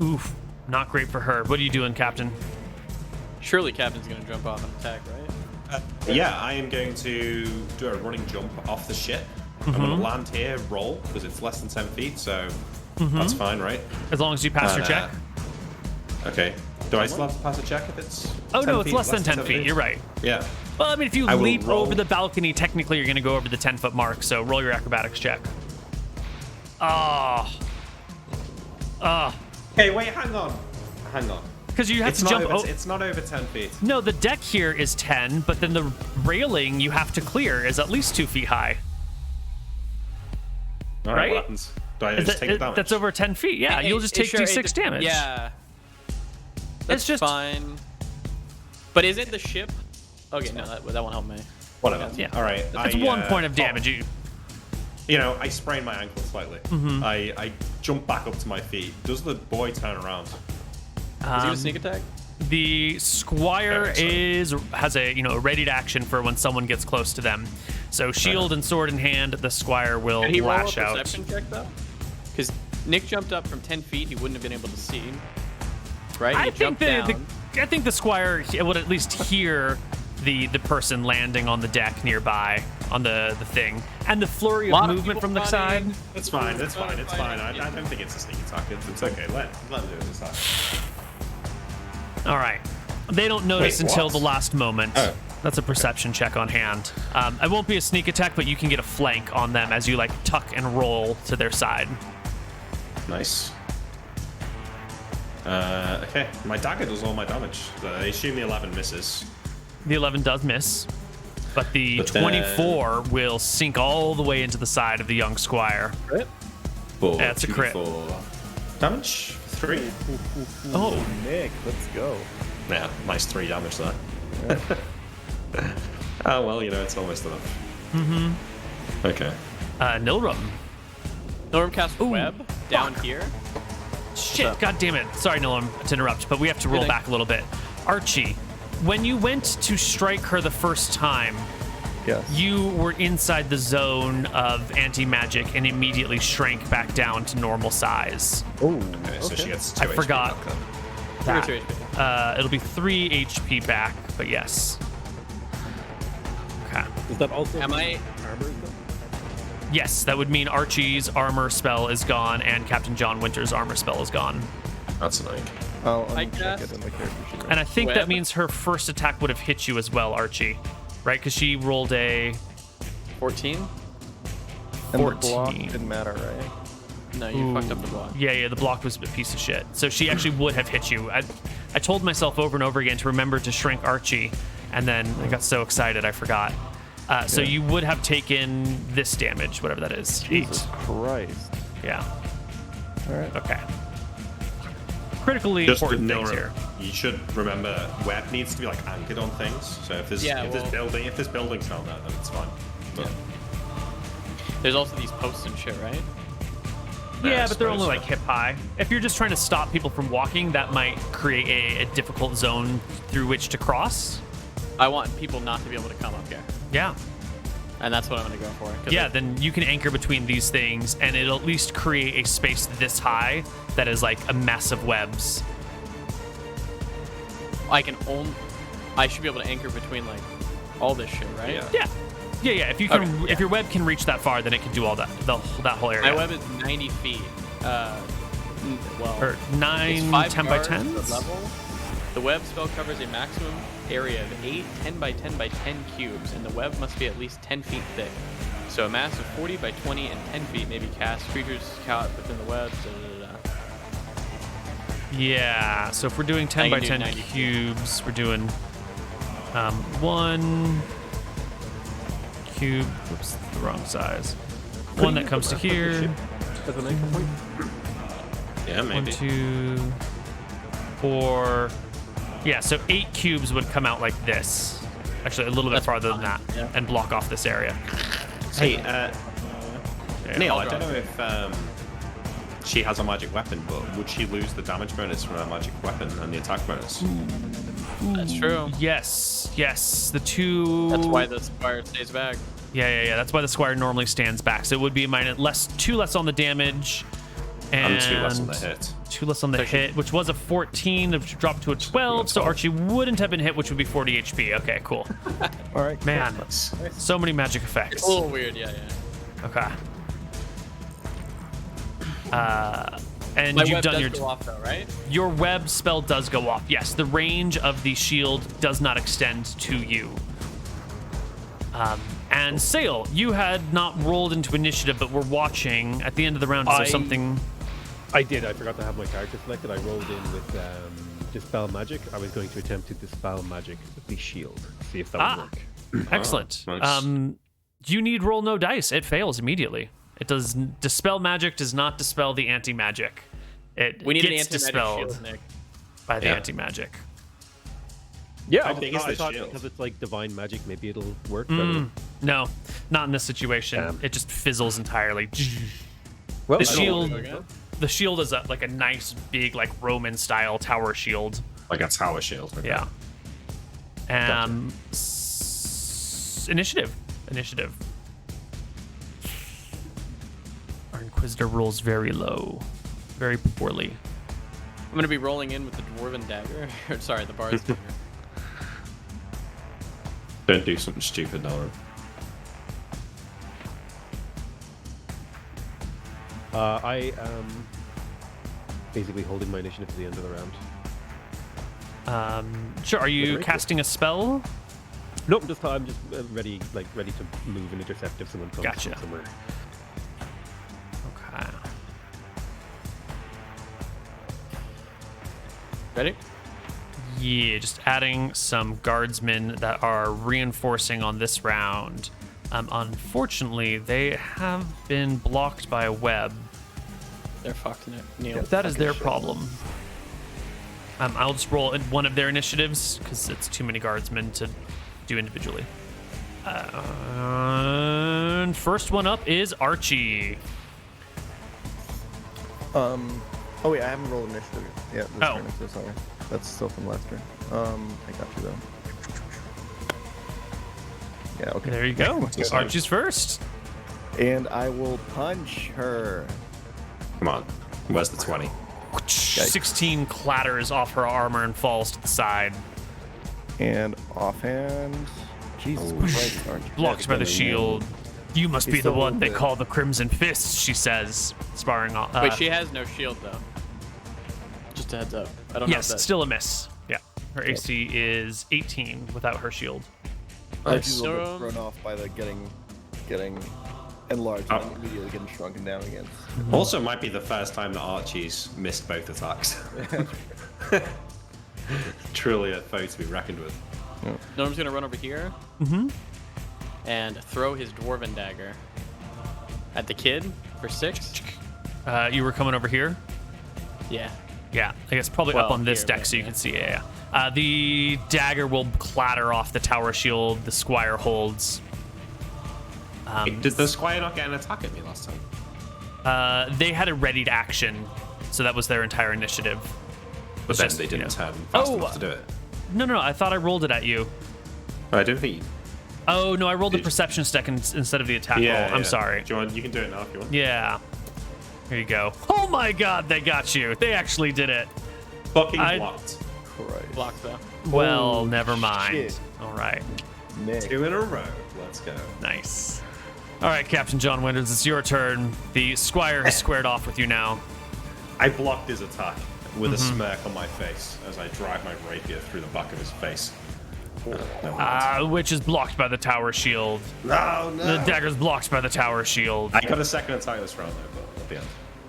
Oof. Not great for her. What are you doing, Captain? Surely Captain's gonna jump off and attack, right? Yeah, I am going to do a running jump off the ship. I'm going to land here, roll, because it's less than 10 feet, so that's fine, right? As long as you pass your check. Okay. Do I still have to pass a check if it's Oh, 10 no, it's feet, less than 10 feet. You're right. Yeah. Well, I mean, if you I will leap roll. over the balcony, technically you're going to go over the 10-foot mark, so roll your acrobatics check. Oh. Hey, wait, hang on. Because you have It's to not, jump over, over. it's not over 10 feet. No, the deck here is 10, but then the railing you have to clear is at least 2 feet high. All right? What happens? Do I just take the damage? That's over 10 feet. Yeah, you'll just take D6 damage. Yeah. That's just fine. But is it the ship? Okay, no, that won't help me. Whatever. Yeah. All right. That's 1 point of damage. You know, I sprained my ankle slightly. I jump back up to my feet. Does the boy turn around? Is he gonna sneak attack? The squire Erickson. has a readied action for when someone gets close to them. So shield and sword in hand, the squire will Did he roll a lash out. perception check though? Because Nick jumped up from 10 feet, he wouldn't have been able to see. Right? I He think jumped down. I think the squire would at least hear the person landing on the deck nearby on the thing, and the flurry of Lot of movement people from the side. running. It's fine. It's fine. I don't think it's a sneak attack. It's okay. Let him do his attack. All right. They don't notice Wait, until what? the last moment. Oh. That's a perception check on hand. It won't be a sneak attack, but you can get a flank on them as you like tuck and roll to their side. Nice. Okay, my dagger does all my damage. So I assume the 11 misses. The 11 does miss, but the But then- 24 will sink all the way into the side of the young squire. For Yeah, it's a crit. 2d4 damage. 3. Oh, Nick, let's go. Yeah, nice 3 damage there. Oh well, it's almost enough. Okay. Nilrum. Norm cast web down here. Shit, god damn it. Sorry, Nilrum, to interrupt, but we have to roll Good thing. back a little bit. Archie, when you went to strike her the first time, Yes. you were inside the zone of anti-magic and immediately shrank back down to normal size. Oh, Okay, so she gets 2 I HP forgot. back then. That. 2 HP. It'll be 3 HP back, but yes. Okay. Does that also Am I? armor is gone? Yes, that would mean Archie's armor spell is gone and Captain John Winter's armor spell is gone. That's annoying. I'll I check guess. it in the character sheet. And I think that Web. means her first attack would have hit you as well, Archie. Right? Because she rolled a 14? And the block 14. didn't matter, right? No, you fucked up the block. Yeah, the block was a piece of shit. So she actually would have hit you. I told myself over and over again to remember to shrink Archie, and then I got so excited I forgot. So you would have taken this damage, whatever that is. Jesus 8. Christ. Yeah. All right. Okay. Critically Just important no, things here. you should remember web needs to be like anchored on things. So if there's Yeah, if well- there's buildings around there, then it's fine. But There's also these posts and shit, right? Yeah, I but they're only suppose like so. hip high. If you're just trying to stop people from walking, that might create a difficult zone through which to cross. I want people not to be able to come up here. Yeah. And that's what I'm gonna go for. 'cause Yeah, then you can anchor between these things, and it'll at least create a space this high that is like a mess of webs. I should be able to anchor between like all this shit, right? Yeah. Yeah. If you can, Okay, if your web can reach that far, then it can do all that, that whole area. My web is 90 feet. Well, Or it's 9, 5 10 by yards at 10s? level. The web spell covers a maximum area of 8 10 by 10 by 10 cubes, and the web must be at least 10 feet thick. So a mass of 40 by 20 and 10 feet may be cast. Creatures caught within the web. Yeah, so if we're doing 10 I by can do 10 90. cubes, we're doing 1 cube. Oops, the wrong size. One that comes to here. As an anchor point? yeah, 1, maybe. 2, 4. Yeah, so 8 cubes would come out like this. Actually, a little bit That's farther than fine, that, yeah. and block off this area. Hey, Yeah. Neal, I I'll don't draw know if she has a magic weapon, but would she lose the damage bonus from her magic weapon and the attack bonus? That's true. Yes. The two. That's why the Squire stays back. Yeah. That's why the Squire normally stands back. So it would be two less on the damage, and 2 less on the hit. 2 less on the hit, which was a 14, which dropped to a 12. So Archie wouldn't have been hit, which would be 40 HP. Okay, cool. All right. Man, so many magic effects. It's a little weird, yeah. Okay. And My you've web done does your go off though, right? your web spell does go off. Yes, the range of the shield does not extend to you. And Saol, you had not rolled into initiative, but we're watching at the end of the round. Is there something? I did. I forgot to have my character selected. I rolled in with dispel magic. I was going to attempt to dispel magic with the shield. See if that would work. Excellent. Nice. You need roll no dice. It fails immediately. It does dispel magic. Does not dispel the anti magic. We need an gets anti-magic dispelled shield, Nick. by the Yeah. anti magic. Yeah, How big is I this thought shield? because it's like divine magic, maybe it'll work better. No, not in this situation. Damn. It just fizzles entirely. Well, The I don't shield, know. the shield is like a nice big like Roman style tower shield. Like a tower shield. Okay. Yeah. Initiative. Our Inquisitor rolls very low, very poorly. I'm gonna be rolling in with the dwarven dagger. Sorry, the bard's dagger. Don't do something stupid, Nora. I am basically holding my initiative to the end of the round. Sure. Are you Very casting a spell? Nope, I'm just ready to move and intercept if someone comes Gotcha. from somewhere. Okay. Ready? Yeah, just adding some guardsmen that are reinforcing on this round. Unfortunately, they have been blocked by a web. They're fucked, Neal. That is their problem. I'll just roll one of their initiatives because it's too many guardsmen to do individually. First one up is Archie. Oh wait, I haven't rolled initiative. Yeah, this Oh. turn. I'm so sorry. That's still from last turn. I got you though. Yeah, okay. There you go. Archie's first. And I will punch her. Come on. Where's the 20? 16 clatters off her armor and falls to the side. And offhand. Jesus Christ, Archie. Blocked by the shield. You must be It's the a one little they bit. call the Crimson Fist, she says, sparring off. Wait, she has no shield though. Just a heads up. I don't know if Yes, that. still a miss. Yeah. Her AC is 18 without her shield. Archie's a little bit So- thrown off by the getting enlarged and then immediately getting shrunken down again. Also, might be the first time that Archie's missed both attacks. Truly a foe to be reckoned with. Norm's gonna run over here and throw his dwarven dagger at the kid for 6. You were coming over here? Yeah. Yeah, I guess probably up Well, on this here, deck but so you yeah. can see. Yeah. The dagger will clatter off the tower shield the Squire holds. Did the Squire not get an attack at me last time? They had a readied action, so that was their entire initiative. But then just, they you didn't know. turn fast Oh, enough to do it. No, I thought I rolled it at you. I don't think you... Oh, no, I rolled the Did- perception check instead of the attack roll. I'm sorry. Do you want? You can do it now if you want. Yeah. Here you go. Oh my god, they got you. They actually did it. Fucking I- blocked. Christ. Block though. Well, Oh, never mind. shit. All right. Nick. 2 in a row. Let's go. Nice. All right, Captain John Winters, it's your turn. The Squire has squared off with you now. I blocked his attack with a smirk on my face as I drive my rapier through the back of his face. Which is blocked by the tower shield. No, The dagger's blocked by the tower shield. I got a second attack this round though, but at the end.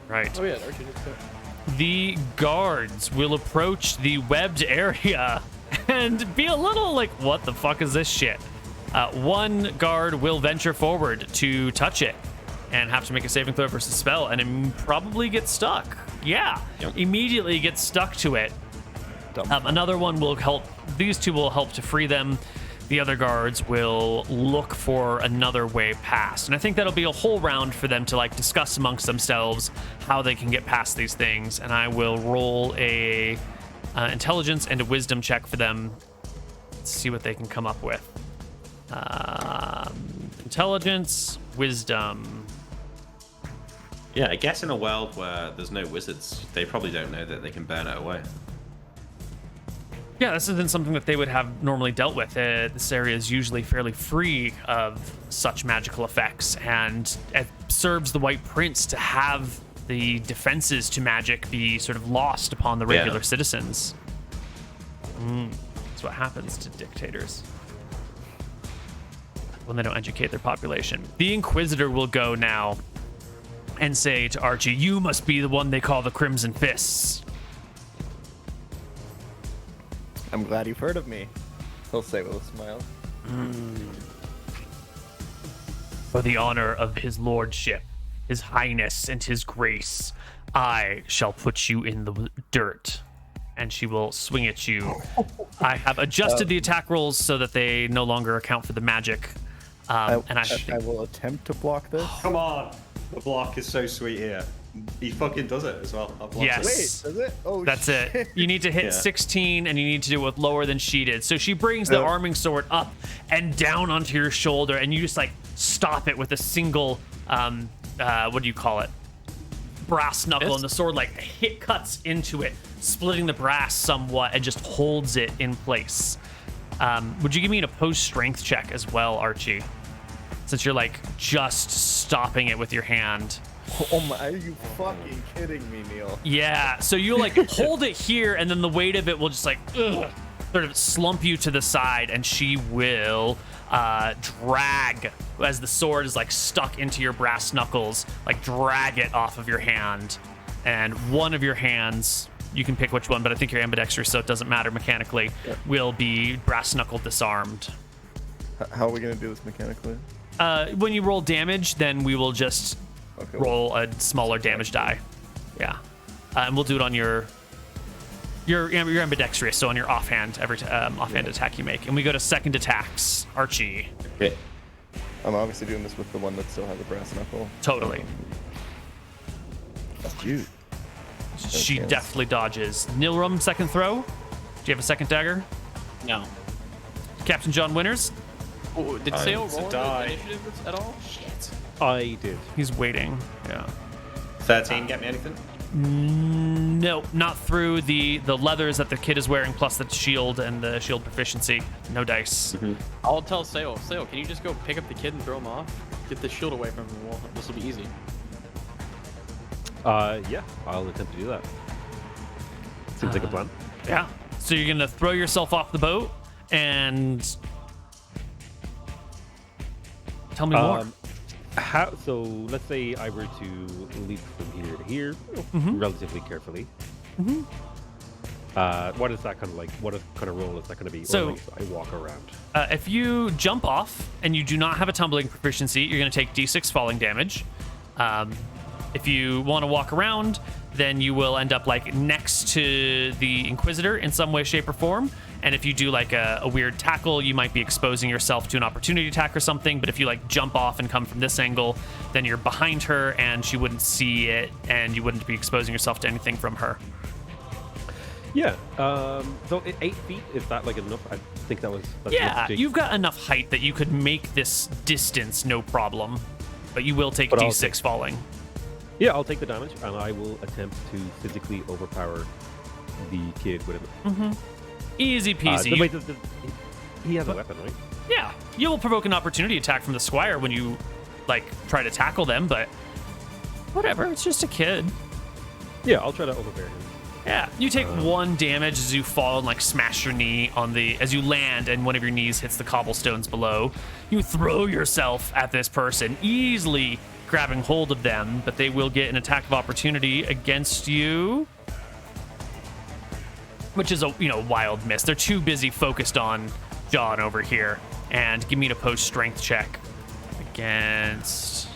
Right. Oh yeah, Archie did too. The guards will approach the webbed area and be a little like, what the fuck is this shit? One guard will venture forward to touch it and have to make a saving throw versus spell and probably get stuck. Yeah, Yep. immediately get stuck to it. Another one will help. These two will help to free them. the other guards will look for another way past. And I think that'll be a whole round for them to like discuss amongst themselves how they can get past these things. And I will roll a intelligence and a wisdom check for them. Let's see what they can come up with. Intelligence, wisdom. Yeah, I guess in a world where there's no wizards, they probably don't know that they can burn it away. Yeah, this isn't something that they would have normally dealt with. This area is usually fairly free of such magical effects, and it serves the White Prince to have the defenses to magic be sort of lost upon the regular citizens. That's what happens to dictators when they don't educate their population. The Inquisitor will go now and say to Archie, "You must be the one they call the Crimson Fists." I'm glad you've heard of me. He'll say with a smile. For the honor of his lordship, his highness, and his grace, I shall put you in the dirt. And she will swing at you. I have adjusted the attack rolls so that they no longer account for the magic. I will attempt to block this. Come on! The block is so sweet here. He fucking does it as well. Yes. Wait, does it? Oh, That's shit. it. You need to hit 16, and you need to do it with lower than she did. So she brings the arming sword up and down onto your shoulder, and you just like stop it with a single, what do you call it? Brass knuckle, and the sword like cuts into it, splitting the brass somewhat, and just holds it in place. Would you give me an opposed strength check as well, Archie? Since you're like just stopping it with your hand. Oh my, are you fucking kidding me, Neal? Yeah, so you like hold it here, and then the weight of it will just like sort of slump you to the side, and she will drag, as the sword is like stuck into your brass knuckles, like drag it off of your hand. And one of your hands, you can pick which one, but I think you're ambidextrous, so it doesn't matter mechanically, will be brass knuckle disarmed. How are we gonna do this mechanically? When you roll damage, then we will just roll a smaller damage die. Yeah, and we'll do it on your ambidextrous, so on your offhand offhand attack you make. And we go to second attacks. Archie. Okay. I'm obviously doing this with the one that still has a brass knuckle. Totally. That's you. She deftly dodges. Nilrum, second throw. Do you have a second dagger? No. Captain John Winters. Oh, did I Sail need to roll die. initiative at all? Shit. I did. He's waiting. Yeah. 13, get me anything? No, not through the leathers that the kid is wearing, plus the shield and the shield proficiency. No dice. I'll tell Sail. Sail, can you just go pick up the kid and throw him off? Get the shield away from him. This will be easy. Yeah, I'll attempt to do that. Seems like a plan. Yeah. So you're gonna throw yourself off the boat and tell me more. So let's say I were to leap from here to here, relatively carefully. What is that kind of like? What kind of roll is that going to be? So- or like I walk around. If you jump off and you do not have a tumbling proficiency, you're going to take d6 falling damage. If you want to walk around, then you will end up like next to the Inquisitor in some way, shape, or form. And if you do like a weird tackle, you might be exposing yourself to an opportunity attack or something. But if you like jump off and come from this angle, then you're behind her and she wouldn't see it, and you wouldn't be exposing yourself to anything from her. Yeah. So 8 feet, is that like enough? I think that's Yeah, enough. you've got enough height that you could make this distance no problem. But you will take But I'll d6 take- falling. Yeah, I'll take the damage, and I will attempt to physically overpower the kid with it. Easy peasy. Wait, he has a weapon, right? Yeah, you will provoke an opportunity attack from the squire when you like try to tackle them, but whatever, it's just a kid. Yeah, I'll try to overbear him. Yeah, you take 1 damage as you fall and like smash your knee as you land and one of your knees hits the cobblestones below. You throw yourself at this person, easily grabbing hold of them, but they will get an attack of opportunity against you, which is a wild miss. They're too busy focused on John over here. And give me an opposed strength check against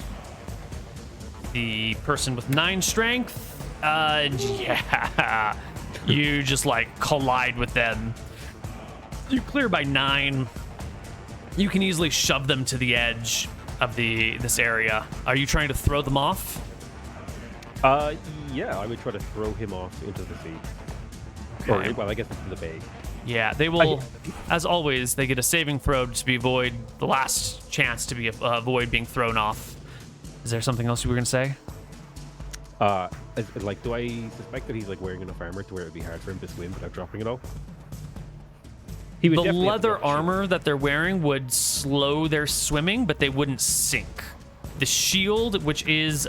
the person with 9 strength. Yeah, you just like collide with them. You clear by 9. You can easily shove them to the edge of this area. Are you trying to throw them off? Yeah, I would try to throw him off into the sea. Okay. Or, well, I guess into the bay. Yeah, they will, as always, they get a saving throw to be avoid the last chance to be avoid being thrown off. Is there something else you were going to say? Like, do I suspect that he's like wearing enough armor to where it'd be hard for him to swim without dropping it all? He would The definitely have to leather drop a shield. armor that they're wearing would slow their swimming, but they wouldn't sink. The shield, which is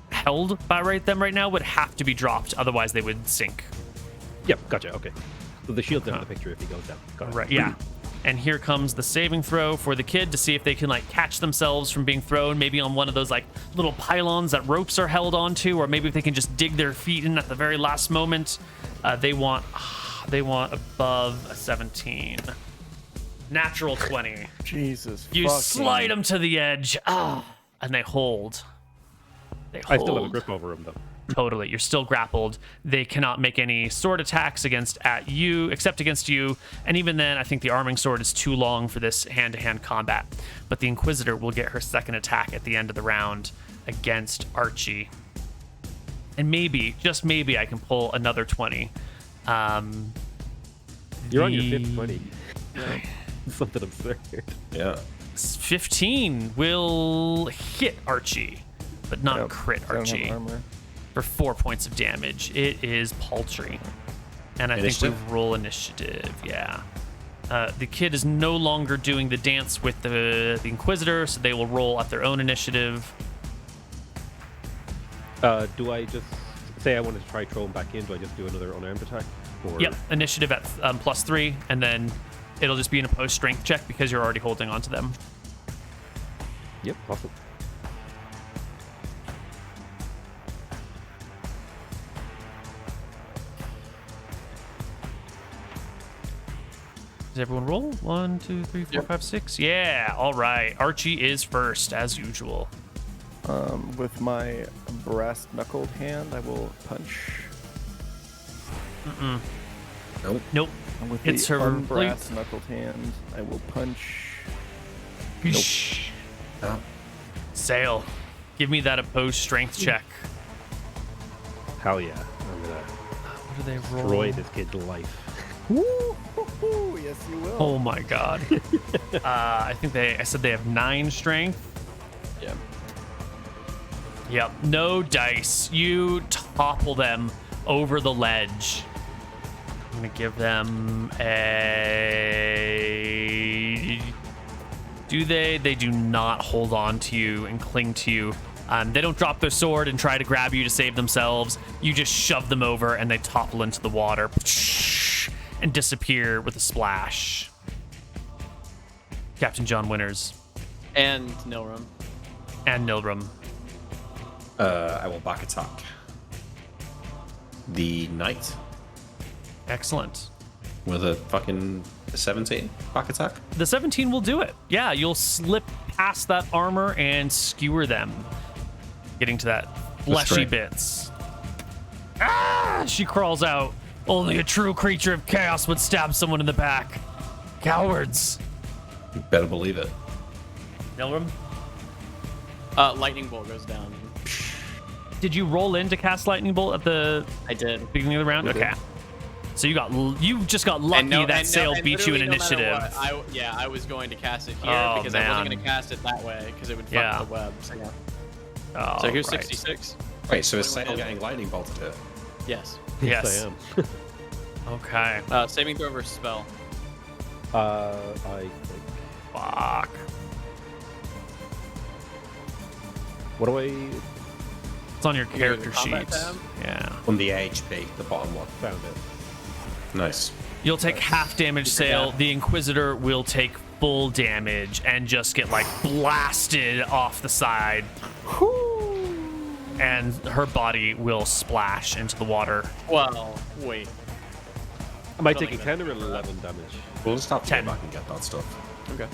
held by them right now, would have to be dropped, otherwise they would sink. Yep, gotcha. Okay. So the shield's out of the picture if he goes down. Got it. Right, yeah. And here comes the saving throw for the kid to see if they can like catch themselves from being thrown, maybe on one of those like little pylons that ropes are held onto, or maybe if they can just dig their feet in at the very last moment. They want above a 17. Natural 20. Jesus. You fucking- slide them to the edge, and they hold. They hold. I still have a grip over him though. Totally. You're still grappled. They cannot make any sword attacks except against you. And even then, I think the arming sword is too long for this hand-to-hand combat. But the Inquisitor will get her second attack at the end of the round against Archie. And maybe, just maybe, I can pull another 20. You're on your fifth 20. Something absurd. Yeah. 15 will hit Archie, but not Yep, crit I don't have Archie. armor. For 4 points of damage. It is paltry. And I think Initiative? we roll initiative, yeah. The kid is no longer doing the dance with the Inquisitor, so they will roll at their own initiative. Do I just say I want to try throw him back in? Do I just do another unarmed attack? Or... Yep, initiative at +3, and then it'll just be an opposed strength check because you're already holding on to them. Yep, awesome. Does everyone roll? 1, 2, 3, 4, 5, 6. Yeah, all right. Archie is first, as usual. With my brass knuckled hand, I will punch. Nope. And with It's the her brass knuckled hand, I will punch. Shh. Oh. Sail. Give me that opposed strength check. Hell yeah. I'm gonna What do they roll? destroy this kid's life. Woo! Yes, you will. Oh my god. I said they have 9 strength. Yeah. Yep. No dice. You topple them over the ledge. I'm gonna give them a. Do they? They do not hold on to you and cling to you. They don't drop their sword and try to grab you to save themselves. You just shove them over and they topple into the water and disappear with a splash. Captain John Winters And Nilram. and Nilram. I will back attack the knight Excellent. with a fucking 17 back attack. The 17 will do it. Yeah, you'll slip past that armor and skewer them, getting to that fleshy great. bits. Ah! She crawls out. Only a true creature of chaos would stab someone in the back. Cowards. You better believe it. Nilram, Lightning bolt goes down. did you roll in to cast lightning bolt at the I did. beginning of the round? Okay. So you just got lucky that Sail beat you in initiative. I was going to cast it here Oh, because I man. wasn't going to cast it that way because it would fuck Yeah. the web. So, yeah. Oh, So here's right. 66. Wait, so is 21 Sail getting lightning bolted here? Yes. Yes. I am. Okay. Saving throw versus spell. I think. Fuck. What do I It's on your character the combat sheet. tab? Yeah. On the HP, the bottom one. found it? Nice. You'll take half damage, Sail. The Inquisitor will take full damage and just get like blasted off the side. And her body will splash into the water. Well, wait. Am I Don't taking even 10 or 11 damage? We'll just have to 10. go back and get that stuff. Okay.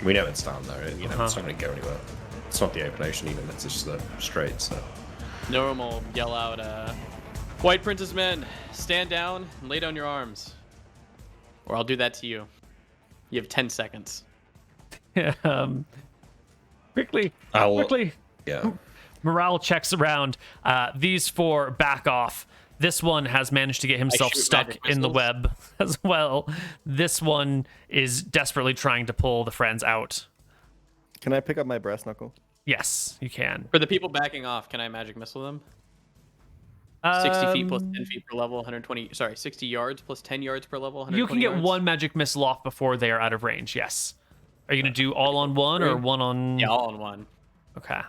We know it's down there, you know, Uh-huh. it's not going to go anywhere. It's not the open ocean even, it's just the strait, so. Nilram will yell out, White Princess men, stand down and lay down your arms. or I'll do that to you. You have 10 seconds. Quickly. Yeah. Morale checks around. These 4 back off. This one has managed to get himself shoot stuck magic in the missiles. web as well. This one is desperately trying to pull the friends out. Can I pick up my brass knuckle? Yes, you can. For the people backing off, can I magic missile them? 60 feet plus 10 feet per level, 120. Sorry, 60 yards plus 10 yards per level, 120 You can get yards? 1 magic missile off before they are out of range, yes. Are you going to do all on one or one on... Yeah, all on one. Okay.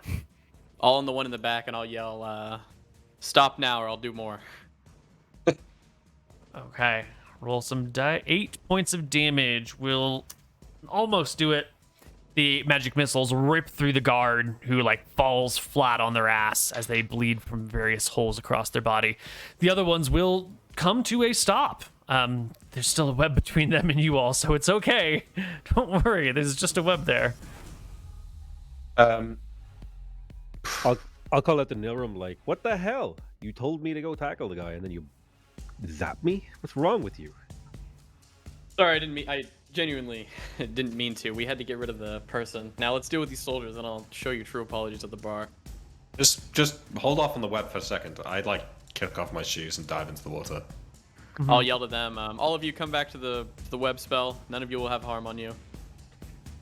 All on the one in the back, and I'll yell, stop now or I'll do more. Okay. Roll some die. 8 points of damage will almost do it. The magic missiles rip through the guard, who like falls flat on their ass as they bleed from various holes across their body. The other ones will come to a stop. There's still a web between them and you all, so it's okay. Don't worry, there's just a web there. I'll call out the Neal room like, what the hell? You told me to go tackle the guy, and then you zap me? What's wrong with you? Sorry, I genuinely didn't mean to. We had to get rid of the person. Now let's deal with these soldiers, and I'll show you true apologies at the bar. Just hold off on the web for a second. I'd like kick off my shoes and dive into the water. I'll yell to them. All of you come back to the web spell. None of you will have harm on you.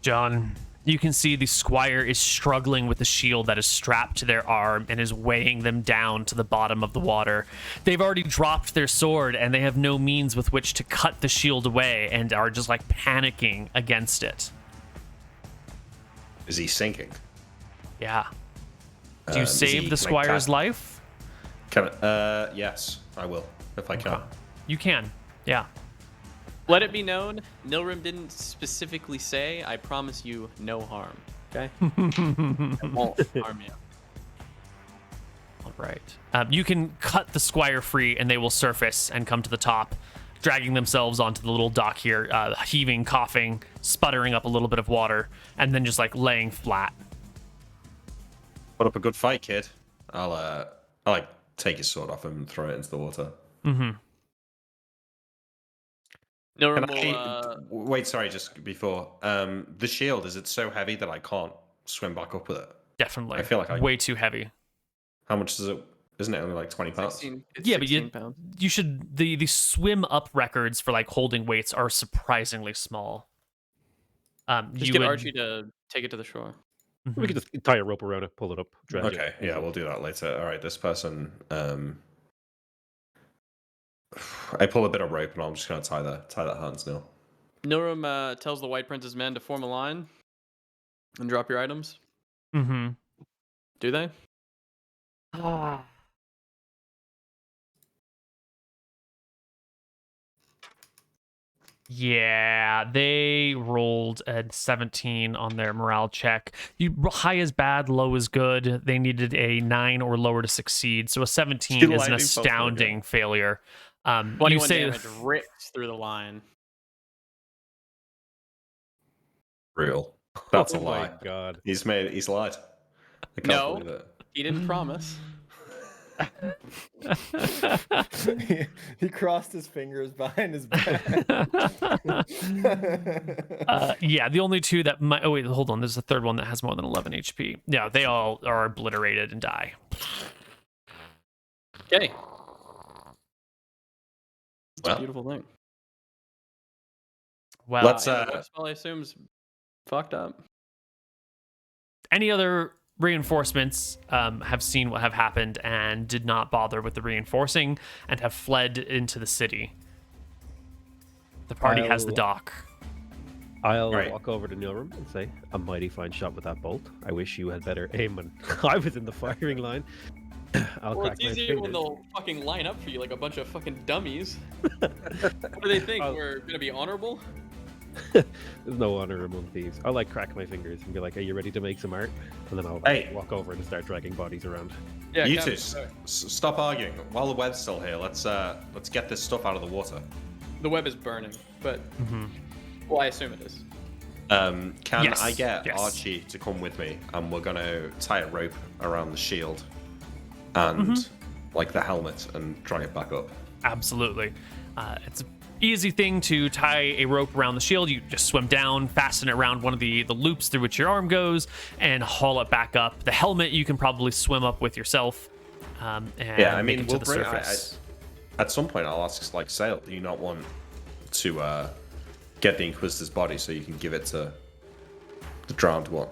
John, you can see the squire is struggling with the shield that is strapped to their arm and is weighing them down to the bottom of the water. They've already dropped their sword and they have no means with which to cut the shield away and are just like panicking against it. Is he sinking? Yeah. Do you save the squire's life? Yes, I will, if I can. You can, yeah. Let it be known, Nilrim didn't specifically say, I promise you no harm. Okay? I won't harm you. All right. You can cut the squire free and they will surface and come to the top, dragging themselves onto the little dock here, heaving, coughing, sputtering up a little bit of water, and then just like laying flat. Put up a good fight, kid. I'll like take his sword off him and throw it into the water. Mm-hmm. Nilrim will, Wait, sorry, just before. The shield, is it so heavy that I can't swim back up with it? Definitely. I feel like way too heavy. How much does it? Isn't it only like 20 pounds? 16, Yeah, but 16 pounds. you should the swim up records for like holding weights are surprisingly small. Just get Archie to take it to the shore. Mm-hmm. We could just tie a rope around it, pull it up, drag it. Okay, yeah, we'll do that later. All right, this person. I pull a bit of rope and I'm just gonna tie that hands now. Nilrim tells the White Prince's men to form a line and drop your items. Mm-hmm. Do they? Yeah, they rolled a 17 on their morale check. High is bad, low is good. They needed a 9 or lower to succeed, so a 17 Still is an lightning bolt, astounding failure. 21 You say damage rips through the line. Real. That's a Oh lie. my god. He's lied. I can't No. believe it. He didn't promise. He crossed his fingers behind his back. yeah, the only two that might. Oh wait, hold on. There's a third one that has more than 11 HP. Yeah, they all are obliterated and die. Okay. It's a Well. beautiful thing. Well, Let's, And the web spell, I assume, is fucked up. any other reinforcements have seen what have happened and did not bother with the reinforcing and have fled into the city. The party has the dock. I'll Right. walk over to Nilrim and say, a mighty fine shot with that bolt. I wish you had better aim when I was in the firing line. I'll Well, crack it's my easier fingers. when they'll fucking line up for you like a bunch of fucking dummies. What do they think? We're gonna be honorable? There's no honor among thieves. I'll like crack my fingers and be like, are you ready to make some art? And then I'll Hey. walk over and start dragging bodies around. Yeah, You Captain, two, sorry. stop arguing. While the web's still here, let's get this stuff out of the water. The web is burning, but well, I assume it is. Can Yes, I get yes. Archie to come with me, and we're gonna tie a rope around the shield and like the helmet and drag it back up. Absolutely. It's easy thing to tie a rope around the shield. You just swim down, fasten it around one of the loops through which your arm goes, and haul it back up. The helmet you can probably swim up with yourself. And Yeah, I make mean, it to we'll the bring. surface. At some point, I'll ask, like, Sail, do you not want to get the Inquisitor's body so you can give it to the drowned one?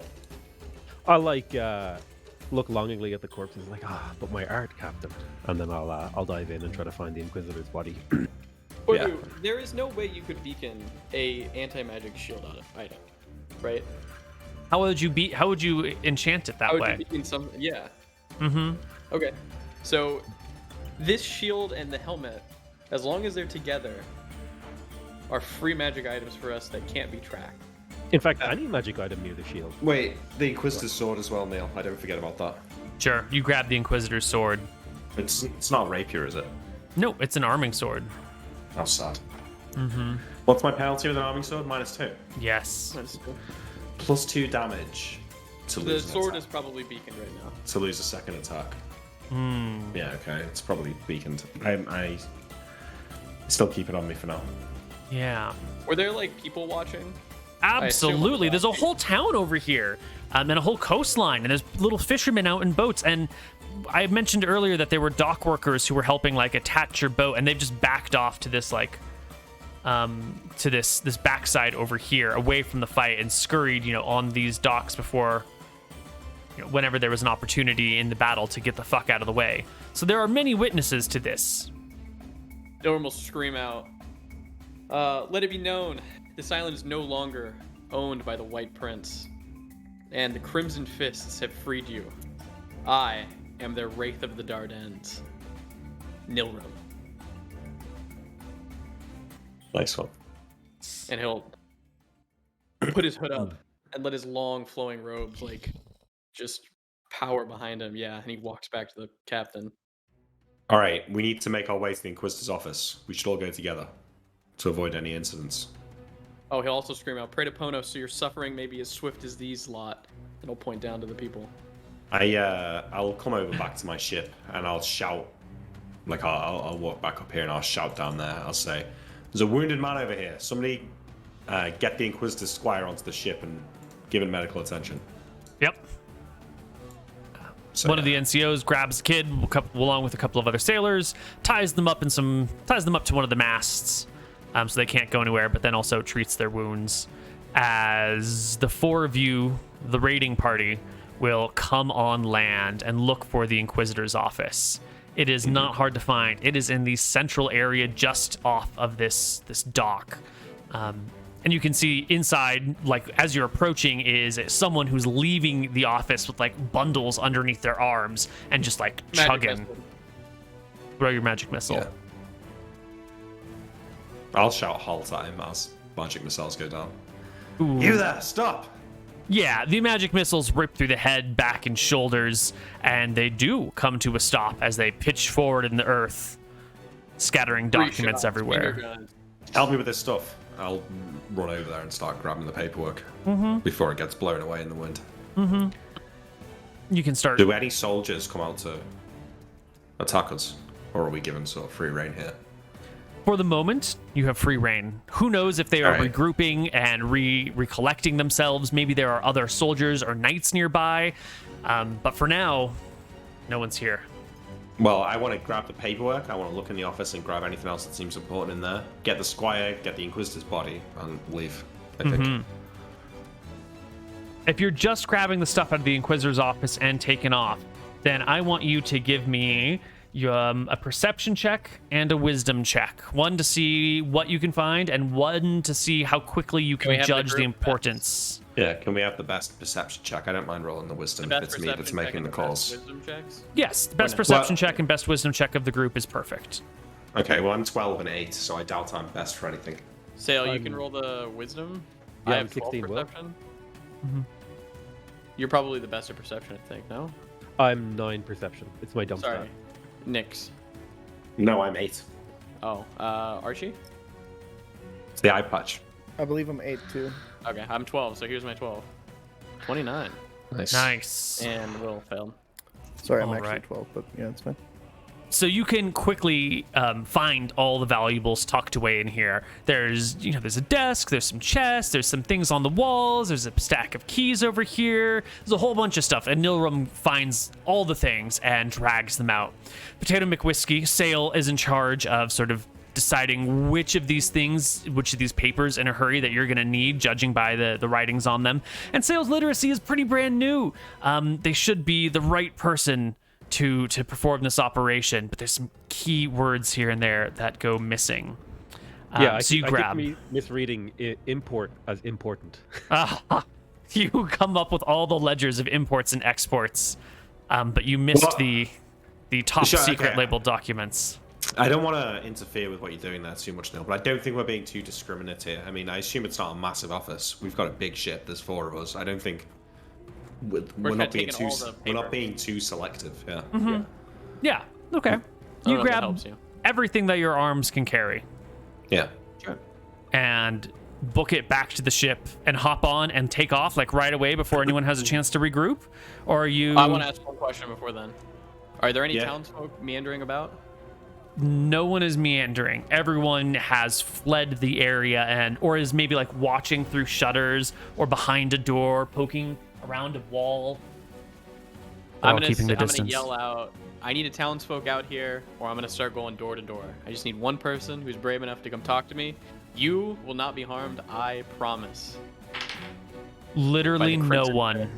I'll like look longingly at the corpses, like, but my art, Captain, and then I'll dive in and try to find the Inquisitor's body. Koibu, there is no way you could beacon a anti-magic shield item, right? How would you enchant it that How would way? you beacon some? Yeah. Mm-hmm. Okay. So this shield and the helmet, as long as they're together, are free magic items for us that can't be tracked. In fact, any magic item near the shield. Wait, the Inquisitor's sword as well, Neal. I don't forget about that. Sure. You grab the Inquisitor's sword. It's not a rapier, is it? No, it's an arming sword. How sad. Mm-hmm. What's my penalty with an arming sword? -2. Yes. +2 damage to The lose an sword attack. is probably beaconed right now. To lose a second attack. Mm. Yeah, okay. It's probably beaconed. I still keep it on me for now. Yeah. Were there like people watching? Absolutely. There's a whole town over here, and a whole coastline, and there's little fishermen out in boats. And I mentioned earlier that there were dock workers who were helping like attach your boat, and they've just backed off to this like to this backside over here, away from the fight, and scurried, on these docks before, whenever there was an opportunity in the battle to get the fuck out of the way. So there are many witnesses to this. Dorm will scream out, let it be known, this island is no longer owned by the White Prince, and the Crimson Fists have freed you. I am their Wraith of the Dardannes, Nilrim. Nice one. And he'll put his hood up and let his long flowing robes just power behind him. Yeah, and he walks back to the captain. All right, we need to make our way to the Inquisitor's office. We should all go together to avoid any incidents. Oh, he'll also scream out, "Pray to Pono, so your suffering may be as swift as these lot." And he'll point down to the people. I'll come over back to my ship and I'll shout, like I'll walk back up here and I'll shout down there. I'll say, "There's a wounded man over here. Somebody get the Inquisitor's squire onto the ship and give him medical attention." Yep. So, One of the NCOs grabs the kid along with a couple of other sailors, ties them up to one of the masts, so they can't go anywhere, but then also treats their wounds. As the four of you, the raiding party, will come on land and look for the Inquisitor's office. It is not hard to find. It is in the central area just off of this dock. And you can see inside, like, as you're approaching, is someone who's leaving the office with, like, bundles underneath their arms and just, like, chugging. Throw your magic missile. Yeah. I'll shout halt at him as magic missiles go down. Ooh. You there, stop! Yeah, the magic missiles rip through the head, back, and shoulders, and they do come to a stop as they pitch forward in the earth, scattering documents everywhere. Help me with this stuff. I'll run over there and start grabbing the paperwork before it gets blown away in the wind. You can start. Do any soldiers come out to attack us? Or are we given sort of free reign here? For the moment, you have free reign. Who knows if they are All right. regrouping and recollecting themselves? Maybe there are other soldiers or knights nearby. But for now, no one's here. Well, I want to grab the paperwork. I want to look in the office and grab anything else that seems important in there. Get the squire, get the Inquisitor's body, and leave, I think. If you're just grabbing the stuff out of the Inquisitor's office and taking off, then I want you to give me a perception check and a wisdom check. One to see what you can find, and one to see how quickly you can judge the importance. Yeah, can we have the best perception check? I don't mind rolling the wisdom if it's me that's making the calls. Wisdom checks? Yes, the best perception check and best wisdom check of the group is perfect. Okay, well, I'm 12 and 8, so I doubt I'm best for anything. Sail, you can roll the wisdom. Yeah, I have 16 perception. You're probably the best at perception, I think, no? I'm 9 perception. It's my dump Sorry. stat. Nix. No, I'm 8. Oh, Archie? It's the eye patch. I believe I'm 8 too. Okay, I'm 12, so here's my 12. 29. Nice. Nice. And Will failed. Sorry, I'm All actually right. 12, but yeah, it's fine. So you can quickly find all the valuables tucked away in here. There's a desk, there's some chests, there's some things on the walls, there's a stack of keys over here. There's a whole bunch of stuff, and Nilrum finds all the things and drags them out. PotatoMcWhiskey, Saol, is in charge of sort of deciding which of these papers in a hurry that you're going to need, judging by the writings on them. And Saol's literacy is pretty brand new. They should be the right person to perform this operation, but there's some key words here and there that go missing. So you grab. I keep misreading import as important. You come up with all the ledgers of imports and exports, but you missed the top secret labeled documents. I don't want to interfere with what you're doing there too much, Neal, but I don't think we're being too discriminate here. I mean, I assume it's not a massive office. We've got a big ship. There's 4 of us. I don't think we're not being too selective. Yeah. Mm-hmm. Yeah. Okay. You grab everything that your arms can carry. Yeah. Sure. And book it back to the ship and hop on and take off like right away before anyone has a chance to regroup? Or are you... I want to ask one question before then. Are there any townsfolk meandering about? No one is meandering. Everyone has fled the area or is maybe like watching through shutters or behind a door, poking around a wall. I'm gonna yell out, I need a townsfolk out here, or I'm gonna start going door to door. I just need one person who's brave enough to come talk to me. You will not be harmed, I promise. Literally no one.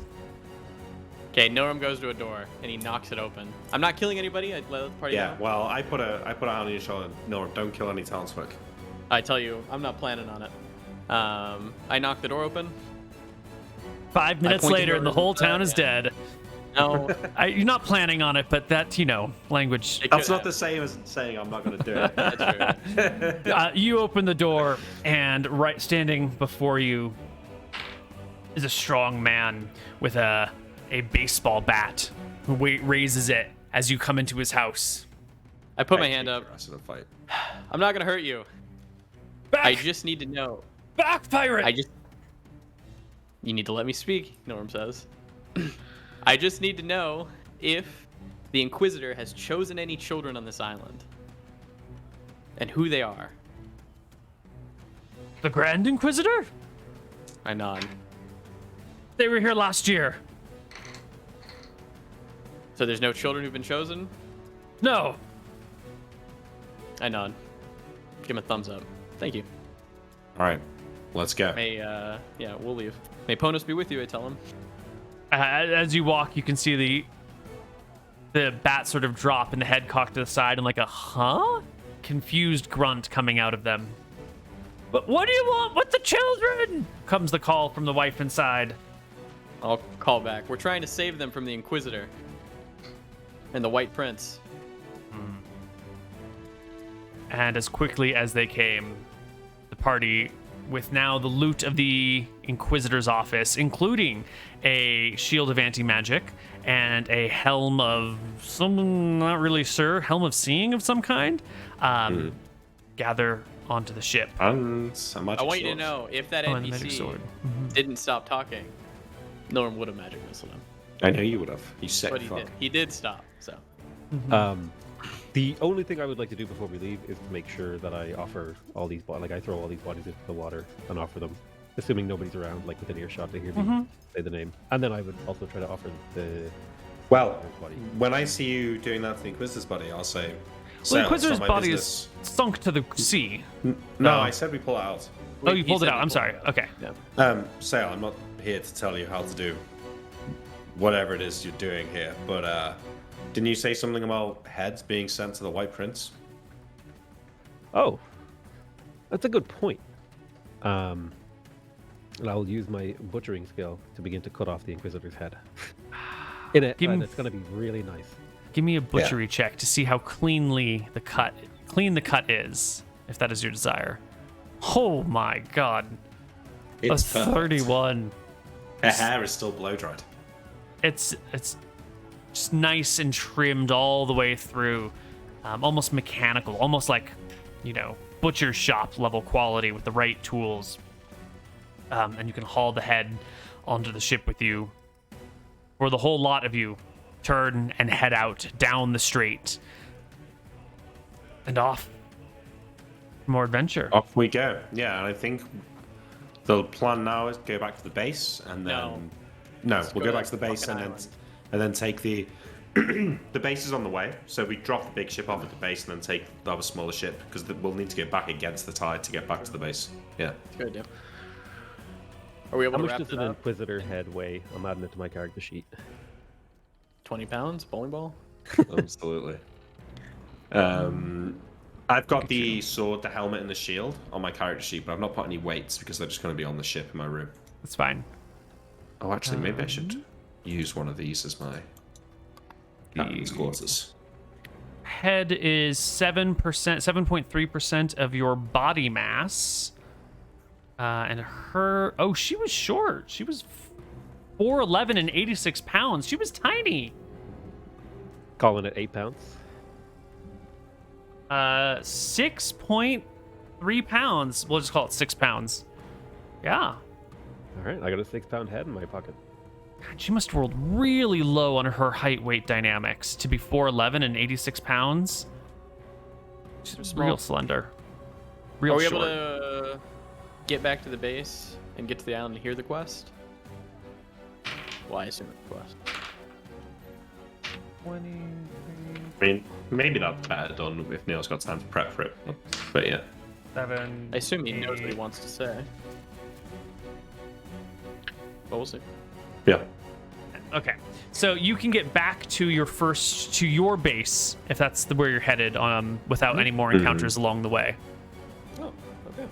Okay, Nilrum goes to a door and he knocks it open. I'm not killing anybody. I let the party know. Well, I put a hand on your shoulder. Nilrum, don't kill any townsfolk. I tell you, I'm not planning on it. I knock the door open. 5 minutes later, and the whole town is dead. No, you're not planning on it, but that language. That's not the same as saying I'm not going to do it. That's true. You open the door, and right standing before you is a strong man with a baseball bat who raises it as you come into his house. I put my hand up. I'm not going to hurt you. Back. I just need to know. Back, pirate! You need to let me speak, Nilrum says. I just need to know if the Inquisitor has chosen any children on this island. And who they are. The Grand Inquisitor? I nod. They were here last year. So there's no children who've been chosen? No. I nod. Give him a thumbs up. Thank you. All right. Let's go. We'll leave. May Ponos be with you, I tell him. As you walk, you can see the bat sort of drop and the head cocked to the side and like a confused grunt coming out of them. But what do you want with the children? Comes the call from the wife inside. I'll call back. We're trying to save them from the Inquisitor and the White Prince. And as quickly as they came, the party, with now the loot of the Inquisitor's office, including a shield of anti-magic and a helm of helm of seeing of some kind, gather onto the ship. And I want you to know, if that NPC didn't stop talking, Nilrum would have magic missiled him. I know you would have. You said he did stop, so. The only thing I would like to do before we leave is to make sure that I offer all these I throw all these bodies into the water and offer them, assuming nobody's around, like within earshot to hear me say the name. And then I would also try to offer the body. When I see you doing that to the Inquisitor's body, I'll say, the Inquisitor's body is sunk to the sea. No, I said we pull it out. Oh, you pulled it out. I'm sorry. Okay. Yeah. Saol, I'm not here to tell you how to do whatever it is you're doing here, but didn't you say something about heads being sent to the White Prince? Oh, that's a good point. And I'll use my butchering skill to begin to cut off the Inquisitor's head. And it's going to be really nice. Give me a butchery check to see how clean the cut is, if that is your desire. Oh my god. It's a 31. Her hair is still blow dried. It's just nice and trimmed all the way through, almost mechanical, almost like, butcher shop level quality with the right tools. And you can haul the head onto the ship with you, where the whole lot of you turn and head out down the strait. And off. More adventure. Off we go. Yeah, and I think the plan now is go back to the base and then we'll go back to the base and then take the the base is on the way. So we drop the big ship off at the base and then take the other smaller ship because we'll need to get back against the tide to get back to the base. Yeah. Good idea. Are we able How to much wrap does it an up? Inquisitor head weigh? I'm adding it to my character sheet. 20 pounds, bowling ball. Absolutely. I've got the sword, the helmet, and the shield on my character sheet, but I've not put any weights because they're just going to be on the ship in my room. That's fine. Oh, actually, maybe I should use one of these as my captain's quarters. Head is 7.3% of your body mass. And her... Oh, she was short. She was 4'11" and 86 pounds. She was tiny. Calling it 8 pounds. 6.3 pounds. We'll just call it 6 pounds. Yeah. All right, I got a 6-pound head in my pocket. God, she must have rolled really low on her height weight dynamics to be 4'11" and 86 pounds. She's real slender. Real Are we short. able to get back to the base and get to the island and hear the quest? Well, I assume it's the quest. I mean, maybe that's better done if Neal's got time to prep for it. But yeah. 7. I assume he knows what he wants to say. But we'll see. Yeah. Okay, so you can get back to your base if that's where you're headed, without any more encounters along the way. Oh, okay.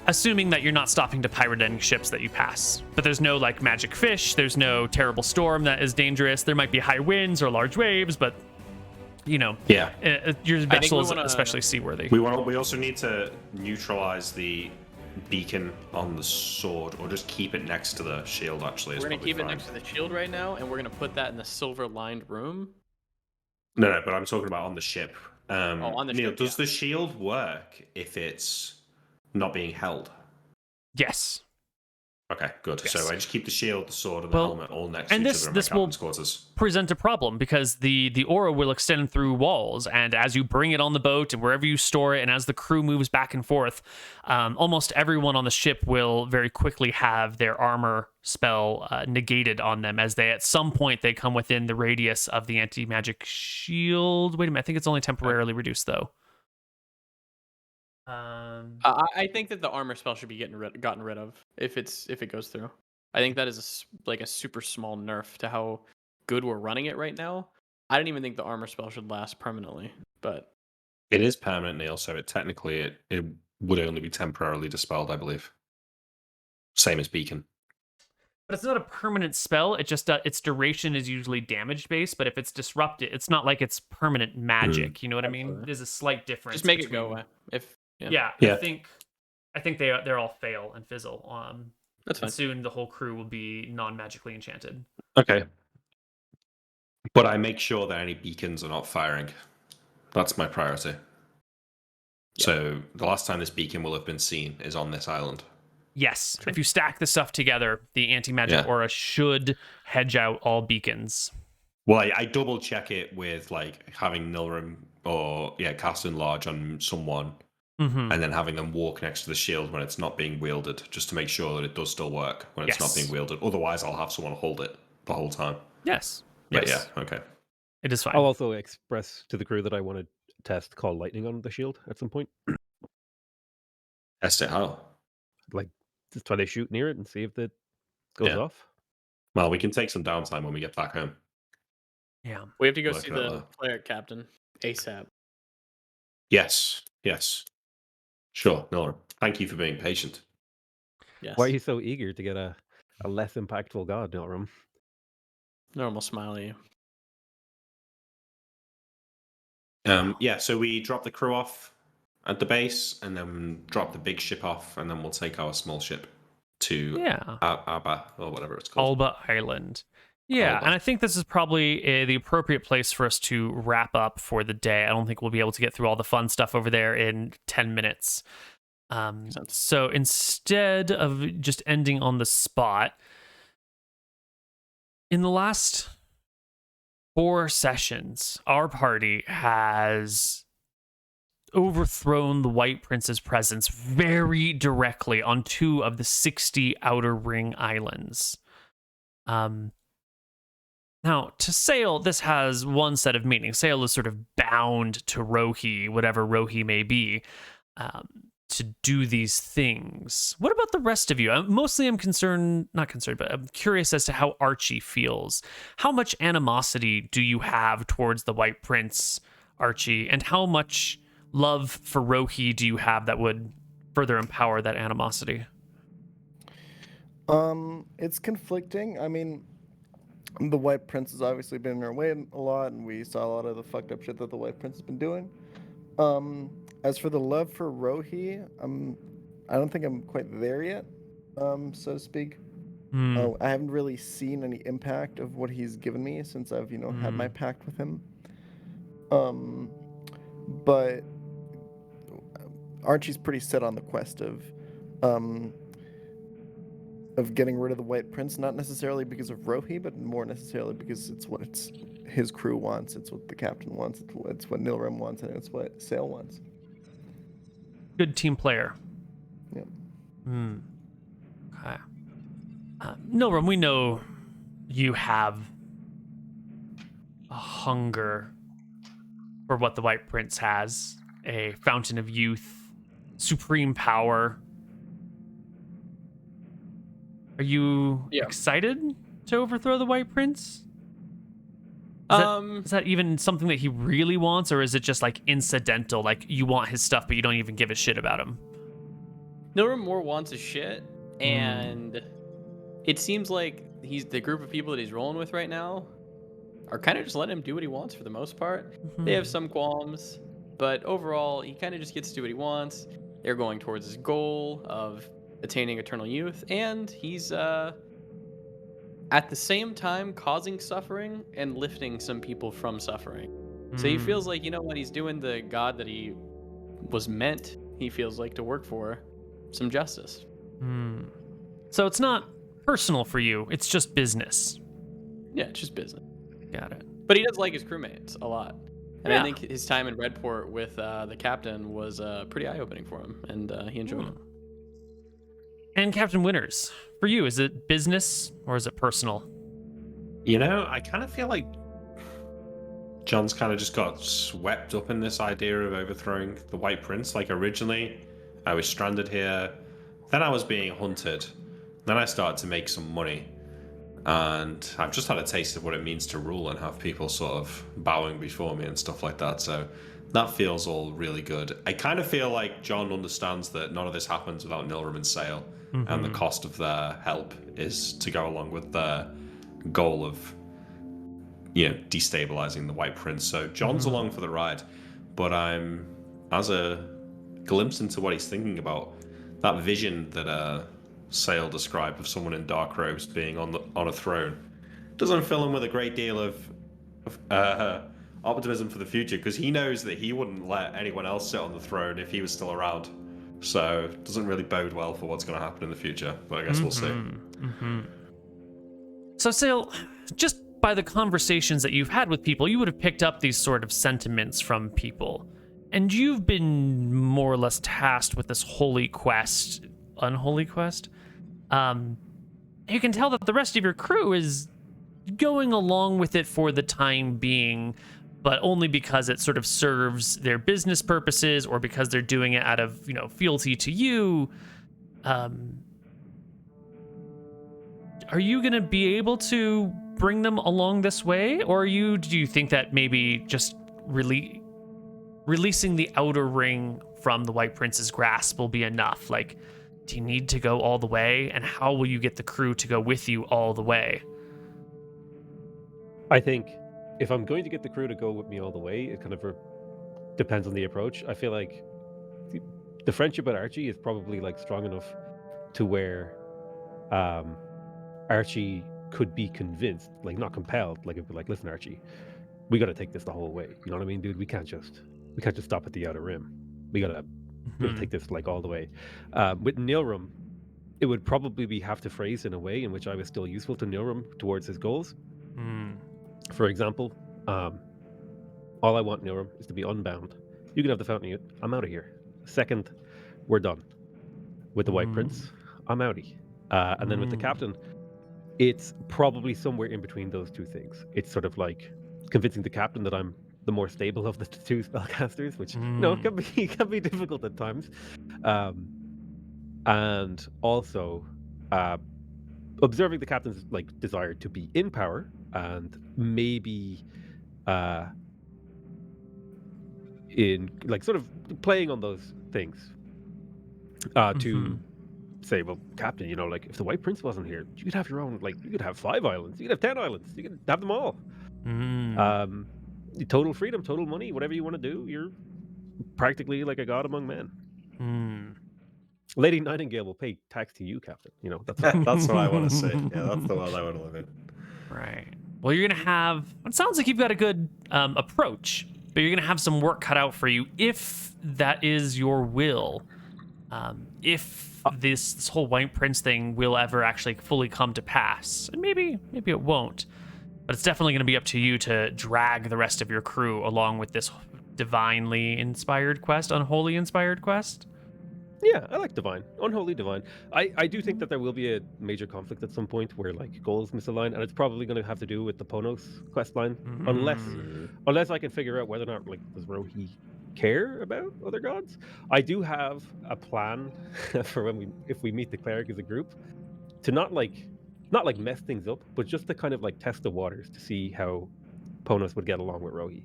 Assuming that you're not stopping to pirate any ships that you pass. But there's no like magic fish. There's no terrible storm that is dangerous. There might be high winds or large waves, but your vessel is especially seaworthy. We also need to neutralize the beacon on the sword, or just keep it next to the shield. Actually, We're gonna keep it next to the shield right now, and we're gonna put that in the silver-lined room. No, but I'm talking about on the ship. On the Neal, ship, does the shield work if it's not being held? Yes. Okay, good. Yes. So I just keep the shield, the sword, and the helmet all next and to each this other in this my will captain's quarters. present a problem because the aura will extend through walls, and as you bring it on the boat and wherever you store it, and as the crew moves back and forth, almost everyone on the ship will very quickly have their armor spell negated on them, as they at some point they come within the radius of the anti-magic shield. Wait a minute, I think it's only temporarily reduced though. I think that the armor spell should be gotten rid of if it goes through. I think that is a super small nerf to how good we're running it right now. I don't even think the armor spell should last permanently, but It is permanent, Neal, so it would only be temporarily dispelled, I believe. Same as beacon. But it's not a permanent spell. It just its duration is usually damage based. But if it's disrupted, it's not like it's permanent magic. You know what I mean? There's a slight difference. just make it go away. Yeah. I think they're all fail and fizzle. That's fine. And soon the whole crew will be non-magically enchanted. Okay. But I make sure that any beacons are not firing. That's my priority. Yeah. So the last time this beacon will have been seen is on this island. Yes. If you stack the stuff together, the anti-magic aura should hedge out all beacons. Well, I double check it with like having Nilrim or casting large on someone. Mm-hmm. And then having them walk next to the shield when it's not being wielded, just to make sure that it does still work when it's not being wielded. Otherwise, I'll have someone hold it the whole time. Yes. But yeah, okay. It is fine. I'll also express to the crew that I want to test Call Lightning on the shield at some point. Test it how? Like, just try to shoot near it and see if it goes off. Well, we can take some downtime when we get back home. Yeah. We have to go Work see it the out. cleric captain ASAP. Yes. Sure, Nilrim. Thank you for being patient. Yes. Why are you so eager to get a less impactful god, Nilrim? Normal smiley. So we drop the crew off at the base, and then drop the big ship off, and then we'll take our small ship to Abba, or whatever it's called. Alba Island. Yeah, Alba. and I think this is probably the appropriate place for us to wrap up for the day. I don't think we'll be able to get through all the fun stuff over there in 10 minutes. So instead of just ending on the spot, in the last 4 sessions, our party has overthrown the White Prince's presence very directly on 2 of the 60 Outer Ring islands. Now, to Saol, this has one set of meanings. Saol is sort of bound to Rohi, whatever Rohi may be, to do these things. What about the rest of you? Mostly I'm not concerned, but I'm curious as to how Archie feels. How much animosity do you have towards the White Prince, Archie? And how much love for Rohi do you have that would further empower that animosity? It's conflicting. I mean, the White Prince has obviously been in our way a lot, and we saw a lot of the fucked up shit that the White Prince has been doing. As for the love for Rohi, I don't think I'm quite there yet, so to speak. I haven't really seen any impact of what he's given me since I've, had my pact with him. But Archie's pretty set on the quest of getting rid of the White Prince, not necessarily because of Rohi, but more necessarily because it's what his crew wants, it's what the captain wants, it's what Neal wants, and it's what Saol wants. Good team player. Yeah. Okay. Neal, we know you have a hunger for what the White Prince has, a fountain of youth, supreme power. Are you excited to overthrow the White Prince? Is that even something that he really wants, or is it just like incidental? Like you want his stuff, but you don't even give a shit about him? Neal more wants his shit, and it seems like the group of people that he's rolling with right now are kind of just letting him do what he wants for the most part. They have some qualms, but overall, he kind of just gets to do what he wants. They're going towards his goal of attaining eternal youth, and he's at the same time causing suffering and lifting some people from suffering. So he feels like, when he's doing the god that he was meant, he feels like, to work for, some justice. So it's not personal for you, it's just business. Yeah, it's just business. Got it. But he does like his crewmates a lot. And Yeah. I think his time in Redport with the captain was pretty eye-opening for him, and he enjoyed it. And Captain Winters, for you, is it business or is it personal? I kind of feel like John's kind of just got swept up in this idea of overthrowing the White Prince. Like originally, I was stranded here, then I was being hunted, then I started to make some money, and I've just had a taste of what it means to rule and have people sort of bowing before me and stuff like that. So that feels all really good. I kind of feel like John understands that none of this happens without Nilram and Saol, and the cost of their help is to go along with their goal of, destabilizing the White Prince. So John's along for the ride, but I'm, as a glimpse into what he's thinking about, that vision that Saol described of someone in dark robes being on a throne doesn't fill him with a great deal of optimism for the future, because he knows that he wouldn't let anyone else sit on the throne if he was still around. So it doesn't really bode well for what's going to happen in the future, but I guess we'll see. So Saol, just by the conversations that you've had with people, you would have picked up these sort of sentiments from people. And you've been more or less tasked with this unholy quest. You can tell that the rest of your crew is going along with it for the time being, but only because it sort of serves their business purposes or because they're doing it out of, fealty to you. Are you going to be able to bring them along this way? Or do you think that maybe just releasing the Outer Ring from the White Prince's grasp will be enough? Like, do you need to go all the way? And how will you get the crew to go with you all the way? I think if I'm going to get the crew to go with me all the way, it kind of depends on the approach. I feel like the friendship with Archie is probably like strong enough to where Archie could be convinced, like not compelled, like it'd be like, listen, Archie, we got to take this the whole way. You know what I mean, dude? We can't just stop at the Outer Rim. We gotta take this like all the way. With Nilram, it would probably have to phrase in a way in which I was still useful to Nilram towards his goals. For example, all I want Nilram is to be unbound You can have the fountain youth. I'm out of here. Second, we're done with the White Prince. I'm outie. And then with the captain, it's probably somewhere in between those two things. It's sort of like convincing the captain that I'm the more stable of the two spellcasters, which can be difficult at times. And also observing the captain's like desire to be in power and maybe in like sort of playing on those things to say, well, Captain, you know, like if the White Prince wasn't here, you could have your own, like you could have 5 islands, you could have 10 islands, you could have them all. Total freedom, total money, whatever you want to do, you're practically like a god among men. Lady Nightingale will pay tax to you, Captain. You know, that's what I want to say. Yeah, that's the world I want to live in. Right. Well, you're gonna have. It sounds like you've got a good approach, but you're gonna have some work cut out for you if that is your will. If this whole White Prince thing will ever actually fully come to pass, and maybe it won't, but it's definitely gonna be up to you to drag the rest of your crew along with this divinely inspired quest, unholy inspired quest. Yeah, I like divine, unholy divine. I do think that there will be a major conflict at some point where like goals misalign, and it's probably going to have to do with the Ponos quest line, unless I can figure out whether or not like does Rohi care about other gods. I do have a plan for if we meet the cleric as a group to not like mess things up, but just to kind of like test the waters to see how Ponos would get along with Rohi.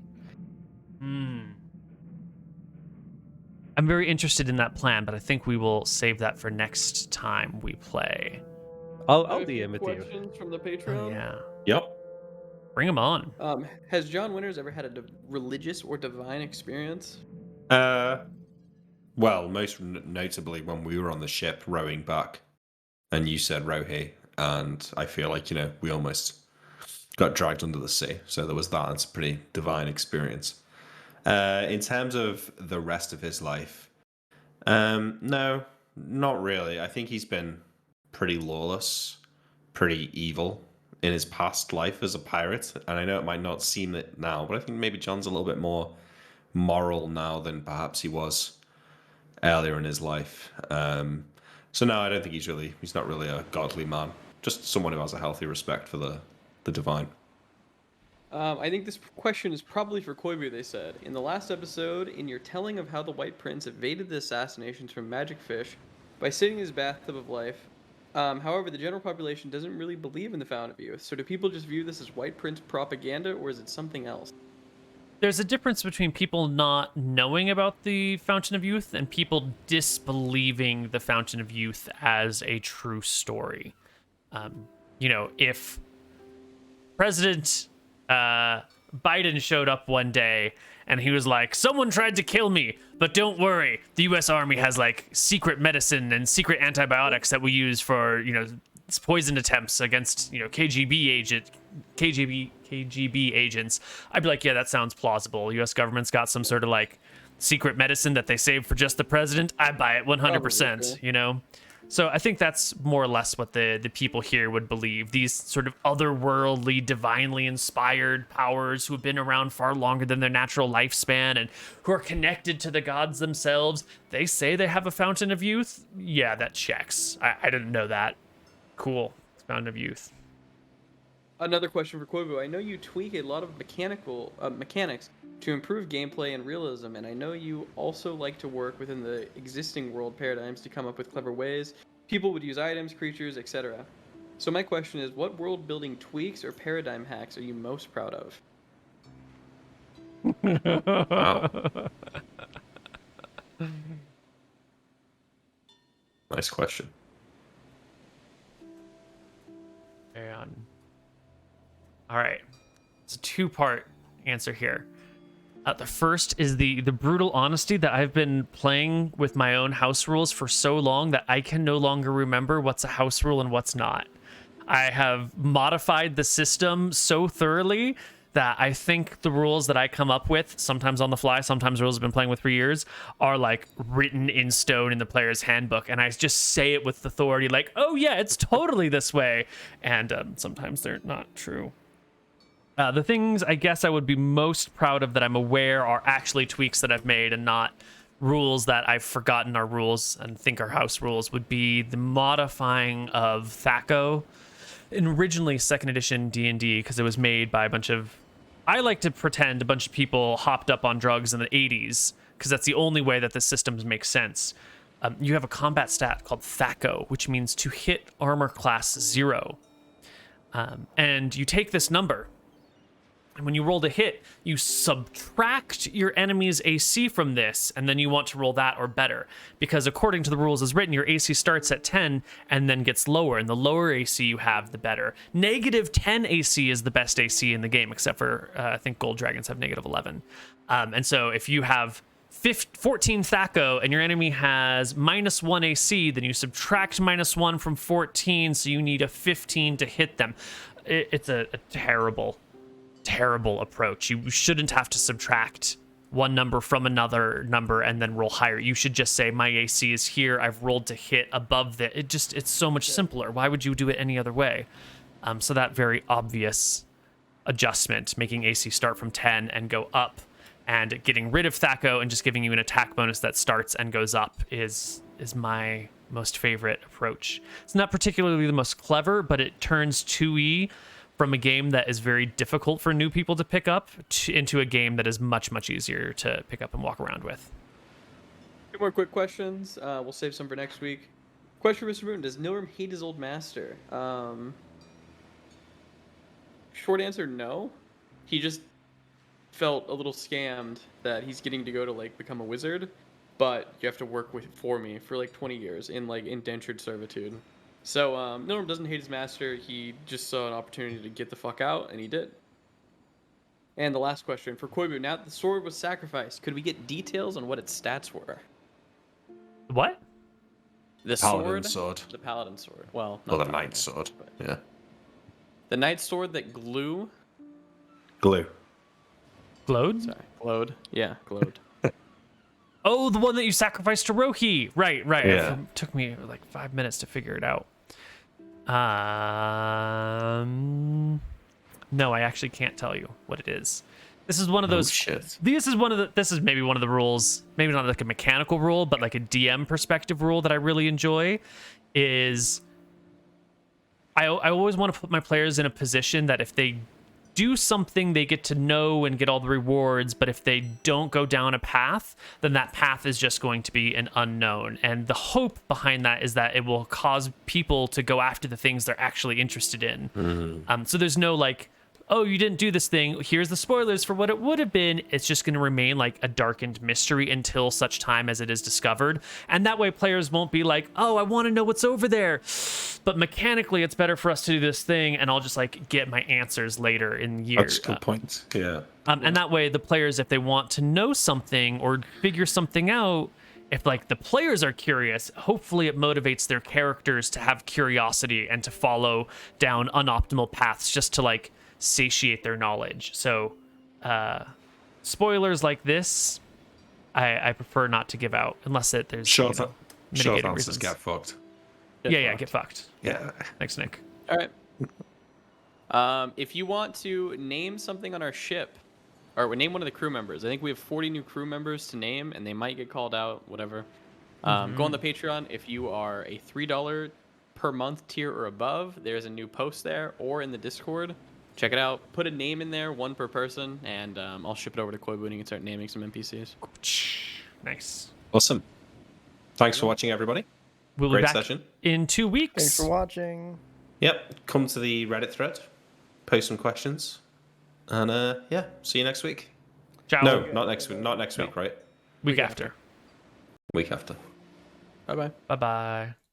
I'm very interested in that plan, but I think we will save that for next time we play. I'll DM it to you. Questions from the Patreon? Oh, yeah. Yep. Bring them on. Has John Winters ever had a religious or divine experience? Well, most notably when we were on the ship rowing back, and you said Rohi, and I feel like, you know, we almost got dragged under the sea. So there was that. It's a pretty divine experience. In terms of the rest of his life, no, not really. I think he's been pretty lawless, pretty evil in his past life as a pirate. And I know it might not seem it now, but I think maybe John's a little bit more moral now than perhaps he was earlier in his life. So no, I don't think he's not really a godly man. Just someone who has a healthy respect for the divine. I think this question is probably for Koibu, they said. In the last episode, in your telling of how the White Prince evaded the assassinations from Magic Fish by sitting in his bathtub of life, however, the general population doesn't really believe in the Fountain of Youth. So do people just view this as White Prince propaganda, or is it something else? There's a difference between people not knowing about the Fountain of Youth and people disbelieving the Fountain of Youth as a true story. You know, if President Biden showed up one day and he was like, someone tried to kill me, but don't worry, the U.S. Army has like secret medicine and secret antibiotics that we use for, you know, poison attempts against, you know, KGB agents. I'd be like, yeah, that sounds plausible. U.S. government's got some sort of like secret medicine that they save for just the president. I buy it 100%, you know? So I think that's more or less what the people here would believe. These sort of otherworldly, divinely inspired powers who have been around far longer than their natural lifespan and who are connected to the gods themselves. They say they have a Fountain of Youth. Yeah, that checks. I didn't know that. Cool. Fountain of Youth. Another question for Koibu. I know you tweak a lot of mechanics to improve gameplay and realism, and I know you also like to work within the existing world paradigms to come up with clever ways people would use items, creatures, etc. So my question is, what world building tweaks or paradigm hacks are you most proud of? Wow. Nice question. All right. It's a 2-part answer here. The first is the brutal honesty that I've been playing with my own house rules for so long that I can no longer remember what's a house rule and what's not. I have modified the system so thoroughly that I think the rules that I come up with, sometimes on the fly, sometimes rules I've been playing with for years, are like written in stone in the player's handbook. And I just say it with authority like, oh yeah, it's totally this way. And sometimes they're not true. The things I guess I would be most proud of that I'm aware are actually tweaks that I've made and not rules that I've forgotten are rules and think are house rules would be the modifying of Thaco in originally 2nd edition D&D, because it was made by a bunch of, I like to pretend, a bunch of people hopped up on drugs in the 80s, because that's the only way that the systems make sense. You have a combat stat called Thaco, which means to hit armor class 0. And you take this number, and when you roll to hit, you subtract your enemy's AC from this, and then you want to roll that or better. Because according to the rules as written, your AC starts at 10 and then gets lower, and the lower AC you have, the better. -10 AC is the best AC in the game, except for, I think Gold Dragons have -11. And so if you have 14 Thaco and your enemy has -1 AC, then you subtract -1 from 14, so you need a 15 to hit them. It's a terrible approach. You shouldn't have to subtract one number from another number and then roll higher. You should just say, my AC is here, I've rolled to hit above that. It's so much simpler. Why would you do it any other way? So that very obvious adjustment, making AC start from 10 and go up, and getting rid of Thaco and just giving you an attack bonus that starts and goes up is my most favorite approach. It's not particularly the most clever, but it turns 2E from a game that is very difficult for new people to pick up into a game that is much, much easier to pick up and walk around with. 2 more quick questions. We'll save some for next week. Question for MrMouton: does Neal hate his old master? Short answer, no. He just felt a little scammed that he's getting to go to like become a wizard, but you have to work for me for like 20 years in like indentured servitude. So Norm doesn't hate his master. He just saw an opportunity to get the fuck out, and he did. And the last question for Koibu: now that the sword was sacrificed, could we get details on what its stats were? What? The Paladin sword, sword. the paladin sword. Well, Or not the paladin, knight's sword. but Yeah. the knight's sword that glue. Glue. Glowed? Sorry, glowed. Yeah, glowed. Oh, the one that you sacrificed to Rohi. Right. Yeah. It took me like 5 minutes to figure it out. No, I actually can't tell you what it is. This is one of those. Shit. This is maybe one of the rules. Maybe not like a mechanical rule, but like a DM perspective rule that I really enjoy. Is I always want to put my players in a position that if they do something, they get to know and get all the rewards, but if they don't go down a path, then that path is just going to be an unknown. And the hope behind that is that it will cause people to go after the things they're actually interested in. So there's no like, oh, you didn't do this thing, here's the spoilers for what it would have been. It's just going to remain like a darkened mystery until such time as it is discovered. And that way players won't be like, oh, I want to know what's over there, but mechanically it's better for us to do this thing, and I'll just like get my answers later in years. That's a good point. Yeah. And that way the players, if they want to know something or figure something out, if like the players are curious, hopefully it motivates their characters to have curiosity and to follow down unoptimal paths just to like satiate their knowledge. So spoilers like this I prefer not to give out unless there's Short mitigating answers reasons. get fucked. Get fucked. Yeah. Thanks, Nick. All right. If you want to name something on our ship, or name one of the crew members. I think we have 40 new crew members to name, and they might get called out, whatever. Go on the Patreon. If you are a $3 per month tier or above, there's a new post there, or in the Discord. Check it out. Put a name in there, 1 per person, and I'll ship it over to Koibu and you can start naming some NPCs. Nice. Awesome. Thanks for watching, everybody. We'll Great be back session. in 2 weeks. Thanks for watching. Yep. Come to the Reddit thread. Post some questions. And see you next week. Ciao. No, not next week. Not next week, right? Week after. Week after. Bye-bye. Bye-bye.